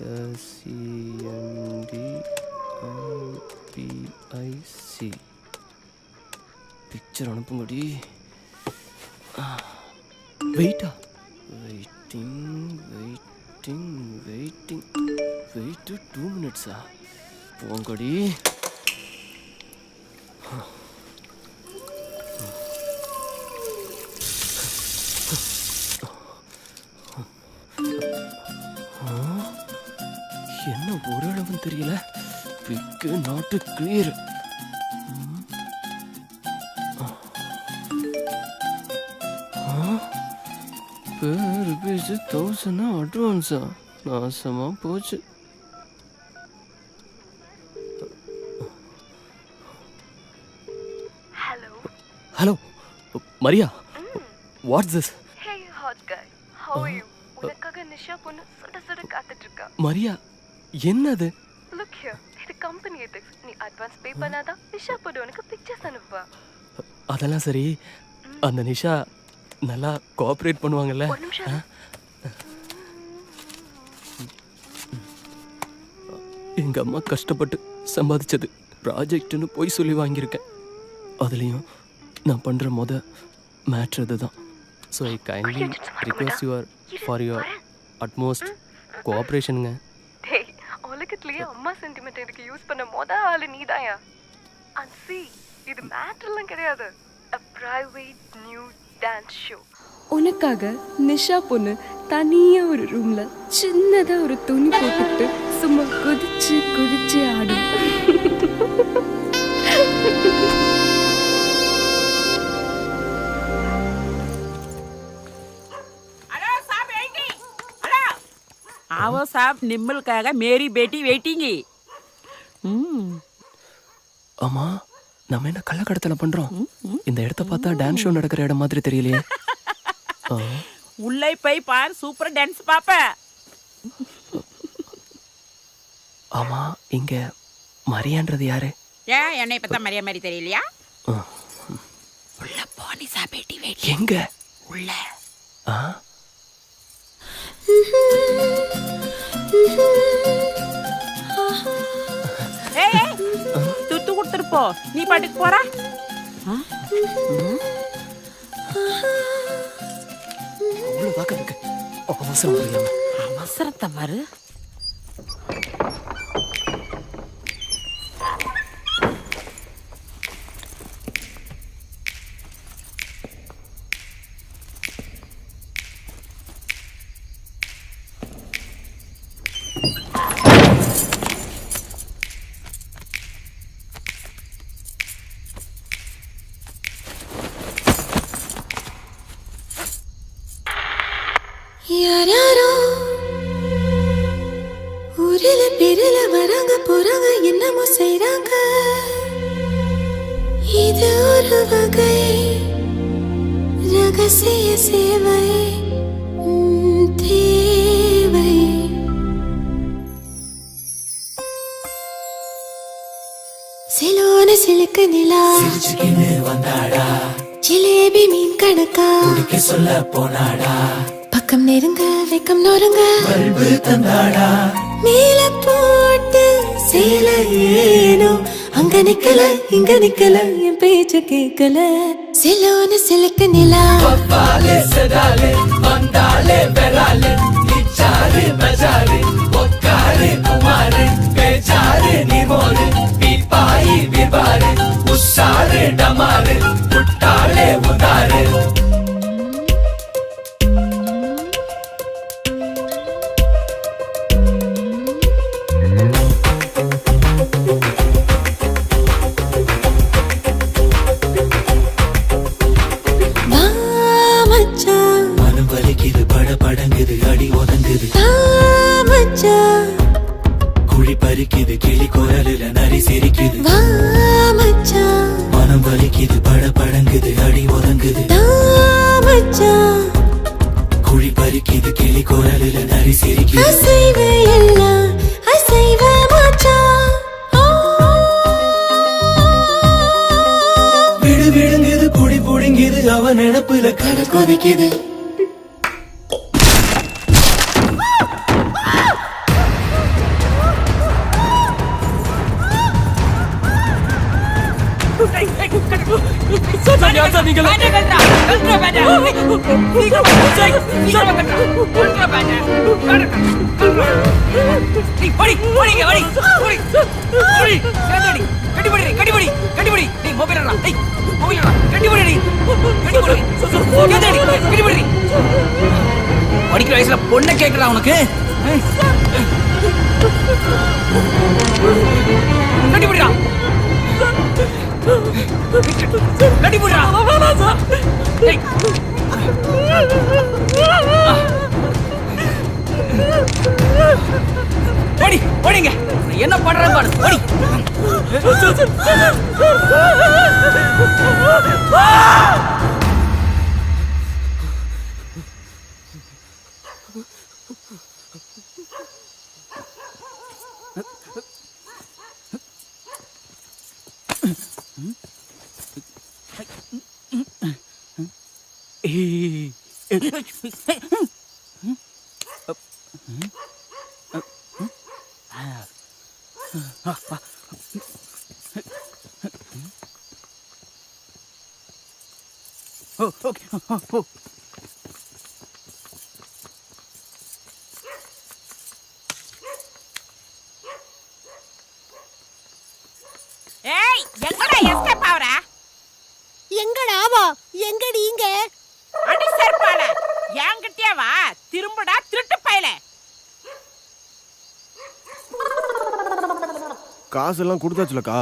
CNDRBIC picture அனுப்புங்கடி. வெயிட்டா waiting waiting waiting wait 2 minutes போங்கடி. என்ன ஒரு அளவும் தெரியல. பிக்கு நாட்டு கிளியர். பேர் பேசு 1000 அட்வான்ஸா? நாசமா போச்சு. Hello Maria, watts this? Hey hot guy, how are you? உனக்காக நிஷா பொண்ணு சுட சுட காத்துட்டு இருக்கா. மரியா, என்னது? Look here, இது கம்பெனி எதிக்ஸ். நீ அட்வான்ஸ் பே பண்ணாதான் நிஷா பொண்ணு உனக்கு பிக்சர்ஸ் அனுப்புவா. அதெல்லாம் சரி, அந்த நிஷா நல்லா கோஆபரேட் பண்ணுவாங்கல்ல? ஒரு நிமிஷம். எங்க அம்மா கஷ்டப்பட்டு சம்பாதிச்சது ப்ராஜெக்ட்னு போய் சொல்லி வாங்கியிருக்கேன். அதுலேயும் நான் பண்ணுற மேட்ரு இதுதான். So I kindly request for your utmost கோஆப்ரேஷனுங்க. டேய், உலகத்துலயே அம்மா சென்டிமெண்ட் எனக்கு யூஸ் பண்ண ஆளு நீதாயா. அண்ட் see, இது மேட்டர்லாம் கிடையாது. A private new dance show. உனக்காக நிஷா பொண்ணு தனியா ஒரு ரூம்ல சின்னதா ஒரு துணி போட்டுட்டு சும்மா குதிச்சு குதிச்சு ஆடும். आओ साहब, निम्मल कहेगा मेरी बेटी वेटिंग. ஆமா, நம்ம என்ன கள்ளக்கடத்தல பண்றோம்? இந்த இடத்த பார்த்தா டான்ஸ் ஷோ நடக்கிற இடம் மாதிரி தெரியலையே. உள்ளே போய் பார், சூப்பர் டான்ஸ் பாப்ப. ஆமா, இங்க மரியான்றது யாரு? ஏன் என்னை பார்த்தா மரியா மாதிரி தெரியலையா? உள்ள போனி சா பேட்டி வெயிட். எங்க? உள்ள. ஏய், துட்டு கொடுத்துட்டு போ. நீ பாட்டுக்கு போற. அவ்வளவு வாக்க இருக்கு. அவசரம் புரியாம. அவசரத்தை பாரு. யாராரோ ஊரில பேரில வராங்க போறாங்க, என்னமோ செய்றாங்க. இது ஒரு வகை ரகசிய சேவை தேவை. சிலோன சிலுக்கு நிலா வந்தாடா, ஜிலேபி மீன் கணக்கா சொல்ல போனாடா. பக்கம் நெருங்க வெக்கம் நொறுங்க பல்பு தந்தாடா, மேல போட்டு சேல ஏனோ அங்க நிக்கல இங்க நிக்கல, என் பேச்சு கேட்கல. சிலோன சிலுக்கு நிலா பப்பாலே சடாலே வந்தாலே பெறாலே, நிச்சாரு பஜாரு ஒக்காரு குமாரு பேச்சாரு நிமோரு பிப்பாயி விபாரு உஷாரு டமாரு புட்டாலே உதாரு. குழி பறிக்குது கிளி குரலுல நரி சிரிக்குது. மனம் வலிக்குது பட படங்குது அடி ஒதுங்குது. குழி பறிக்குது கிளி குரலுல நரி சிரிக்குது. விடு விடுங்குது புடி புடுங்குது அவன் நினப்புல கடல் கொதிக்குது. பேசாதீங்களா? படிக்கிற வயசுல பொண்ணை கேட்கறா உனக்கு? கட்டிபிடிடா, கட்டிபிடிடா. படி படிங்க, என்ன பண்றேன் பாரு. படி. ஏய், எங்கடா எஸ்கேப் ஆவற? எங்கடா வா எங்கடி இங்க அடி செருப்பால என்கிட்டயே வா. திரும்படா திருட்டு பயல. காசெல்லாம் கொடுத்தாச்சுலக்கா.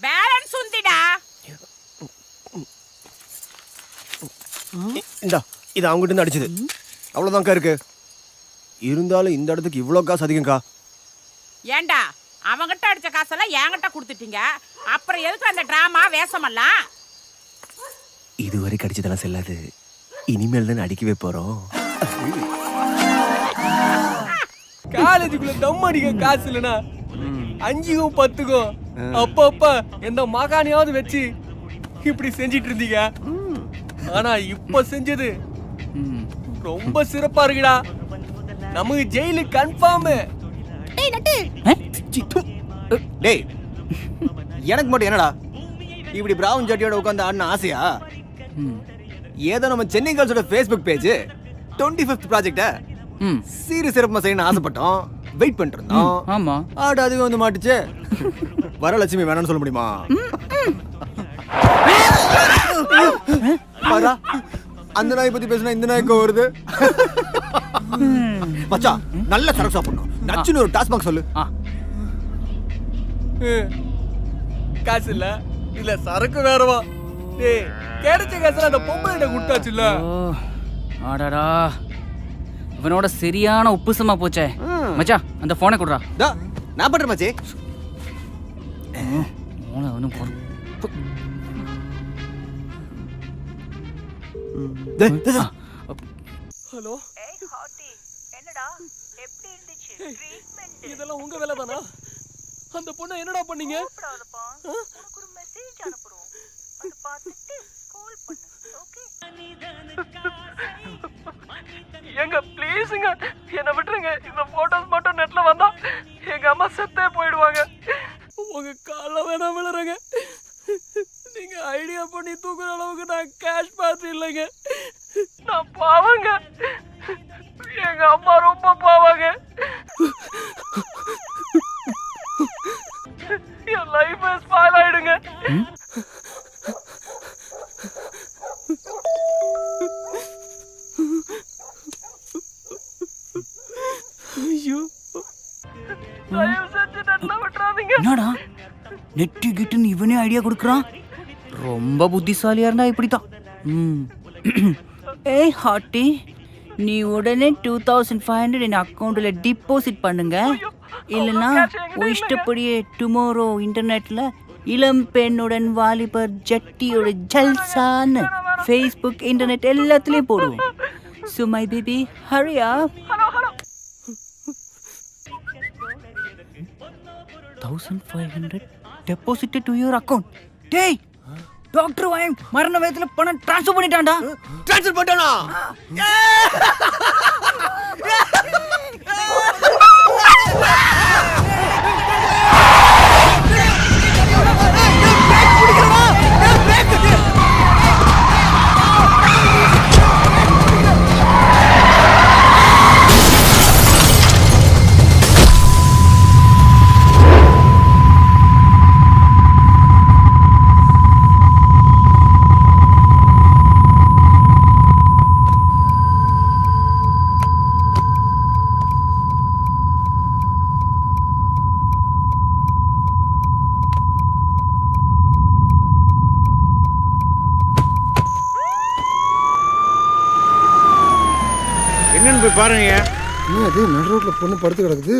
பேலன்ஸ் உந்திடா. இந்தா இது அவங்ககிட்ட இருந்து அடிச்சது. அவ்வளவுதான்க்கா இருக்கு. இருந்தாலும் இந்த இடத்துக்கு இவ்வளவு காசு அதிகம்க்கா. ஏண்டா அவங்கிட்ட அடிச்ச காசெல்லாம் என்கிட்ட கொடுத்துட்டீங்க, அப்புறம் எதுக்கு அந்த டிராமா வேஷமெல்லாம்? இதுவரை கடிச்சதெல்லாம் செல்லாது. இனிமேல் தான் அடிக்கவே போறோம். காலேஜுக்குள்ள தம் அடிக்க காசு இல்லனா 5க்கும் 10க்கும் அப்பப்ப எந்த மகானியாவது வச்சு இப்படி செஞ்சிட்டு இருந்தீங்க. ஆனா இப்ப செஞ்சது ரொம்ப சிறப்பா இருக்குடா. நமக்கு ஜெயிலு கன்ஃபார்ம். டேய் நட்டு டேய் எனக்கு மட்டும் என்னடா இப்படி பிரவுன் ஜட்டியோட உட்கார்ந்து ஆடின ஆசையா? ஏதோ நம்ம சென்னை கேர்ள்ஸோட Facebook page 25th project serious சிறப்பா செய்யணும்னு ஆசைப்பட்டோம். வெயிட் பண்ணிட்டு இருந்தோம். ஆமா, ஆடு அதுவே வந்து மாட்டுச்சு. வரலட்சுமி வேணாம்னு சொல்ல முடியுமா? பாரா, அந்த நாய் பத்தி பேசினா இந்த நாய்க்கு வருது. மச்சான் நல்ல சரக்கு சாப்பிடணும். நச்சுன்னு ஒரு டாஸ்மாக் சொல்லு. காசு இல்ல இல்ல சரக்கு வேறவா? டேய் கிடைச்ச காசுல அந்த பொம்பளைட்ட கொடுத்தாச்சுல்ல. ஆடாடா, இவனோட சரியான உப்புசமா போச்சே. மச்சான் அந்த போனை கொடுறா. டா நான் பண்றேன் மச்சி. போனை அவனும் போடு. ஹலோ, ஏய் ஹாட்டி, என்னடா எப்படி இருந்துச்சு ட்ரீட்மென்ட்? இதெல்லாம் உங்க வேலை தானா? அந்த பொண்ணை என்னடா பண்ணீங்க? கூப்பிடாதப்பா, உனக்கு ஒரு மெசேஜ் அனுப்புறோம், அது பார்த்துட்டு கால் பண்ணு. ஓகே? எங்க ப்ளீஸுங்க என்ன விட்டுருங்க. இந்த போட்டோஸ் மட்டும் நெட்ல வந்தா எங்க அம்மா செத்தே போயிடுவாங்க. உங்க கால வேணா விழுறங்க. நீங்க ஐடியா பண்ணி தூக்குற அளவுக்கு நான் கேஷ் பார்த்து இல்லைங்க. நான் பாவங்க. எங்க அம்மா ரொம்ப பாவங்க. என் லைஃப் ஸ்பாயில் ஆயிடுங்க. என்னடா நெட்டு கிட்டுன்னு இவனே ஐடியா கொடுக்குறான். ரொம்ப புத்திசாலியா இருந்தா இப்படித்தான். ஏய் ஹாட்டி, நீ உடனே 2500 என் அக்கௌண்ட்ல டிபாசிட் பண்ணுங்க. இல்லைன்னா இஷ்டப்படியே டுமாரோ இன்டர்நெட்ல இளம் பெண்ணுடன் வாலிபர் ஜட்டியோட ஜல்சான்னு ஃபேஸ்புக் இன்டர்நெட் எல்லாத்துலயும் போடுவோம். So my baby, hurry up. 1500 deposited to your account. டேய், டாக்டர் வாயன் மரண வேதத்துல பணம் ட்ரான்ஸ்ஃபர் பண்ணிட்டான்டா. ட்ரான்ஸ்ஃபர் பண்ணிட்டானா? போய் பாருங்க. என்ன அது நடு ரோட்ல பொண்ணு படுத்து கிடக்குது?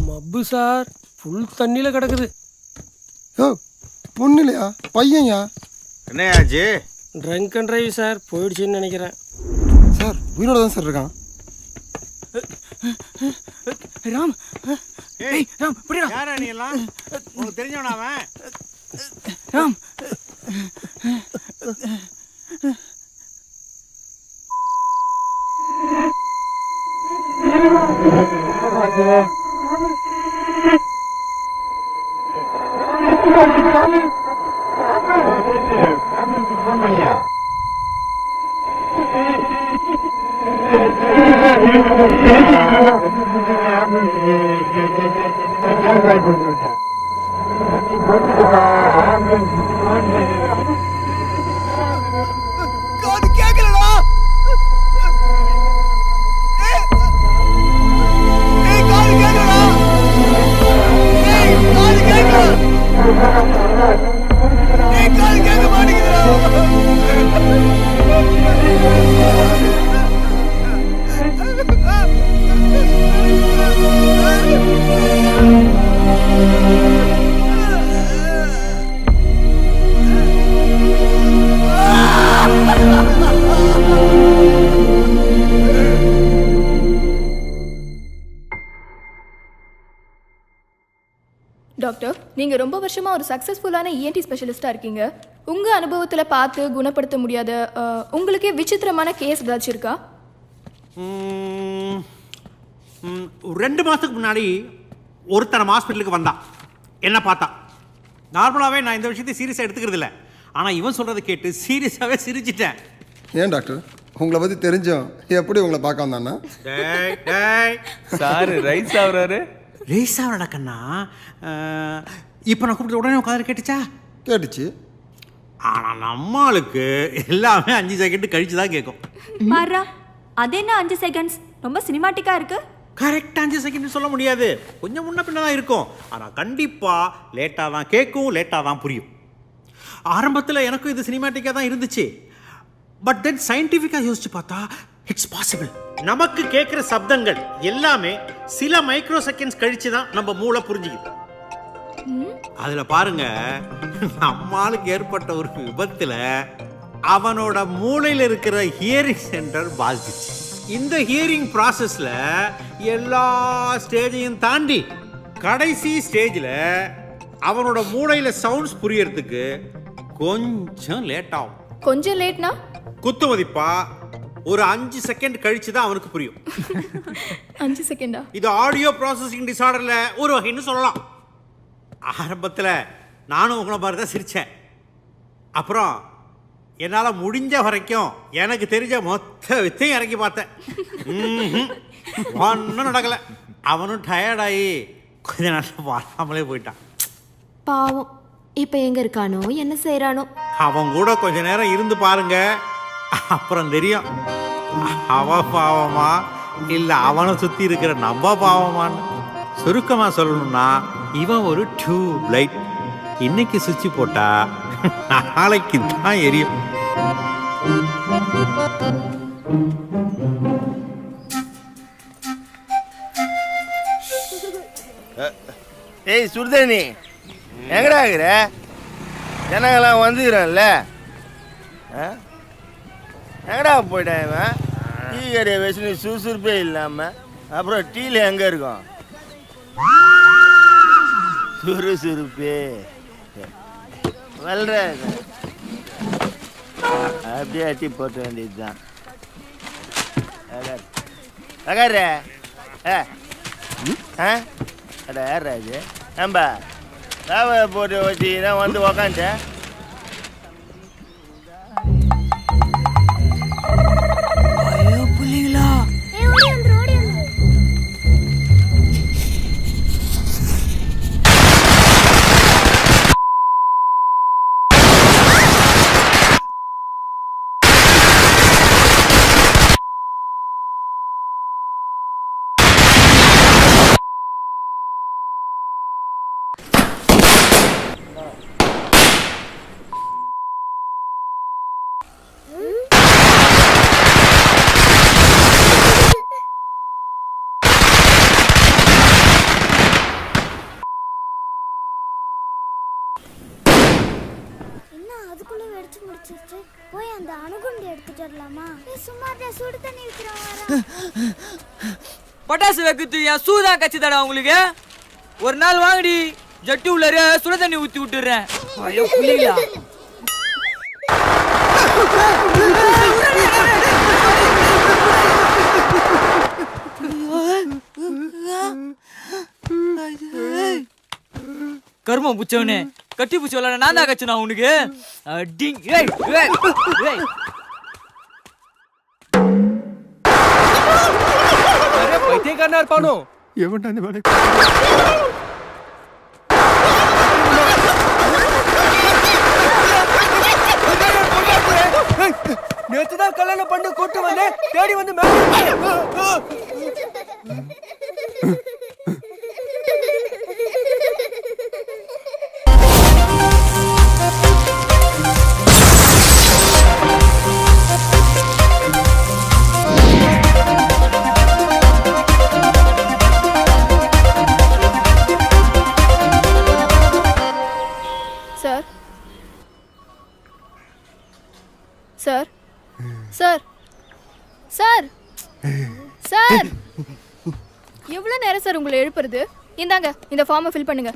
மப்பு சார், ஃபுல் தண்ணியில் கிடக்குது. ஓ பொண்ணு இல்லையா, பையன்யா? என்ன ஆச்சு? ட்ரங்க் அண்ட் டிரைவ் சார், போயிடுச்சுன்னு நினைக்கிறேன். சார் உயிரோட தான் சார் இருக்கான். ராம், ஏய் ராம், புடிடா. யாரா நீ எல்லாம்? உனக்கு தெரிஞ்சவனா அவன்? ராம், காது கேட்கலடா. ஏய் காது கேட்கலடா. ஏய் காது கேட்கல. ஏய் காது கேட்க மாட்டேங்குதுடா. டாக்டர், நீங்க ரொம்ப வருஷமா ஒரு சக்சஸ்ஃபுல்லான இஎன்டி ஸ்பெஷலிஸ்டா இருக்கீங்க. உங்க அனுபவத்துல பார்த்து குணப்படுத்த முடியாத உங்களுக்கே விசித்திரமான கேஸ் ஏதாச்சும் இருக்கா? 2 மாதத்துக்கு முன்னாடி ஒருத்தன் ஹாஸ்பிட்டலுக்கு வந்தான். என்ன பார்த்தா நார்மலாகவே நான் இந்த விஷயத்தை சீரியஸாக எடுத்துக்கிறது இல்லை. ஆனால் இவன் சொல்கிறத கேட்டு சீரியஸாகவே சிரிச்சிட்டேன். ஏன் டாக்டர், உங்களை பற்றி தெரிஞ்சோம் எப்படி உங்களை பார்க்க வந்தாண்ணா? சார் ரைஸ் ஆகுறாரு. ரைஸ் ஆகிறடா கண்ணா. இப்போ நான் கூப்பிட்டு உடனே உட்காந்து கேட்டுச்சா? கேட்டுச்சு. ஆனால் நம்மளுக்கு எல்லாமே 5 செகண்ட் கழிச்சு தான் கேட்கும். மாறா, அது என்ன 5 செகண்ட்ஸ்? ரொம்ப சினிமாட்டிக்கா இருக்கு. கரெக்டாக 5 செகண்ட் சொல்ல முடியாது, கொஞ்சம் முன்ன பின்ன தான் இருக்கும். ஆனால் கண்டிப்பாக லேட்டாக தான் கேட்கும், லேட்டாக தான் புரியும். ஆரம்பத்தில் எனக்கும் இது சினிமாட்டிக்காக தான் இருந்துச்சு. பட் தென் சயின்டிஃபிக்காக யோசிச்சு பார்த்தா இட்ஸ் பாசிபிள். நமக்கு கேட்குற சப்தங்கள் எல்லாமே சில மைக்ரோ செகண்ட்ஸ் கழிச்சு தான் நம்ம மூளை புரிஞ்சுக்குது. அதில் பாருங்க, நம்மளுக்கு ஏற்பட்ட ஒரு விபத்தில் அவனோட மூளையில் இருக்கிற ஹியரிங் சென்டர் பாதிச்சிச்சு. இந்த ஹியரிங் ப்ராசஸில் எல்லா ஸ்டேஜையும் தாண்டி கடைசி ஸ்டேஜில் அவனோட மூளையில் சவுண்ட்ஸ் புரியறதுக்கு கொஞ்சம் லேட் ஆகும். கொஞ்சம் லேட்னா குத்து மதிப்பா ஒரு 5 செகண்ட் கழிச்சு தான் அவனுக்கு புரியும். 5 செகண்டா? இது ஆடியோ ப்ராசஸிங் டிசார்டர்ல ஒரு வகைன்னு சொல்லலாம். ஆரம்பத்தில் நானும் உங்களை மாதிரி தான் சிரித்தேன். அப்புறம் என்னால் முடிஞ்ச வரைக்கும் எனக்கு தெரிஞ்ச மொத்த வித்தையும் இறக்கி பார்த்தேன். ஒன்றும் நடக்கலை. அவனும் டயர்டாகி கொஞ்ச நாள் வராமலே போயிட்டான். பாவம், இப்ப எங்க இருக்கானோ, என்ன செய்யறானோ? அவன் கூட கொஞ்ச நேரம் இருந்து பாருங்க, அப்புறம் தெரியும் அவ பாவமா இல்லை அவனை சுற்றி இருக்கிற நம்ம பாவமான்னு. சுருக்கமாக சொல்லணும்னா இவன் ஒரு டியூப் லைட். இன்னைக்கு சுவிட்ச் போட்டா நாளைக்கு தான் எரியும். ஏய் சுடுதண்ணி, எங்கடா இருக்கிற? ஜனங்கள்லாம் வந்துக்கிறேன்ல, எங்கடா போயிட்டேன் இவன்? டீ கடையை வச்சுன்னு சுறுசுறுப்பே இல்லாமல் அப்புறம் டீயில் எங்கே இருக்கும் சுறுசுறுப்பே? வல்ற அப்படியே டீ போட்ட வேண்டியது தான். அகார அட யாராது நம்ப தாவை போட்டு வச்சு தான் வந்து உக்காந்துட்டேன். அதுக்குள்ள வெடிச்சு முடிச்சிருச்சு. போய் அந்த அணுகுண்டு எடுத்துட்டு வரலாமா? சும்மா சுடு தண்ணி விக்கிறோம். பட்டாசு வைக்கிறது என் சூதா கச்சிதாடா உங்களுக்கு. ஒரு நாள் வாங்கடி, ஜட்டி உள்ளார சுட தண்ணி ஊத்தி விட்டுறேன். ஐயோ புள்ளிங்களா. கர்மம் புச்சவனே, கட்டி பூச்சி விளாட நான் தான் கச்சனா உனக்கு. பைத்தியக்காரனா இருப்பானோ எவன்டா அந்த வேலை? நேற்றுதான் கல்யாணம் பண்ணி கூட்டு வந்தேன், தேடி வந்து sir sir sir sir sir எவ்வளோ நேரம் சார் உங்களை எழுப்புறது? இந்தாங்க இந்த ஃபார்மை ஃபில் பண்ணுங்க.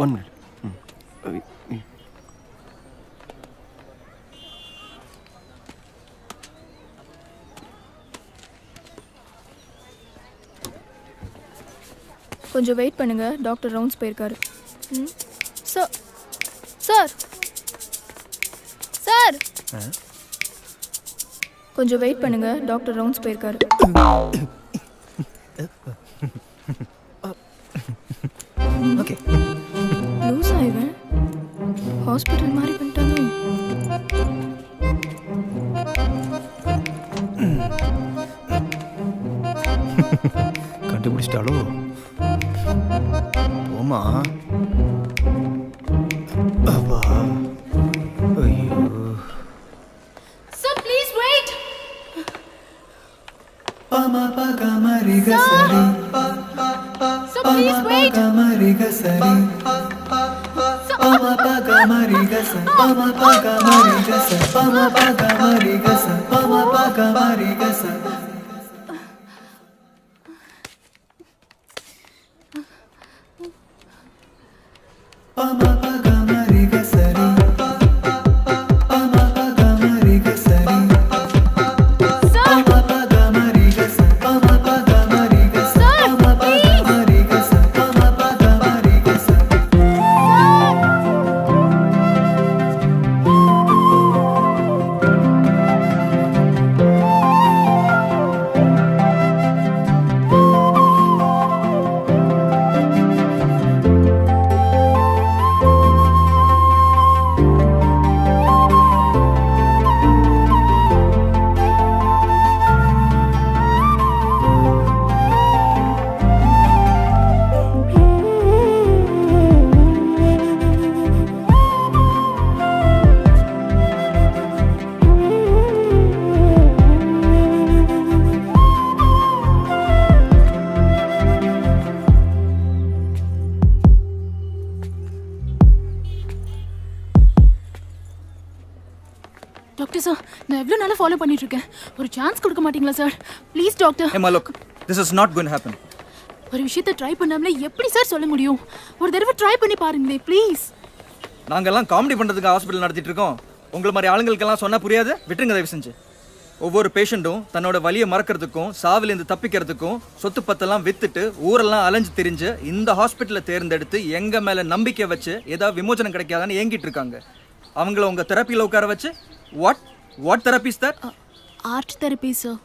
One minute. கொஞ்சம் வெயிட் பண்ணுங்க, டாக்டர் ரவுண்ட்ஸ் போயிருக்காரு. சார் சார் சார் கொஞ்சம் வெயிட் பண்ணுங்க, டாக்டர் ரவுண்ட்ஸ் போயிருக்காரு. ஓகே. லூஸ் ஆயிடுவேன், ஹாஸ்பிட்டல் மாதிரி பண்ணிட்டாங்க. கண்டுபிடிச்சிட்டாலோ? போமா. அப்பா ஐயோ. Sir please wait. Pama paga mariga sari. Sir please wait. Mariga sari. Pama paga mariga sari. Pama paga mariga sari. Pama paga mariga sari. Pama paga mariga sari. Pama paga mariga sari. Pama paga mariga sari. Pama paga mariga sari. Pama paga mariga sari. Pama paga mariga sari. Pama paga mariga sari. Doctor sir, நான் எவ்வளோ நாளாக follow பண்ணிட்டு இருக்கேன். ஒரு chance கொடுக்க மாட்டீங்களா sir? Please doctor. Hey Malok, this is not going to happen. ஒரு விஷயத்தை ட்ரை பண்ணாமலே எப்படி சார் சொல்ல முடியும்? ஒரு தடவை ட்ரை பண்ணி பாருங்களே ப்ளீஸ். நாங்கெல்லாம் காமெடி பண்ணுறதுக்கு ஹாஸ்பிட்டல் நடத்திட்டு இருக்கோம். உங்களை மாதிரி ஆளுங்களுக்கெல்லாம் சொன்னால் புரியாது, விட்டுருங்க தயவு செஞ்சு. ஒவ்வொரு பேஷண்ட்டும் தன்னோட வலியை மறக்கிறதுக்கும் சாவிலேருந்து தப்பிக்கிறதுக்கும் சொத்து பத்தெல்லாம் வித்துட்டு ஊரெல்லாம் அலைஞ்சு திரிஞ்சு இந்த ஹாஸ்பிட்டலை தேர்ந்தெடுத்து எங்கள் மேலே நம்பிக்கை வச்சு ஏதாவது விமோசனம் கிடைக்காதான்னு ஏங்கிட்டு இருக்காங்க. அவங்கள உங்கள் தெரப்பியில் உட்கார வச்சு what therapies that? Art therapy sir.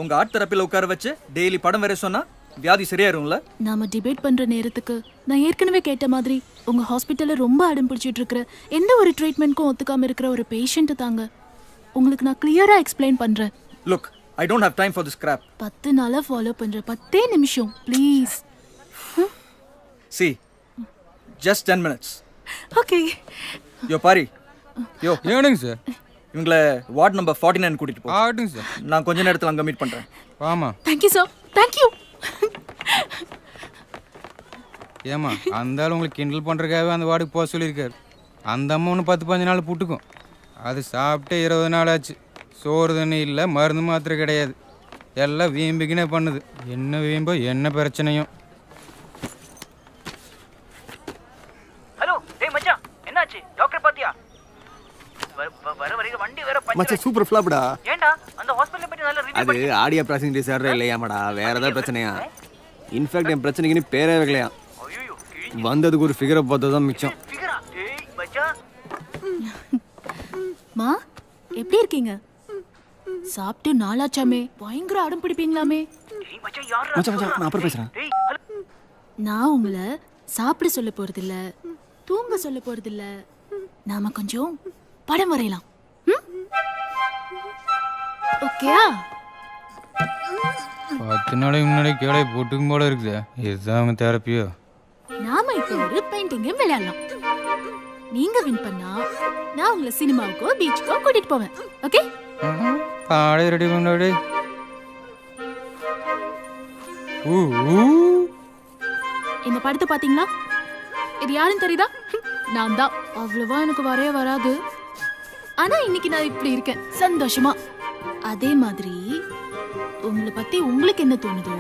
உங்கள் ஆர்ட் தெரப்பியில் உட்கார வச்சு டெய்லி படம் வரைய சொன்னால் வியாதி சரியாயிரும்ல? நாம டிபேட் பண்ற நேரத்துக்கு நான் ஏற்கனவே கேட்ட மாதிரி உங்க ஹாஸ்பிட்டல்ல ரொம்ப அடம் பிடிச்சிட்டு இருக்கிற எந்த ஒரு ட்ரீட்மெண்ட்க்கும் ஒத்துக்காம இருக்கிற ஒரு பேஷண்ட் தாங்க. உங்களுக்கு நான் கிளியரா எக்ஸ்பிளைன் பண்றேன். Look, I don't have time for this crap. 10 நாளா ஃபாலோ பண்ற 10 நிமிஷம் please. See, just 10 minutes. Okay. Yo Pari, yo ஏனுங்க சார்? இவங்கள வார்ட் நம்பர் 49 கூட்டிட்டு போ. ஆகட்டுங்க சார். நான் கொஞ்ச நேரத்தில் அங்கே மீட் பண்ணுறேன். ஆமாம். Thank you sir, thank you. ஏமா அந்த ஆள் உங்களுக்கு கிண்டல் பண்ணுறதுக்காகவே அந்த வார்டுக்கு போக சொல்லியிருக்காரு. அந்த அம்மா ஒன்று 10-15 நாள் புட்டுக்கும். அது சாப்பிட்டே 20 நாள் ஆச்சு. சோறு தண்ணி இல்லை, மருந்து மாத்திரை கிடையாது. எல்லாம் வீம்பிக்கினே பண்ணுது. என்ன வீம்போ என்ன பிரச்சனையும். ஹலோ டேய் மச்சான், என்னாச்சு? டாக்டர் பாத்தியா? வர வரைக்கும் வண்டி வேற மச்சான் சூப்பர் ஃப்ளாப்டா. ஏண்டா அந்த ஹாஸ்பிடல்ல பத்தி நல்ல ரிவ்யூ அது ஆடியோ ப்ராசஸிங் டிசார்டர் இல்லையாமாடா, வேற ஏதாவது பிரச்சனையா? இன்ஃபேக்ட் என் பிரச்சனைக்கு நீ பேரே வைக்கலையா. வந்ததுக்கு ஒரு ஃபிகரை பார்த்தது தான் மிச்சம். ஃபிகரா? டேய் மச்சான். மா எப்படி இருக்கீங்க? சாப்பிட்டு நாளாச்சாமே, பயங்கர அடம் பிடிப்பீங்களாமே. டேய் மச்சான் யாரா? மச்சான் மச்சான் நான் அப்புறம் பேசுறேன். டேய் நான் உங்களை சாப்பிட சொல்ல போறதில்ல, தூங்க சொல்ல போறதில்ல. நாம கொஞ்சம் படம் வரையலாம். ஓகேயா? 10 நாளைக்கு முன்னாடி கேளை போட்டுக்கும் போல இருக்குது. இதுதான் அவங்க தெரப்பியோ? நாம இப்போ ஒரு பெயிண்டிங் கேம் விளையாடலாம். நீங்க வின் பண்ணா நான் உங்களை சினிமாவுக்கோ பீச்சுக்கோ கூட்டிட்டு போவேன். ஓகே? பாடே ரெடி பண்ணாடி. இந்த படத்தை பாத்தீங்களா? இது யாருன்னு தெரியுதா? நான் தான். அவ்வளவா எனக்கு வரைய வராது. ஆனா இன்னைக்கு நான் இப்படி இருக்கேன் சந்தோஷமா. அதே மாதிரி உங்களை பத்தி உங்களுக்கு என்ன தோணுதோ,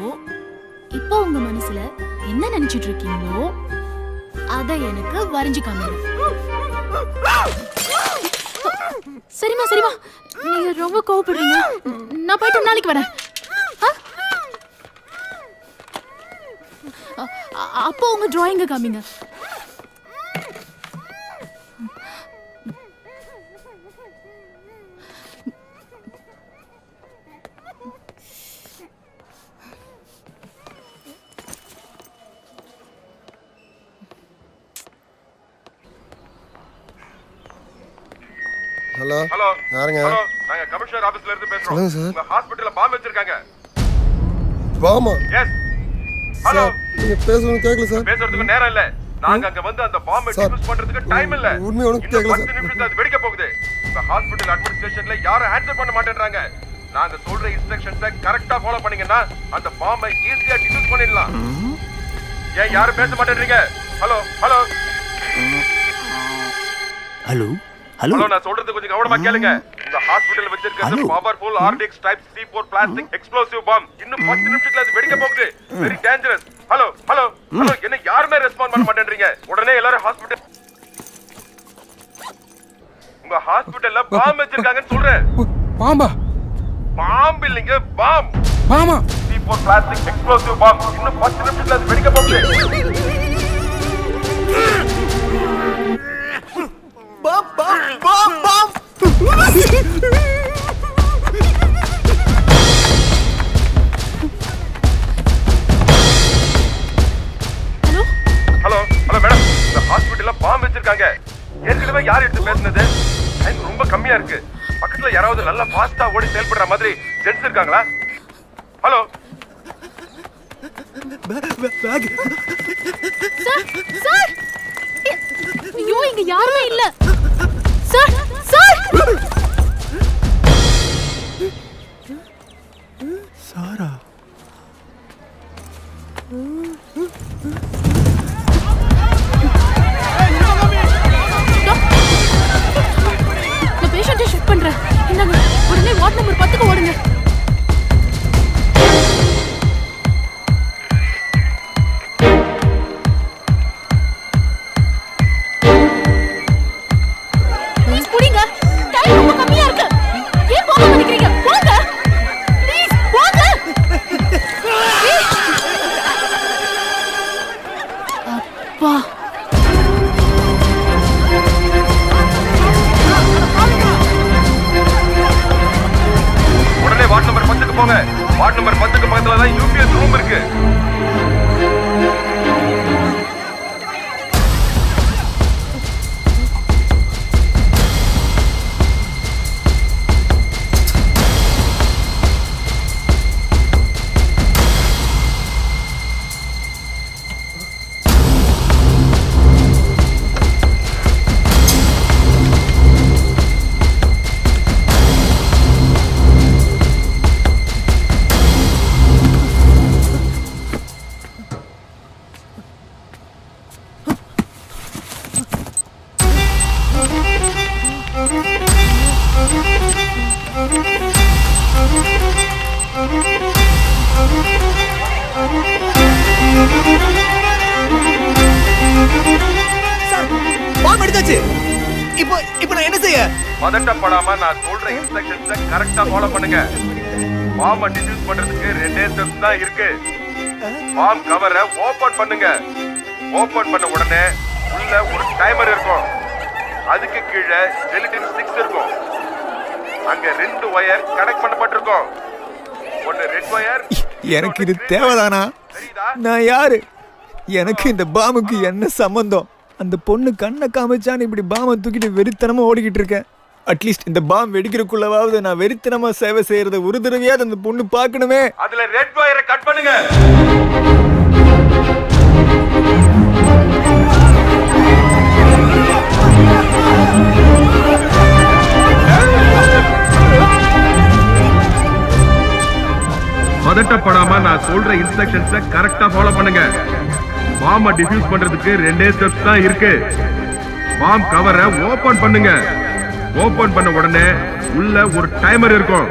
இப்போ உங்க மனசுல என்ன நினைச்சிட்டு இருக்கீங்களோ அத எனக்கு வரைஞ்சு காமிங்க. சரிமா சரிமா, நீங்க ரொம்ப கோவப்படுறீங்க. நான் போயிட்டு நாளைக்கு வரேன். அப்போ உங்க டிராயிங்க காமிங்க. ஹலோ ஹலோ யாருங்க? ஹலோ, நாங்க கமிஷனர் ஆபீஸ்ல இருந்து பேசுறோம். சொல்லுங்க சார். உங்க ஹாஸ்பிடல்ல பாம்பு வச்சிருக்காங்க. வாமா எஸ். ஹலோ, சார், நீங்க பேசணும் கேட்கல சார். பேசுறதுக்கு நேரம் இல்ல. நாங்க அங்க வந்து அந்த பாம்பை சார், டிஸ்போஸ் பண்றதுக்கு டைம் இல்ல. உண்மை உனக்கு இன்னும் கேட்கல 10 சார். நிமிஷத்துல அது வெடிக்க போகுது. உங்க ஹாஸ்பிடல் அட்மினிஸ்ட்ரேஷன்ல யாரும் ஆன்சர் பண்ண மாட்டேன்றாங்க. நாங்க சொல்ற இன்ஸ்ட்ரக்ஷன்ஸை கரெக்ட்டா ஃபாலோ பண்ணீங்கன்னா அந்த பாம்பை ஈஸியா டிஸ்போஸ் பண்ணிடலாம். ஏன் யாரும் பேச மாட்டேன்றீங்க? Hello hello hello hello hello, நான் சொல்றது கொஞ்சம் கவனமா கேளுங்க. உங்க ஹாஸ்பிடல்ல வச்சிருக்கிறது powerful RDX type C4 plastic explosive bomb. இன்னும் 10 நிமிஷத்துல அது வெடிக்க போகுது. Very dangerous. Hello hello hello, என்ன யாருமே ரெஸ்பாண்ட் பண்ண மாட்டேன்றீங்க? உடனே எல்லாரும் ஹாஸ்பிடல். உங்க ஹாஸ்பிடல்ல பாம் வச்சிருக்காங்கன்னு சொல்றேன். பாம்பா? பாம்பு இல்லைங்க, பாம். பாமா? C4 plastic explosive bomb. இன்னும் 10 நிமிஷத்துல அது வெடிக்க போகுது. Bomb bomb bomb bomb. Hello hello hello madam, இந்த ஹாஸ்பிடல்ல பாம்பு வச்சிருக்காங்க. ஏற்கனவே யார் எடுத்து பேசுனது? டைம் ரொம்ப கம்மியா இருக்கு. பக்கத்துல யாராவது நல்லா ஃபாஸ்டா ஓடி செயல்படுற மாதிரி ஜென்ஸ் இருக்காங்களா? ஹலோ சார் சார், ஐயோ இங்க யாருமே இல்ல. சார் சார் சாரா. நான் பேஷண்ட்டை ஷிஃப்ட் பண்றேன். இந்தாங்க, உடனே வார்ட் நம்பர் 10க்கு ஓடுங்க. ப்ளீஸ் புடிங்க, டைம் ரொம்ப கம்மியா இருக்கு. ஏன் போக மாட்டேங்கிறீங்க? போங்க ப்ளீஸ், போங்க. அப்பா, உடனே வார்ட் நம்பர் 10க்கு போங்க. வார்ட் நம்பர் 10க்கு பக்கத்துல தான் UPS ரூம் இருக்கு. பாம் எடுத்தாச்சு. இப்போ நான் என்ன செய்ய? பதட்டப்படாம நான் சொல்ற இன்ஸ்ட்ரக்ஷன்ஸை கரெக்டா ஃபாலோ பண்ணுங்க. பாம்பை டிஃப்யூஸ் பண்றதுக்கு 2 ஸ்டெப்ஸ் தான் இருக்கு. பாம் கவரை ஓபன் பண்ணுங்க. ஓபன் பண்ண உடனே உள்ள ஒரு டைமர் இருக்கும். அதுக்கு கீழே ஜெலட்டின் ஸ்டிக்ஸ் இருக்கும். அங்க 2 வயர் கனெக்ட் பண்ணப்பட்டிருக்கும். ஒன்னு ரெட் வயர். எனக்கு இது தேவைதானா? நான் யாரு? எனக்கு இந்த பாமுக்கு என்ன சம்பந்தம்? அந்த பொண்ணு கண்ணை காமிச்சான்னு இப்படி பாமை தூக்கிட்டு வெறித்தனமா ஓடிக்கிட்டு இருக்கேன். அட்லீஸ்ட் இந்த பாம் வெடிக்கிறதுக்குள்ளவாவது நான் வெறித்தனமா சேவை செய்யறத ஒரு தடவையாவது அந்த பொண்ணு பார்க்கணுமே. அதுல ரெட் வயரை கட் பண்ணுங்க. பதட்டப்படாம நான் சொல்ற இன்ஸ்ட்ரக்ஷன்ஸை கரெக்டா ஃபாலோ பண்ணுங்க. பாம்பை டிஃப்யூஸ் பண்றதுக்கு 2 ஸ்டெப்ஸ் தான் இருக்கு. பாம் கவரை ஓபன் பண்ணுங்க. ஓபன் பண்ண உடனே உள்ள ஒரு டைமர் இருக்கும்.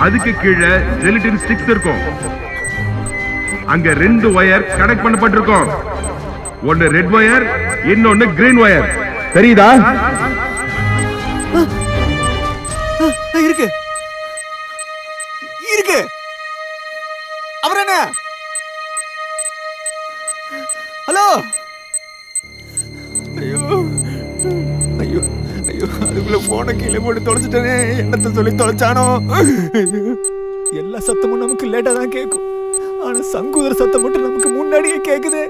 அதுக்கு கீழே ஜெலட்டின் ஸ்டிக்ஸ் இருக்கும். அங்க 2 வயர் கனெக்ட் பண்ணப்பட்டிருக்கும். ஒன்னு ரெட் வயர், இன்னொன்னு கிரீன் வயர். தெரியுதா? இருக்கு இருக்கு. அப்புறம் என்ன? ஹலோ. ஐயோ ஐயோ ஐயோ, அதுக்குள்ள போன கீழே போட்டு தொலைச்சிட்டேனே. என்னத்தை சொல்லி தொலைச்சானோ? எல்லா சத்தமும் நமக்கு லேட்டா தான் கேட்கும். ஆனா சங்குதர் சத்தம் மட்டும் நமக்கு முன்னாடியே கேக்குது.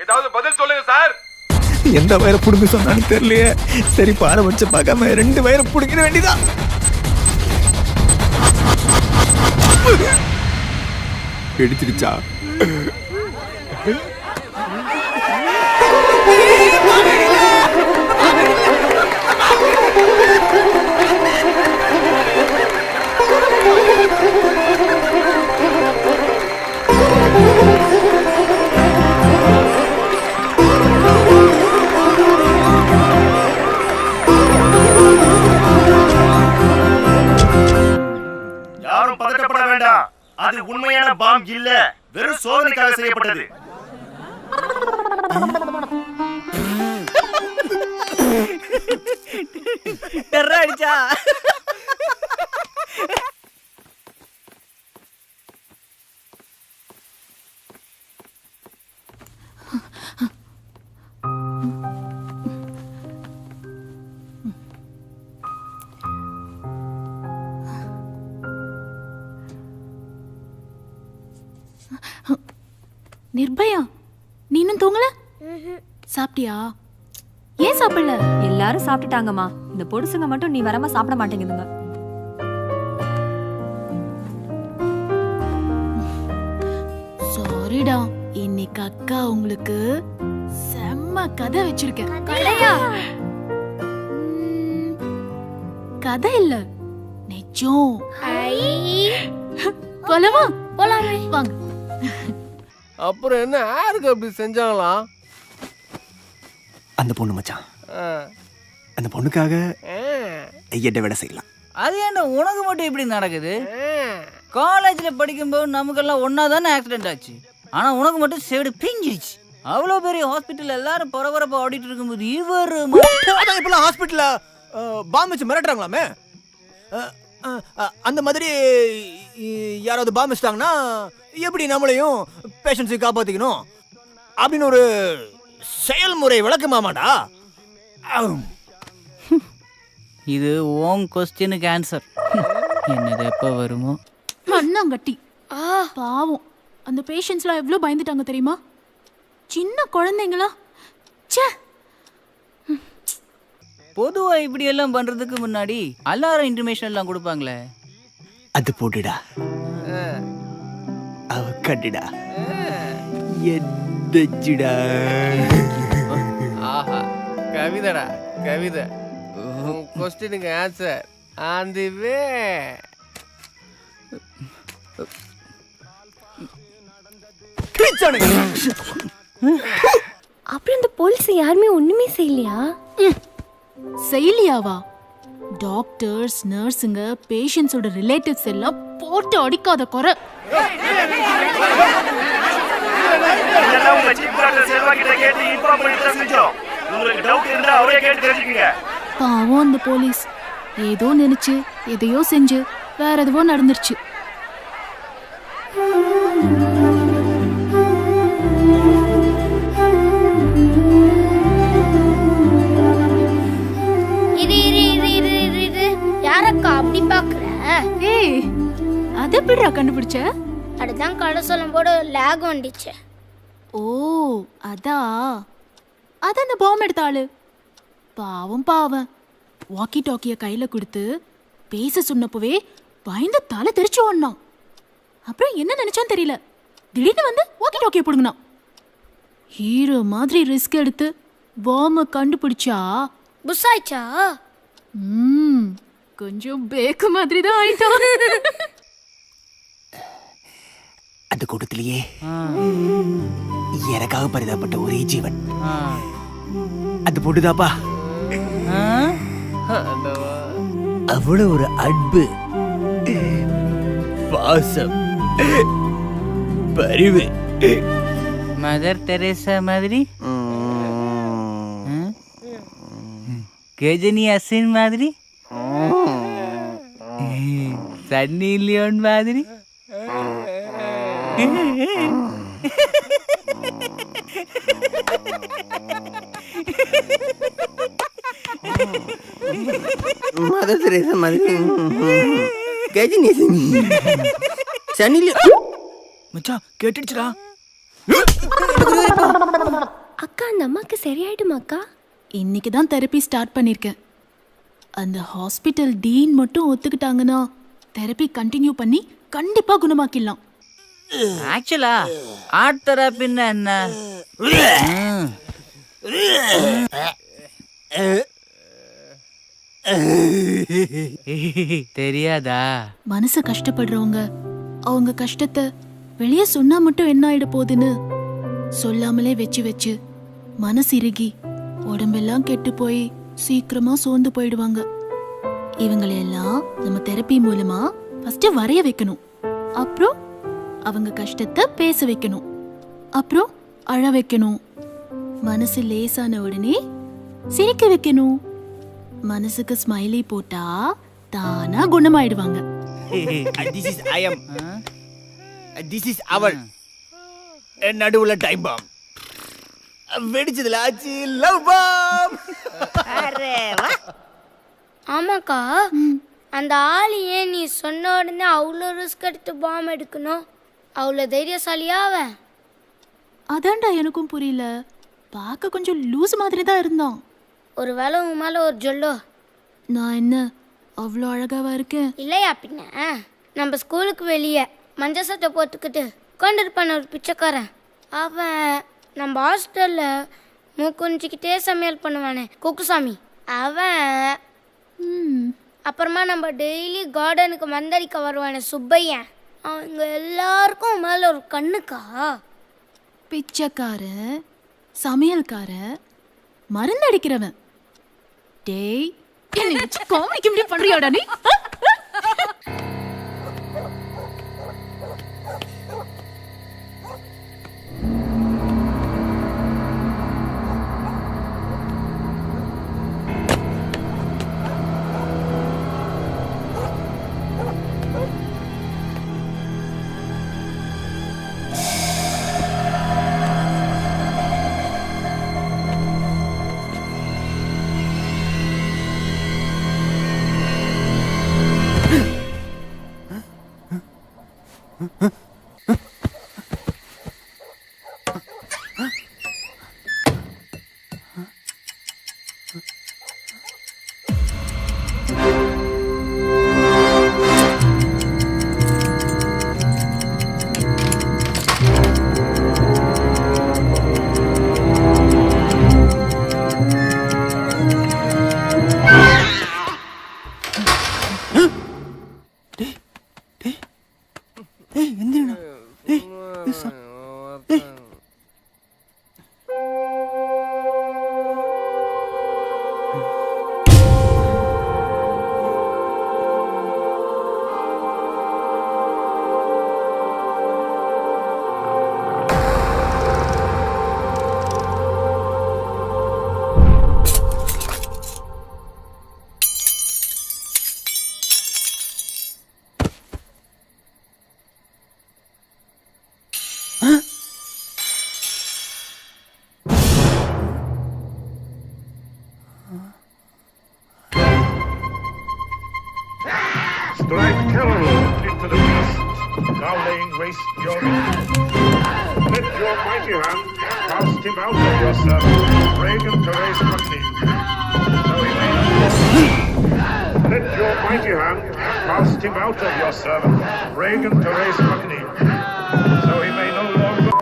ஏதாவது பதில் சொல்லுங்க சார். எந்த வயரை புடுங்க சொன்னான்னு தெரியலையே. சரி, பாறை வச்சு பார்க்காம 2 வயரை புடுங்கிட வேண்டியதான். எடுத்துருச்சா? யாரும் பதட்டப்பட வேண்டாம். அது உண்மையான பாம் இல்ல, வெறும் சோதனைக்காக செய்யப்பட்டது. டெர்ரா அடிச்சா. நிர்பயா, நீ இன்னும் தூங்கல? சாப்பிட்டியா? ஏன் சாப்பிடல? எல்லாரும் சாப்பிட்டுட்டாங்கம்மா. இந்த பொடுசுங்க மட்டும் நீ வராம சாப்பிட மாட்டேங்குதுங்க. சாரிடா, இன்னைக்கு அக்கா உங்களுக்கு செம்ம கதை வச்சிருக்கேன். கதை இல்ல, நிஜம். போலாமா? போலாமே, வாங்க. அப்புறம் என்ன யாருக்கு அப்படி செஞ்சாங்களாம்? அந்த பொண்ணு மச்சான். அந்த பொண்ணுக்காக ஐயட்ட வேலை செய்யலாம். அது ஏன்டா உனக்கு மட்டும் இப்படி நடக்குது? காலேஜ்ல படிக்கும்போது நமக்கெல்லாம் ஒன்னா தானே ஆக்சிடென்ட் ஆச்சு. ஆனா உனக்கு மட்டும் சேடு பிஞ்சிருச்சு. அவ்வளோ பெரிய ஹாஸ்பிட்டல் எல்லாரும் பரபரப்பா ஆடிட்டு இருக்கும்போது இவர் அதான் இப்பெல்லாம் ஹாஸ்பிட்டல்ல பாம் வச்சு மிரட்டுறாங்களாமே. அந்த மாதிரி யாராவது பாம் வச்சிட்டாங்கன்னா எப்படி நம்மளையும் பேஷண்ட்ஸை காப்பாற்றிக்கணும் அப்படின்னு ஒரு செயல்முறை விளக்கமாமாடா. இது ஓன் கொஸ்டினுக்கு ஆன்சர். என்னது எப்போ வருமோ? மண்ணாங்கட்டி பாவம், அந்த பேஷண்ட்ஸ்லாம் எவ்வளோ பயந்துட்டாங்க தெரியுமா? சின்ன குழந்தைங்களா. ச்சே. பொதுவா இப்படி எல்லாம் பண்றதுக்கு முன்னாடி அலாரம் இன்ஃபர்மேஷன் எல்லாம் கொடுப்பாங்களே, அது போட்டுடா. அவ கட்டுடா. எதச்சுடா. ஆஹா, கவிதடா கவிதை. கொஸ்டினுக்கு ஆன்சர் ஆன் தி வே. அப்புறம் இந்த போலீஸ் யாருமே ஒண்ணுமே செய்யலையா? செய்யலையாவா? டாக்டர்ஸ், நர்ஸுங்க, பேஷண்ட்ஸோட ரிலேட்டிவ்ஸ் எல்லாம் போட்டு அடிக்காத குறை. பாவம் அந்த போலீஸ் ஏதோ நினைச்சு எதையோ செஞ்சு வேற எதுவோ நடந்துருச்சு. யாரக்கா அப்படி பாக்குற? ஏய், அது எப்படிடா கண்டுபிடிச்ச? அதுதான் கடை சொல்லும் போது லேக் வந்துச்சு. ஓ, அதான் அந்த பாம் எடுத்த ஆளு. பாவம் பாவம், வாக்கி டாக்கிய கையில கொடுத்து பேச சொன்னப்பவே பயந்து தலை தெரிச்சு ஓடனான். அப்புறம் என்ன நினைச்சான்னு தெரியல, திடீர்னு வந்து வாக்கி டாக்கிய பிடுங்கினான். ஹீரோ மாதிரி ரிஸ்க் எடுத்து பாம்ப கண்டுபிடிச்சா புஷ் ஆயிச்சா? கொஞ்சம் பேக்கு மாதிரி தான் ஆயிட்டான். அந்த கூட்டத்திலேயே எனக்காக பரிதாபப்பட்ட ஒரே ஜீவன் அது பொண்ணுதாப்பா. அவ்வளவு ஒரு அன்பு, பாசம், பரிவு. மதர் தெரேசா மாதிரி, கஜினி அசின் மாதிரி, சன்னி லியோன் மாதிரி. மதர் தெரேசா மாதிரி, கஜினி சன்னி மச்சான் கேட்டுடுச்சுடா. அக்கா, அந்த அம்மாக்கு சரியாயிடுமா அக்கா? இன்னைக்கு தான் தெரப்பி ஸ்டார்ட் பண்ணியிருக்கேன். அந்த ஹாஸ்பிட்டல் டீன் மட்டும் ஒத்துக்கிட்டாங்கன்னா தெரப்பி கண்டினியூ பண்ணி கண்டிப்பா குணமாக்கிடலாம். ஆக்சுவலா ஆர்ட் தெரப்பின்னா என்ன தெரியாதா? மனசு கஷ்டப்படுறவங்க அவங்க கஷ்டத்தை வெளியே சொன்னா மட்டும் என்ன ஆயிட போகுதுன்னு சொல்லாமலே வச்சு வச்சு மனசு இறுகி உடம்பெல்லாம் கெட்டு போய் சீக்கிரமா சோர்ந்து போயிடுவாங்க. இவங்களையெல்லாம் நம்ம தெரப்பி மூலமா ஃபர்ஸ்ட் வரைய வைக்கணும், அப்புறம் அவங்க கஷ்டத்தை பேச வைக்கணும், அப்புறம் அழ வைக்கணும். மனசு லேசான உடனே சிரிக்க வைக்கணும். மனசுக்கு ஸ்மைலி போட்டா தானா குணமாயிடுவாங்க. This is I am. This is அவள். நடுவுல டைம் பாம் வெடிச்சதுல ஆச்சு லவ் பாம். ஆமாக்கா, அந்த ஆள் ஏன் நீ சொன்ன உடனே அவ்வளோ ரிஸ்க் எடுத்து பாம் எடுக்கணும்? அவ்வளோ தைரியசாலியா அவன்? அதான்டா எனக்கும் புரியல. பார்க்க கொஞ்சம் லூஸ் மாதிரி தான் இருந்தான். ஒரு வேளை உன் மேலே ஒரு ஜொல்லோ. நான் என்ன அவ்வளோ அழகாவா இருக்கேன்? இல்லையா பின்ன, நம்ம ஸ்கூலுக்கு வெளியே மஞ்சள் சட்டை போட்டுக்கிட்டு உட்காந்துருப்பான ஒரு பிச்சைக்காரன். அவன் நம்ம ஹாஸ்டலில் மூக்குஞ்சிக்கிட்டே சமையல் பண்ணுவானே குக்குசாமி அவன். அப்புறமா நம்ம டெய்லி கார்டனுக்கு மந்தடிக்க வருவானே சுப்பையன். அவங்க எல்லாருக்கும் மேலே ஒரு கண்ணுக்கா. பிச்சைக்காரன், சமையல்காரன், மருந்து அடிக்கிறவன். டேய், என்னை வச்சு காமெடிக்கு இப்படி பண்றியாடா நீ? raise your let your mighty hand cast him out of your servant, Reagan Therese Putney. So he may let your mighty hand cast him out of your servant, Reagan Therese Putney. So he may no longer.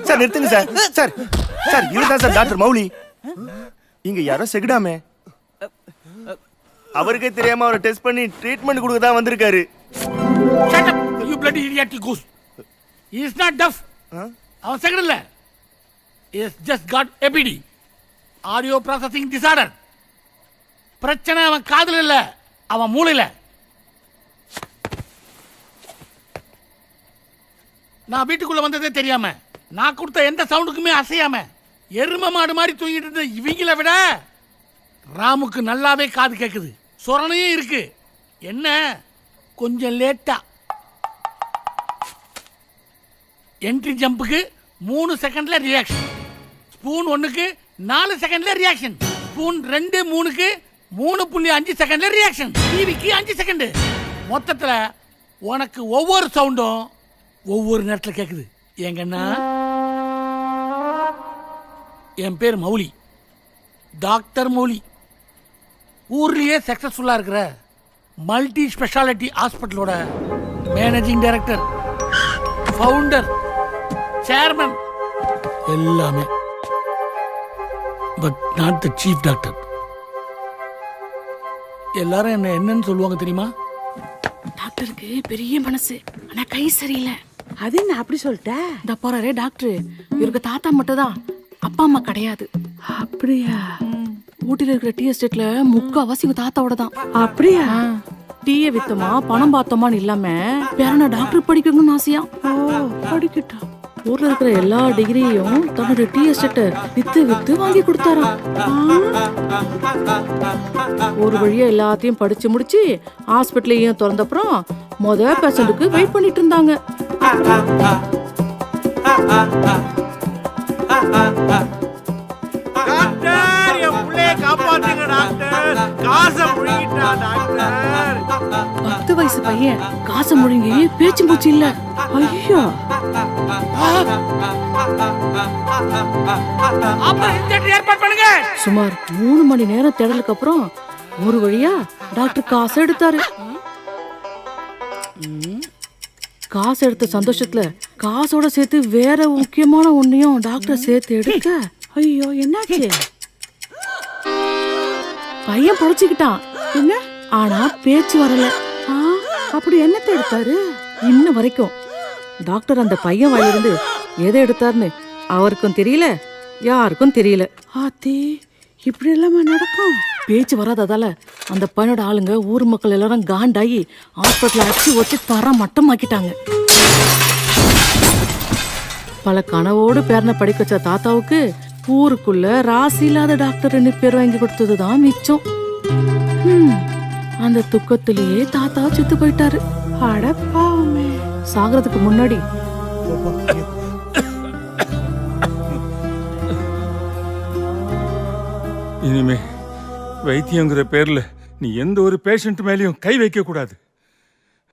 Sir நிறுத்துங்க sir. Sir sir இதுதான் sir doctor Mouli. இங்க யாரோ செகுடாமே, அவருக்கே தெரியாம அவரை test பண்ணி treatment கொடுக்க தான் வந்திருக்காரு. Shut up, you bloody idiotic goose. He is not deaf. அவன் செகண்ட் இல்ல. He has just got APD. Audio processing disorder. பிரச்சனை அவன் காதுல இல்ல, அவன் மூளையில. நான் வீட்டுக்குள்ள வந்ததே தெரியாம, நான் கொடுத்த எந்த சவுண்டுக்குமே அசையாம எரும மாடு மாதிரி தூங்கிட்டு இருந்த இவங்கள விட ராமுக்கு நல்லாவே காது கேட்குது, சொரணையும் இருக்கு. என்ன கொஞ்சம் லேட்டா என்ட்ரி ஜம்புக்கு 3 செகண்ட்ல ரியாக்ஷன், ஸ்பூன் 1க்கு 4 செகண்ட்ல ரியாக்ஷன், ஸ்பூன் 2 3க்கு 3.5 செகண்ட்ல ரியாக்ஷன், டிவிக்கு 5 செகண்ட். மொத்தத்துல உனக்கு ஒவ்வொரு சவுண்டும் ஒவ்வொரு நேரத்தில் கேட்குது. எங்கன்னா என் பேர் மௌலி, டாக்டர் மௌலி. ஊர்லேயே சக்ஸஸ்ஃபுல்லாக இருக்கிற மல்டி ஸ்பெஷாலிட்டி ஹாஸ்பிட்டலோட மேனேஜிங் டைரக்டர், ஃபவுண்டர், சேர்மன் எல்லாமே. But not the chief doctor. எல்லாரும் என்ன என்னன்னு சொல்லுவாங்க தெரியுமா? டாக்டருக்கு பெரிய மனசு, ஆனா கை சரியில்லை. அது என்ன அப்படி சொல்லிட்ட? இந்த போறாரே டாக்டர், இவருக்கு தாத்தா மட்டும் தான், அப்பா அம்மா கிடையாது. அப்படியா? ஊட்டில இருக்கிற டீ எஸ்டேட்ல முக்காவாசி இவங்க தாத்தாவோட தான். அப்படியா? டீயை வித்தோமா பணம் பார்த்தோமான்னு இல்லாம பேரன டாக்டர் படிக்கணும்னு ஆசையா. படிக்கட்டும். ஊர்ல இருக்கிற எல்லா டிகிரியும் தன்னோட டீ எஸ்டேட்டை வித்து வித்து வாங்கி கொடுத்தாராம். ஒரு வழியா எல்லாத்தையும் படிச்சு முடிச்சு ஹாஸ்பிட்டலையும் திறந்தப்புறம் பேஷண்ட்டுக்கு வெயிட் பண்ணிட்டு இருந்தாங்க. டாக்டர், என் புள்ளைய காப்பாத்துங்க டாக்டர். காசை முழுங்கிட்டா டாக்டர். 10 வயசு பையன் காசை முழுங்கி பேச்சு மூச்சு இல்ல. ஐயோ, ஏற்பாடு பண்ணுங்க. சுமார் 3 மணி நேரம் தேடலுக்கு அப்புறம் ஒரு வழியா டாக்டர் காசை எடுத்தாரு. காசு எடுத்த சந்தோஷத்துல காசோட சேர்த்து வேற முக்கியமான ஒன்னையும் டாக்டர் சேர்த்து எடுக்க, ஐயோ என்னாச்சு? பையன் பொழைச்சுக்கிட்டான். என்ன? ஆனா பேச்சு வரல. அப்படி என்னத்தை எடுத்தாரு? இன்ன வரைக்கும் டாக்டர் அந்த பையன் வாயிலிருந்து எதை எடுத்தாருன்னு அவருக்கும் தெரியல, யாருக்கும் தெரியல. ஆத்தி, இப்படி எல்லாமே நடக்கும்? பேச்சு வராததால அந்த பையனோட ஆளுங்க ஊர் மக்கள் எல்லாரும் காண்டாகி ஹாஸ்பிட்டல் அடிச்சு வச்சு தர மட்டமாக்கிட்டாங்க. பல கனவோடு பேரனை படிக்க வச்ச தாத்தாவுக்கு ஊருக்குள்ள ராசி இல்லாத டாக்டர்னு பேர் வாங்கி கொடுத்ததுதான் மிச்சம். அந்த துக்கத்திலேயே தாத்தா செத்து போயிட்டாரு. அடப்பாவுமே. சாகிறதுக்கு முன்னாடி இனிமே வைத்தியங்கிற பேர்ல நீ எந்த ஒரு பேஷண்ட் மேலேயும் கை வைக்க கூடாது.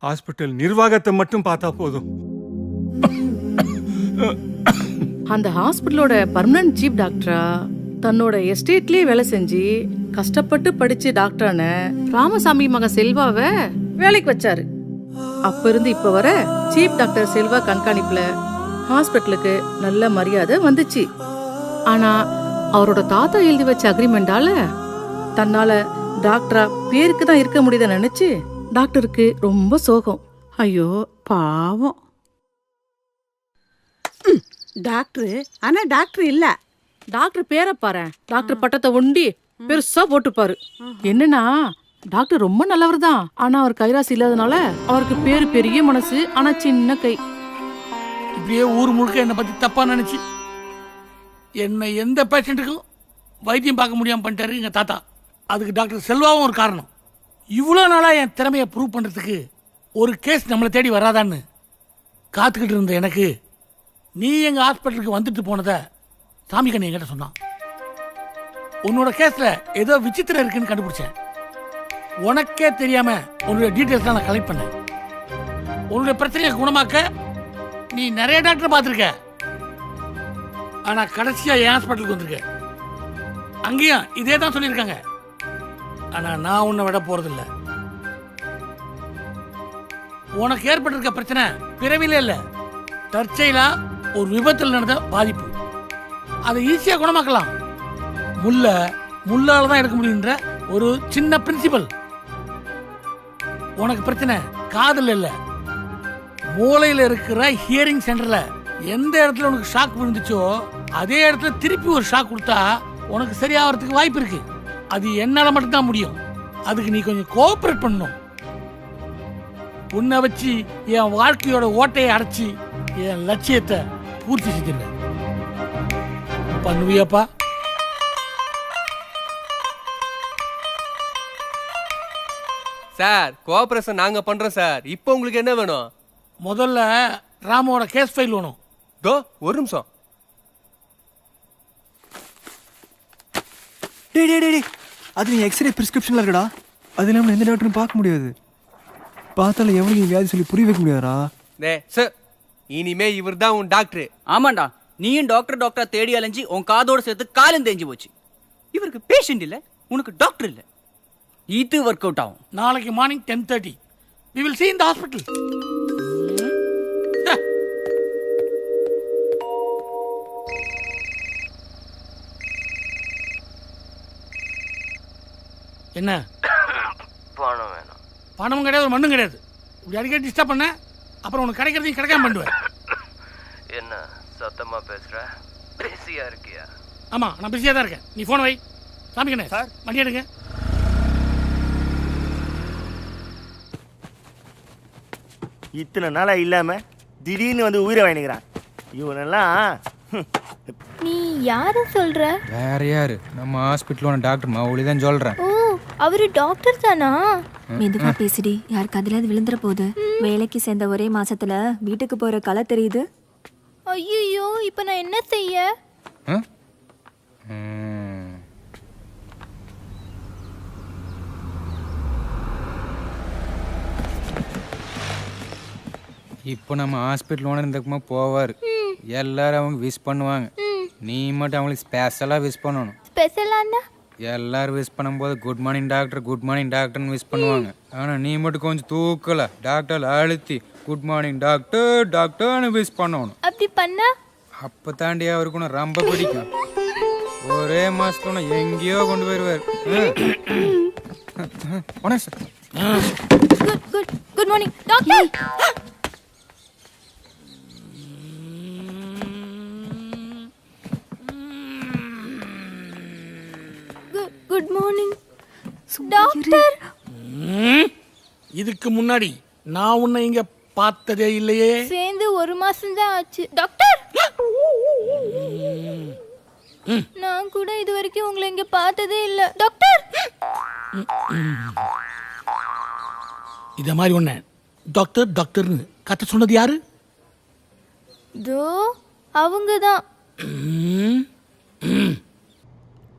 ஹாஸ்பிட்டல் நிர்வாகத்தை மட்டும் பார்த்தா போதும். அந்த ஹாஸ்பிட்டலோட பர்மனன்ட் சீஃப் டாக்டரா தன்னோட எஸ்டேட்லயே வேலை செஞ்சு கஷ்டப்பட்டு படிச்சு டாக்டரான ராமசாமி மக செல்வாவை வேலைக்கு வச்சாரு. அப்ப இருந்து இப்ப வர சீஃப் டாக்டர் செல்வா கண்காணிப்புல ஹாஸ்பிட்டலுக்கு நல்ல மரியாதை வந்துச்சு. ஆனா அவரோட தாத்தா எழுதி வச்ச அக்ரிமெண்டால தன்னால டாக்டரா பேருக்கு தான் இருக்க முடியுதுன்னு நினைச்சு டாக்டருக்கு ரொம்ப சோகம். ஐயோ பாவம். டாக்டர், ஆனா டாக்டர் இல்ல. டாக்டர் பேரை பாரு, டாக்டர் பட்டத்தை ஒண்டி பெருசா போட்டுப்பாரு. என்னன்னா டாக்டர் ரொம்ப நல்லவர் தான், ஆனா அவர் கைராசி இல்லாதனால அவருக்கு பேரு பெரிய மனசு, ஆனா சின்ன கை. இப்படியே ஊர் முழுக்க என்னை பத்தி தப்பா நினைச்சு என்னை எந்த பேஷண்ட்டுக்கும் வைத்தியம் பார்க்க முடியாம பண்ணிட்டாரு எங்க தாத்தா. அதுக்கு டாக்டர் செல்வாவும் ஒரு காரணம். இவ்வளோ நாளா என் திறமையை ப்ரூவ் பண்றதுக்கு ஒரு கேஸ் நம்மளை தேடி வராதான்னு காத்துக்கிட்டு இருந்த எனக்கு நீ எங்க ஹாஸ்பிட்டலுக்கு வந்துட்டு போனதை சாமிக்கண்ணி என்கிட்ட சொன்னான். உன்னோட கேஸ்ல ஏதோ விசித்திரம் இருக்குன்னு கண்டுபிடிச்சேன். உனக்கே தெரியாம உன்னோட டீட்டெயில்ஸ் நான் கலெக்ட் பண்ணேன். உன்னுடைய பிரச்சனையை குணமாக்க நீ நிறைய டாக்டர் பார்த்துருக்க, ஆனா கடைசியா என் ஹாஸ்பிட்டலுக்கு வந்திருக்க. அங்கேயும் இதே தான் சொல்லியிருக்காங்க. ஆனா நான் உன்னை விட போறதில்ல. உனக்கு ஏற்பட்டிருக்க பிரச்சனை பிறவிலே இல்ல, தற்செயலா ஒரு விபத்தில் நடந்த பாதிப்பு. அதை ஈஸியா குணமாக்கலாம். முள்ளால தான் எடுக்க முடியுன்ற ஒரு சின்ன பிரின்சிபல். உனக்கு பிரச்சனை காதல் இல்ல, மூளையில இருக்கிற ஹியரிங் சென்டர்ல எந்த இடத்துல உனக்கு ஷாக் விழுந்துச்சோ அதே இடத்துல திருப்பி ஒரு ஷாக் கொடுத்தா உனக்கு சரியாகிறதுக்கு வாய்ப்பு இருக்கு. அது என்னால மட்டும்தான் முடியும். அதுக்கு நீ கொஞ்சம் கோஆபரேட் பண்ணணும். உன்னை வச்சு என் வாழ்க்கையோட ஓட்டையை அடைச்சி என் லட்சியத்தை பூர்த்தி செஞ்சிருந்தேன். பண்ணுவியாப்பா? சார் கோஆபரேஷன் நாங்க பண்றோம் சார். இப்போ உங்களுக்கு என்ன வேணும்? முதல்ல ராமோட கேஸ் ஃபைல் வேணும். தோ ஒரு நிமிஷம். டேய் அது நீ எக்ஸ்ரே பிரிஸ்கிரிப்ஷன்ல இருக்கடா. அது இல்லாமல் எந்த டாக்டரும் பார்க்க முடியாது. பார்த்தாலும் எவனுக்கு வியாதி சொல்லி புரிய வைக்க முடியாதா? சார் இனிமே இவர் தான் உன் டாக்டர். ஆமாண்டா, நீயும் டாக்டர் தேடி அலைஞ்சி உன் காதோட சேர்த்து காலம் தேஞ்சு போச்சு. இவருக்கு பேஷண்ட் இல்ல, உனக்கு டாக்டர் இல்ல. இது ஒர்க் அவுட் ஆகும். நாளைக்கு morning 10:30 we will see in the hospital. என்ன பணம் வேணும்? பணமும் கிடையாது, மண்ணும் கிடையாது. இப்படி அடிக்கடி டிஸ்டர்ப் பண்ண அப்புறம் உனக்கு கிடைக்கிறதையும் கிடைக்காம பண்ணுவேன். என்ன சத்தமா பேசுற? பிஸியா இருக்கியா? ஆமா, நான் பிஸியாக தான் இருக்கேன். நீ ஃபோன் வை. சாமிக்கண்ணே சார், வண்டி எடுங்க. இத்தனை நாளா இல்லாம திடீர்னு வந்து உயிரை வாங்கிக்கிறான் இவனெல்லாம். நீ யார சொல்ற? வேற யாரு? நம்ம ஹாஸ்பிட்டலோட டாக்டர் மௌலி தான் சொல்றேன். ஓ, அவரு டாக்டர் தானா? மெதுவா பேசுடி, யாருக்கு அதுல விழுந்துற போகுது. வேலைக்கு சேர்ந்த ஒரே மாசத்துல வீட்டுக்கு போற கலை தெரியுது. ஐயோ, இப்ப நான் என்ன செய்ய? இப்போ நம்ம ஹாஸ்பிட்டல் ஓனர் இந்த பக்கமாக போவார். எல்லாரும் அவங்க விஷ் பண்ணுவாங்க. நீ மட்டும் அவங்களுக்கு ஸ்பெஷலாக விஷ் பண்ணணும். ஸ்பெஷலானா? எல்லாரும் விஷ் பண்ணும்போது குட் மார்னிங் டாக்டர்னு விஷ் பண்ணுவாங்க. ஆனால் நீ மட்டும் கொஞ்சம் தூக்கல டாக்டர் அழுத்தி குட் மார்னிங் டாக்டர்னு விஷ் பண்ணணும். அப்படி பண்ணா அப்போ தாண்டி அவருக்கு ஒன்று ரொம்ப பிடிக்கும். ஒரே மாசத்துல எங்கேயோ கொண்டு போயிடுவார். Good morning doctor. Good morning doctor. இதுக்கு முன்னாடி நான் உன்னை இங்க பார்த்ததே இல்லையே. சேர்ந்து ஒரு மாசம் தான் ஆச்சு டாக்டர். நான் கூட இது வரைக்கும் உங்களை இங்க பார்த்ததே இல்ல டாக்டர். இத மாதிரி ஒண்ணு டாக்டர்னு கத்த சொன்னது யாரு? தோ அவங்க தான்.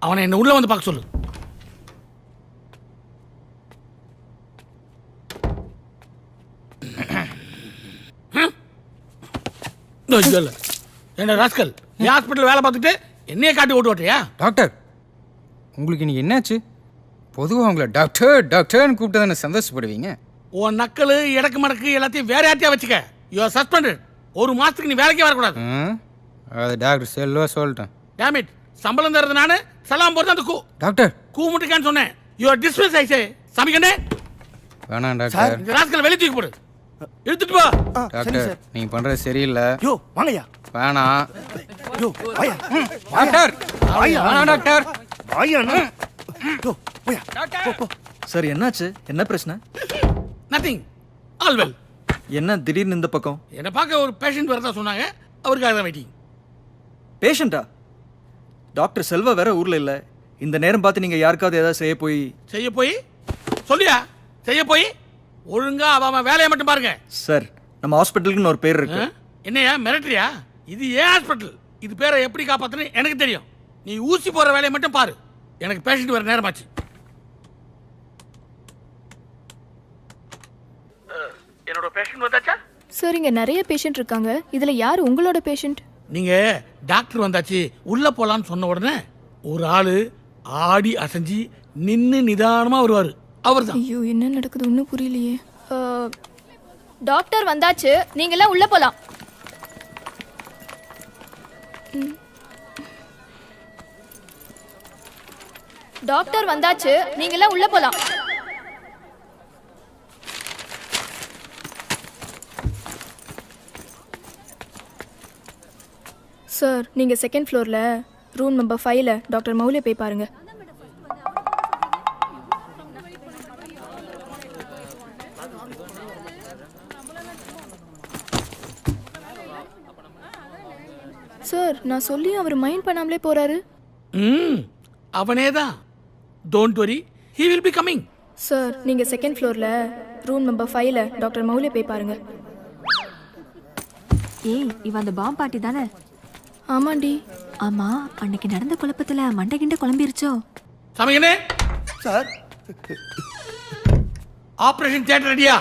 அவனை என்ன உள்ள வந்து பார்க்க சொல்லு. என்ன ராஸ்கல், என் ஹாஸ்பிட்டல் வேலை பார்த்துட்டு என்னையே காட்டி ஓட்டு ஓட்டுறியா? டாக்டர், உங்களுக்கு இன்னைக்கு என்னாச்சு? பொதுவாக உங்களை டாக்டர்னு கூப்பிட்டு தானே சந்தோஷப்படுவீங்க. உன் நக்கலு இடக்கு மடக்கு எல்லாத்தையும் வேற யார்த்தையா வச்சுக்க. You are suspended. ஒரு மாசத்துக்கு நீ வேலைக்கே வரக்கூடாது. அது டாக்டர் செல்வா சொல்லிட்டேன். டேம் இட், சம்பளம் தரது நானு, சலாம் போறது அந்த கூ. டாக்டர் கூமுட்டுக்கான்னு சொன்னேன். You are dismiss I. சமிக்கண்ணே வேணாம் டாக்டர். இந்த ராஸ்கல் வெளிய தூக்கி போடு. எடுத்துட்டு போ. டாக்டர் நீங்க பண்றது சரியில்லை. யோ வாங்கய்யா. வேணாம். யோ வாயா. டாக்டர் வேணாம் டாக்டர். வாயா. யோ வாயா. டாக்டர் சார் என்னாச்சு? என்ன பிரச்சனை? Nothing, all well. என்ன திடீர்னு இந்த பக்கம்? என்னை பார்க்க ஒரு பேஷண்ட் வரதா சொன்னாங்க, அவருக்காக தான் வெயிட்டிங். பேஷண்டா? டாக்டர் செல்வா வேற ஊர்ல இல்ல. இந்த நேரம் பார்த்து நீங்க யாருக்காவது ஏதாவது செய்ய போய் சொல்லியா? செய்ய போய் ஒழுங்கா அவன் வேலையை மட்டும் பாருங்க. சார், நம்ம ஹாஸ்பிட்டலுக்குன்னு ஒரு பேர் இருக்கு. என்னையா மிரட்டுறியா? இது ஏன் ஹாஸ்பிட்டல், இது பேரை எப்படி காப்பாத்துன்னு எனக்கு தெரியும். நீ ஊசி போற வேலையை மட்டும் பாரு. எனக்கு பேஷண்ட் வர நேரமாச்சு. என்னோட பேஷண்ட் வந்தாச்சா? சார், இங்க நிறைய பேஷண்ட் இருக்காங்க. இதுல யார் உங்களோட பேஷண்ட்? நீங்க டாக்டர் வந்தாச்சு உள்ள போலான்னு சொன்ன உடனே ஒரு ஆளு ஆடி அசைஞ்சு நின்னு நிதானமா வருவாரு. அவர் தான். ஐயோ, என்ன நடக்குது ஒன்றும் புரியலையே. டாக்டர் வந்தாச்சு, நீங்களாம் உள்ள போலாம். டாக்டர் வந்தாச்சு, நீங்களாம் உள்ள போலாம். சார், நீங்க செகண்ட் ஃப்ளோர்ல ரூம் நம்பர் 5ல டாக்டர் மௌலியை போய் பாருங்க. சார், நான் சொல்லி அவர் மைண்ட் பண்ணாமலே போறாரு. அவனே தான். Don't worry, he will be coming. Sir, நீங்க செகண்ட் ஃப்ளோர்ல ரூம் நம்பர் 5ல டாக்டர் மௌலியை போய் பாருங்க. ஏய், இவ அந்த பாம் பாட்டி தானே? ஆமாண்டி. ஆமா, அன்னைக்கு நடந்த குழப்பத்துல மண்டை கிண்ட குழம்பிருச்சோ? சமையனே சார், ஆபரேஷன் தியேட்டர் ரெடியா?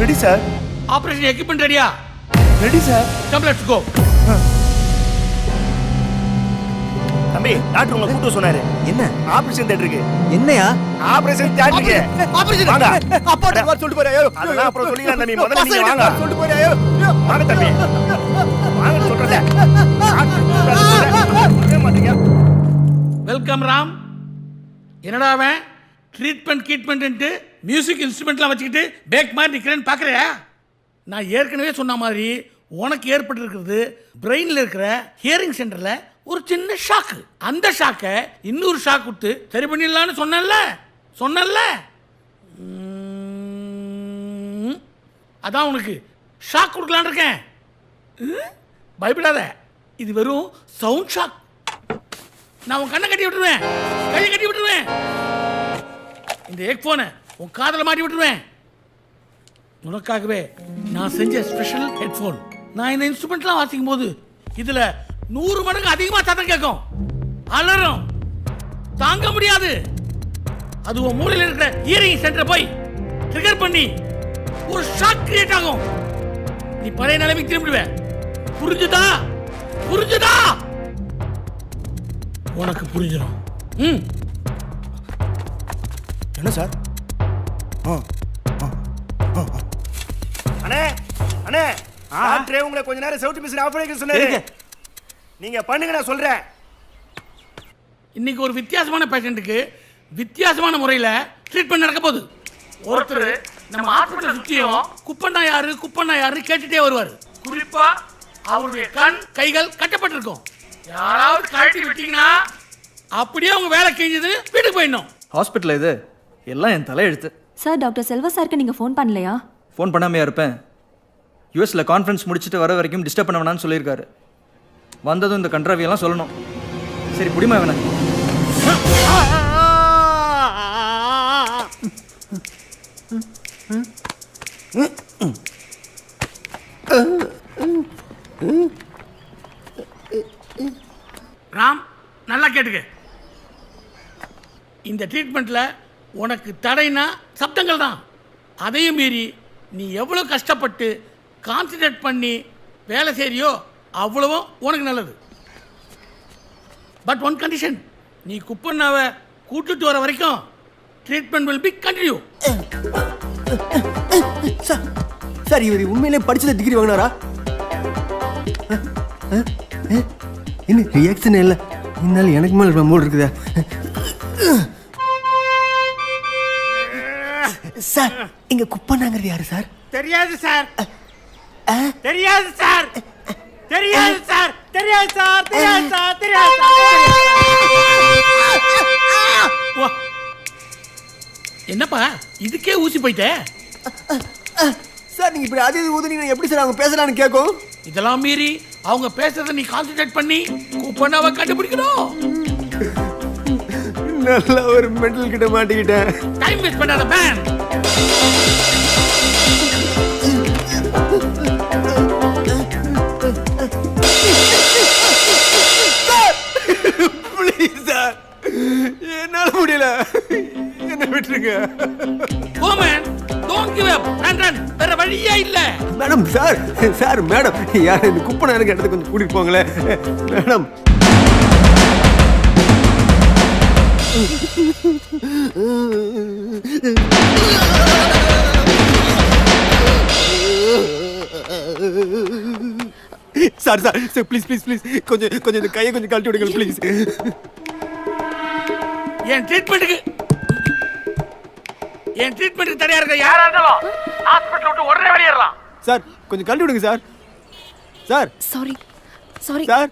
Ready sir. ஆபரேஷன் எக்யூப்மென்ட் ரெடியா? Ready sir. Come let's go. தம்பி, டாக்டர் உங்களை கூப்பிட்டு சொன்னாரு. என்ன? ஆபரேஷன் தியேட்டருக்கு. என்னையா? ஆபரேஷன் தியேட்டருக்கு. ஆபரேஷன் வாங்க. அப்பா வர சொல்லிட்டு போறே. அதெல்லாம் அப்புறம் சொல்லிடலாம் தம்பி. முதல்ல நீங்க வாங்க. சொல்லிட்டு போறே. வாங்க தம்பி. வாங்க சொல்றதே. வெல்கம் ராம். என்னடா அவன் ட்ரீட்மெண்ட் மியூசிக் இன்ஸ்ட்ருமெண்ட்லாம் வச்சுக்கிட்டு பேக் மாதிரி நிற்கிறேன்னு பார்க்குறியா? நான் ஏற்கனவே சொன்ன மாதிரி உனக்கு ஏற்பட்டிருக்கிறது பிரெயினில் இருக்கிற ஹியரிங் சென்டரில் ஒரு சின்ன ஷாக்கு. அந்த ஷாக்கை இன்னொரு ஷாக் விட்டு சரி பண்ணிடலான்னு சொன்னல. அதான் உனக்கு ஷாக் கொடுக்கலான்னு இருக்கேன். பயப்படாத, இது வெறும் சவுண்ட் ஷாக். நான் உன் கண்ணை கட்டி விட்டுருவேன், கையை கட்டி விட்டுருவேன், இந்த ஹெட்ஃபோனை உன் காதில் மாட்டி விட்டுருவேன். உனக்காகவே நான் செஞ்ச ஸ்பெஷல் ஹெட்ஃபோன். நான் இந்த இன்ஸ்ட்ருமெண்ட்லாம் வாசிக்கும் போது இதுல 100 மடங்கு அதிகமா சத்தம் கேட்கும், அலறும், தாங்க முடியாது. அது உன் மூளையில் இருக்கிற ஹியரிங் சென்டரை போய் ட்ரிகர் பண்ணி ஒரு ஷாக் கிரியேட் ஆகும். நீ பழைய நிலைமைக்கு திரும்பிடுவே. புரிஞ்சுதா? உனக்கு புரிஞ்சிடும். என்ன சார்? அண்ணே, டாக்டரே உங்களை கொஞ்ச நேரம் செவுட்டு மிஷின் ஆஃப் பண்ணிக்க சொன்னாரு. நீங்க பண்ணுங்க, நான் சொல்றேன். இன்னைக்கு ஒரு வித்தியாசமான பேஷண்ட்டுக்கு வித்தியாசமான முறையில் ட்ரீட்மெண்ட் நடக்க போகுது. ஒருத்தர் நம்ம ஹாஸ்பிட்டல் சுற்றியும் குப்பண்ணா யாரு கேட்டுட்டே வருவார். குறிப்பா அவருடைய கண் கைகள் கட்டப்பட்டிருக்கும். யாராவது கழட்டி விட்டீங்கன்னா அப்படியே அவங்க வேலை கிழிஞ்சது, வீட்டுக்கு போயிடணும். ஹாஸ்பிட்டல் இது எல்லாம் என் தலையெழுத்து. சார், டாக்டர் செல்வா சாருக்கு நீங்க ஃபோன் பண்ணலையா? ஃபோன் பண்ணாமையா இருப்பேன்? யூஎஸ்ல கான்ஃபரன்ஸ் முடிச்சுட்டு வர வரைக்கும் டிஸ்டர்ப் பண்ண வேணாம்னு சொல்லியிருக்காரு. வந்ததும் இந்த கண்ட்ராவியெல்லாம் சொல்லணும். சரி, புடிமா வேணா. ராம், நல்லா கேட்டுக்க. இந்த ட்ரீட்மெண்ட்ல உனக்கு தடைனா சப்தங்கள் தான். அதையும் மீறி நீ எவ்வளோ கஷ்டப்பட்டு கான்சன்ட்ரேட் பண்ணி வேலை செய்றியோ அவ்வளவும் உனக்கு நல்லது. பட் ஒன் கண்டிஷன், நீ குப்பண்ணாவை கூட்டிட்டு வர வரைக்கும் treatment will be continue. Sir, இவர் உண்மையிலே படிச்சத டிகிரி வாங்கினாரா? என்ன ரியாக்ஷன் இல்லை? இருந்தாலும் எனக்கு மேல மூடு இருக்குதா? சார், இங்க குப்பண்ணாங்கிறது யாரு சார்? தெரியாது சார். தெரியாது சார். தெரியாது சார். தெரியாது சார். தெரியாது சார். தெரியாது சார். என்னப்பா இதுக்கே ஊசி போயிட்டே? சார் நீங்க இப்படி அது இது ஊதுனீங்க எப்படி சார் அவங்க பேசுறான்னு கேட்கும்? இதெல்லாம் மீறி அவங்க பேசுறத நீ கான்சென்ட்ரேட் பண்ணி கூப்பனாவை கண்டுபிடிக்கணும். நல்ல ஒரு மெண்டல் கிட்ட மாட்டிக்கிட்டேன். டைம் வேஸ்ட் பண்ணாத மேன். ப்ளீஸ் சார் என்னால முடியல, என்ன விட்டுருங்க. Go man, don't give up. Run வேற வழியே இல்ல. மேடம் சார் சார் மேடம் யார் இந்த குப்பனை எனக்கு இடத்துக்கு கொஞ்சம் கூட்டிட்டு போங்களேன் madam. Sir sir sir please please please கொஞ்சம் இந்த கையை கொஞ்சம் கழட்டி விடுங்க ப்ளீஸ். என் ட்ரீட்மெண்ட்டுக்கு தடையா இருக்க யாரா இருந்தாலும் ஹாஸ்பிடல் விட்டு உடனே வெளியேறலாம். சார் கொஞ்சம் கழட்டி விடுங்க sir. Sir sorry sir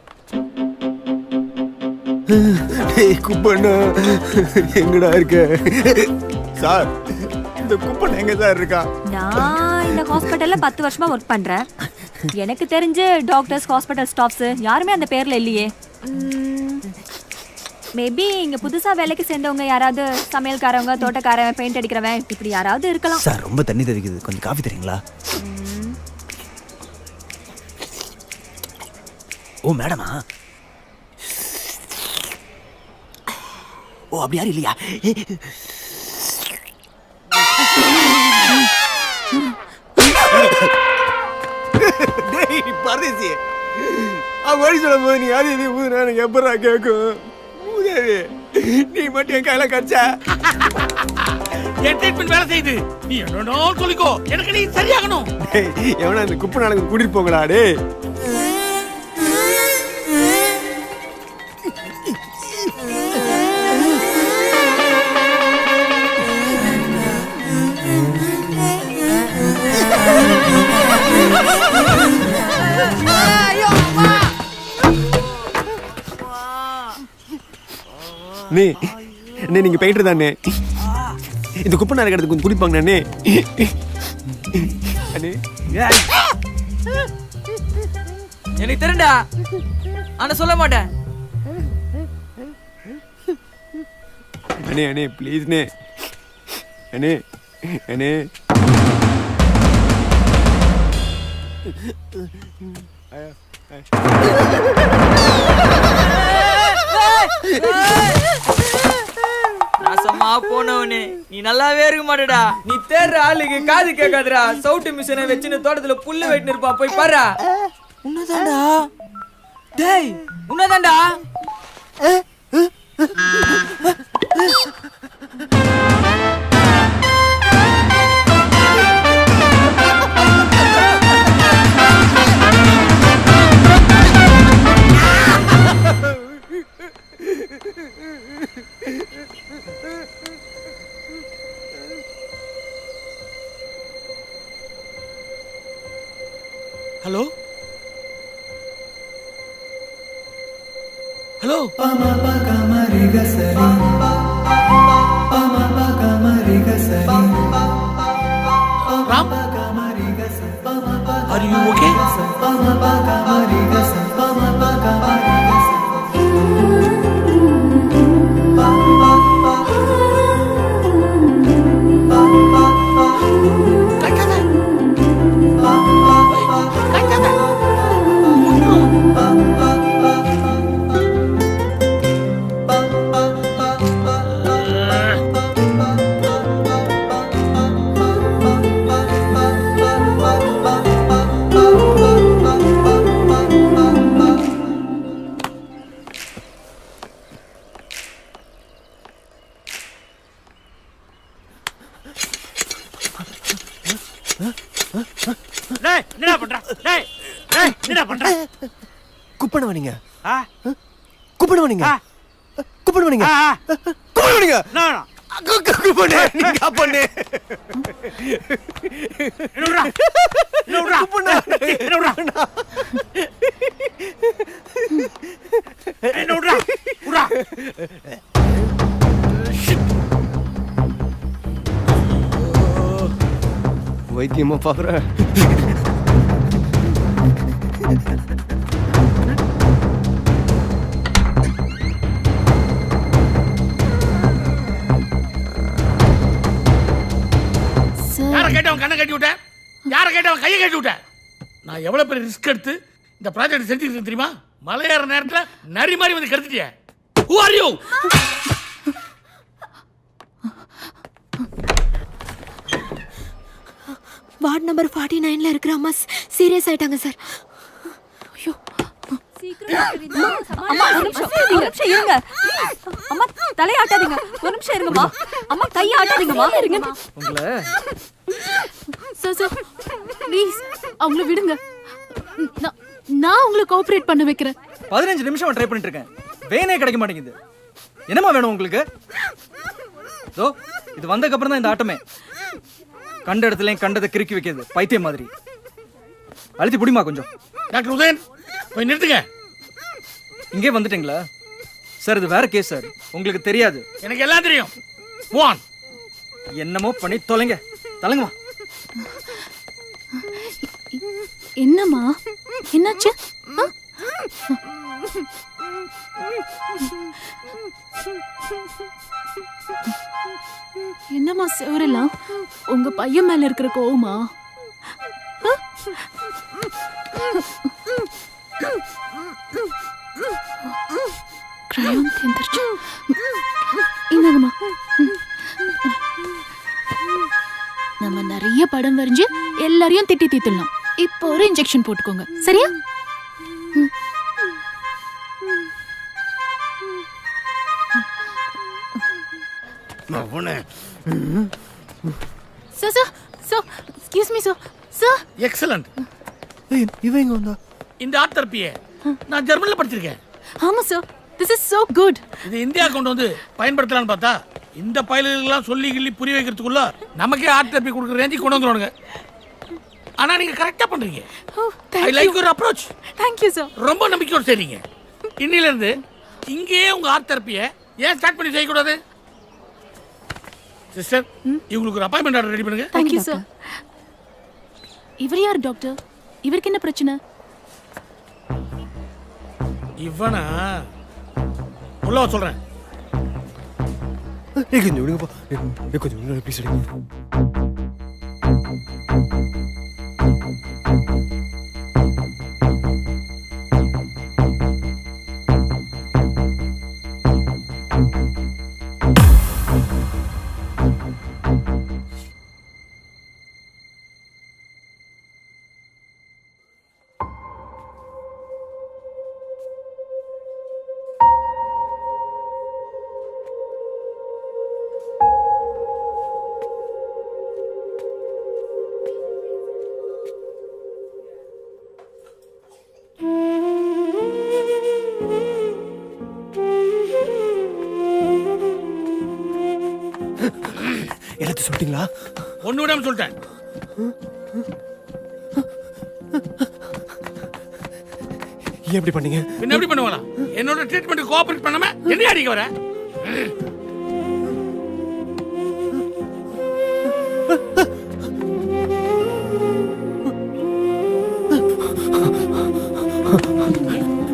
Kuppanna எங்கடா இருக்க? சார் இந்த குப்பண்ணா எங்க சார் இருக்கா? நான் இந்த ஹாஸ்பிட்டல்ல 10 வருஷமா ஒர்க் பண்றேன். எனக்கு தெரிஞ்சு டாக்டர்ஸ், ஹாஸ்பிட்டல் ஸ்டாஃப்ஸ் யாருமே அந்த பேர்ல இல்லையே. மேபி இங்க புதுசா வேலைக்கு சேர்ந்தவங்க யாராவது, சமையல்காரவங்க, தோட்டக்காரன், பெயிண்ட் அடிக்கிறவன், இப்படி யாராவது இருக்கலாம். சார் ரொம்ப தண்ணி தெரிக்குது, கொஞ்சம் காஃபி தரீங்களா? ஓ மேடமா, ஓ அப்படி யாரும் இல்லையா? டேய் பரதேசி, வழி சொல்லும் போது நீ அது இது ஊதுனா எனக்கு எப்படா கேட்கும்? ஊதாது நீ மட்டும் என் கையில கடிச்சா என் ட்ரீட்மெண்ட் வேலை செய்யுது. நீ என்னடா சொல்லிக்கோ, எனக்கு நீ சரியாகணும். எவனா இந்த குப்பை நாளுக்கு கூட்டிட்டு போங்கடா. டே நீங்க போயிட்டு தானே இந்த குப்பை நாள் இடத்துக்கு கொஞ்சம் குடிப்பாங்க நானே. எனக்கு தெரியும்டா, ஆனா சொல்ல மாட்டேன். அண்ணே அண்ணே ப்ளீஸ்ண்ணே அண்ணே அண்ணே. நாசமா போனவனே, நீ நல்லாவே இருக்க மாட்டடா. நீ தேடுற ஆளுக்கு காது கேட்காதுடா. சவுட்டு மிஷினை வச்சுன்னு தோட்டத்துல புல்லு வெட்டின்னு இருப்பா, போய் பாரு. உன்னதாண்டா டேய், உன்னதாண்டா. Hello hello, Ram, are you okay? என்னடா பண்ற? டேய் டேய் என்னடா பண்ற? குப்பனவா நீங்க? குப்பனவா நீங்க? குப்பனவா நீங்க? குப்பனவா நீங்க? நான் குப்பனே நீங்க அப்பனே. என்னடா என்னடா குப்பனா என்னடா என்னடா உடா. தான் பார்க்குறேன். யாரை கேட்டவன் கண்ணை கட்டி விட்டேன், யாரை கேட்டவன் கையை கட்டி விட்டேன். நான் எவ்வளவு பெரிய ரிஸ்க் எடுத்து இந்த ப்ராஜெக்ட் செஞ்சுருக்கேன் தெரியுமா? மலையேற நேரத்தில் நரி மாதிரி வந்து கெடுத்துட்டிய. Who are you? Ward number 49ல இருக்கிற அம்மா சீரியஸ் ஆயிட்டாங்க சார். ஐயோ அம்மா ஒரு நிமிஷம் இருங்க. அம்மா தலையாட்டாதீங்க, ஒரு நிமிஷம் இருங்கம்மா. அம்மா கையை ஆட்டாதீங்கம்மா. இருங்க உங்களை சார் ப்ளீஸ் அவங்கள விடுங்க. நான் உங்களை கோஆபரேட் பண்ண வைக்கிறேன். 15 நிமிஷம் ட்ரை பண்ணிட்டு இருக்கேன், வேனே கிடைக்க மாட்டேங்குது. என்னமா வேணும் உங்களுக்கு? இதோ இது வந்ததுக்கு அப்புறம் தான் இந்த ஆட்டமே. கண்ட இடத்துலயும் கண்டதை கிறுக்கி வைக்கிறது பைத்தியம் மாதிரி. அழுத்தி பிடிமா கொஞ்சம். டாக்டர் உதயன் போய் நிறுத்துங்க. இங்கே வந்துட்டீங்களா சார்? இது வேற கேஸ் சார், உங்களுக்கு தெரியாது. எனக்கு எல்லாம் தெரியும். என்னமோ பண்ணி தொலைங்க. தலைங்கம்மா. என்னம்மா என்னாச்சு? என்னம்மா செவரெல்லாம் உங்க பையன் மேல இருக்கிற கோவமா? கிரையான் தேர்ந்துருச்சு. இந்தாங்கம்மா. நம்ம நிறைய படம் வரைஞ்சு எல்லாரையும் திட்டி தீத்துடலாம். இப்போ ஒரு இன்ஜெக்ஷன் போட்டுக்கோங்க, சரியா? Sir sir sir excuse me sir. Sir excellent. இவன் எங்க வந்தா? இந்த ஆர்ட் தெரப்பியை நான் ஜெர்மனில படிச்சிருக்கேன். ஆமா sir, this is so good. இது இந்தியா கொண்டு வந்து பயன்படுத்தலாம்னு பார்த்தா இந்த பயலுக்கெல்லாம் சொல்லி கிள்ளி புரிய வைக்கிறதுக்குள்ள நமக்கே ஆர்ட் தெரப்பி கொடுக்குற ரேஞ்சுக்கு கொண்டு வந்துடுவாங்க. ஆனா நீங்க கரெக்டா பண்றீங்க. I like your approach. Thank you sir. ரொம்ப நம்பிக்கையோட செய்றீங்க. இன்னில இருந்து இங்கேயே உங்க ஆர்ட் தெரப்பியை ஏன் ஸ்டார்ட் பண்ணி செய்யக்கூடாது? சிஸ்டர், இவங்களுக்கு ஒரு அப்பாயின்மெண்ட் ஆர்டர் ரெடி பண்ணுங்க. Thank you sir. இவர் யார் டாக்டர்? இவருக்கு என்ன பிரச்சனை? இவனா உள்ள சொல்றேன். கொஞ்சம் விடுங்கப்பா, கொஞ்சம் விடுங்க ப்ளீஸ். எல்லாத்தையும் சொல்லிட்டீங்களா? ஒண்ணு விடாம சொல்லிட்டேன். ஏன் எப்படி பண்ணீங்க? என்ன எப்படி பண்ணுவாங்களா? என்னோட ட்ரீட்மெண்ட் கோஆபரேட் பண்ணாம என்ன அடிக்க வர?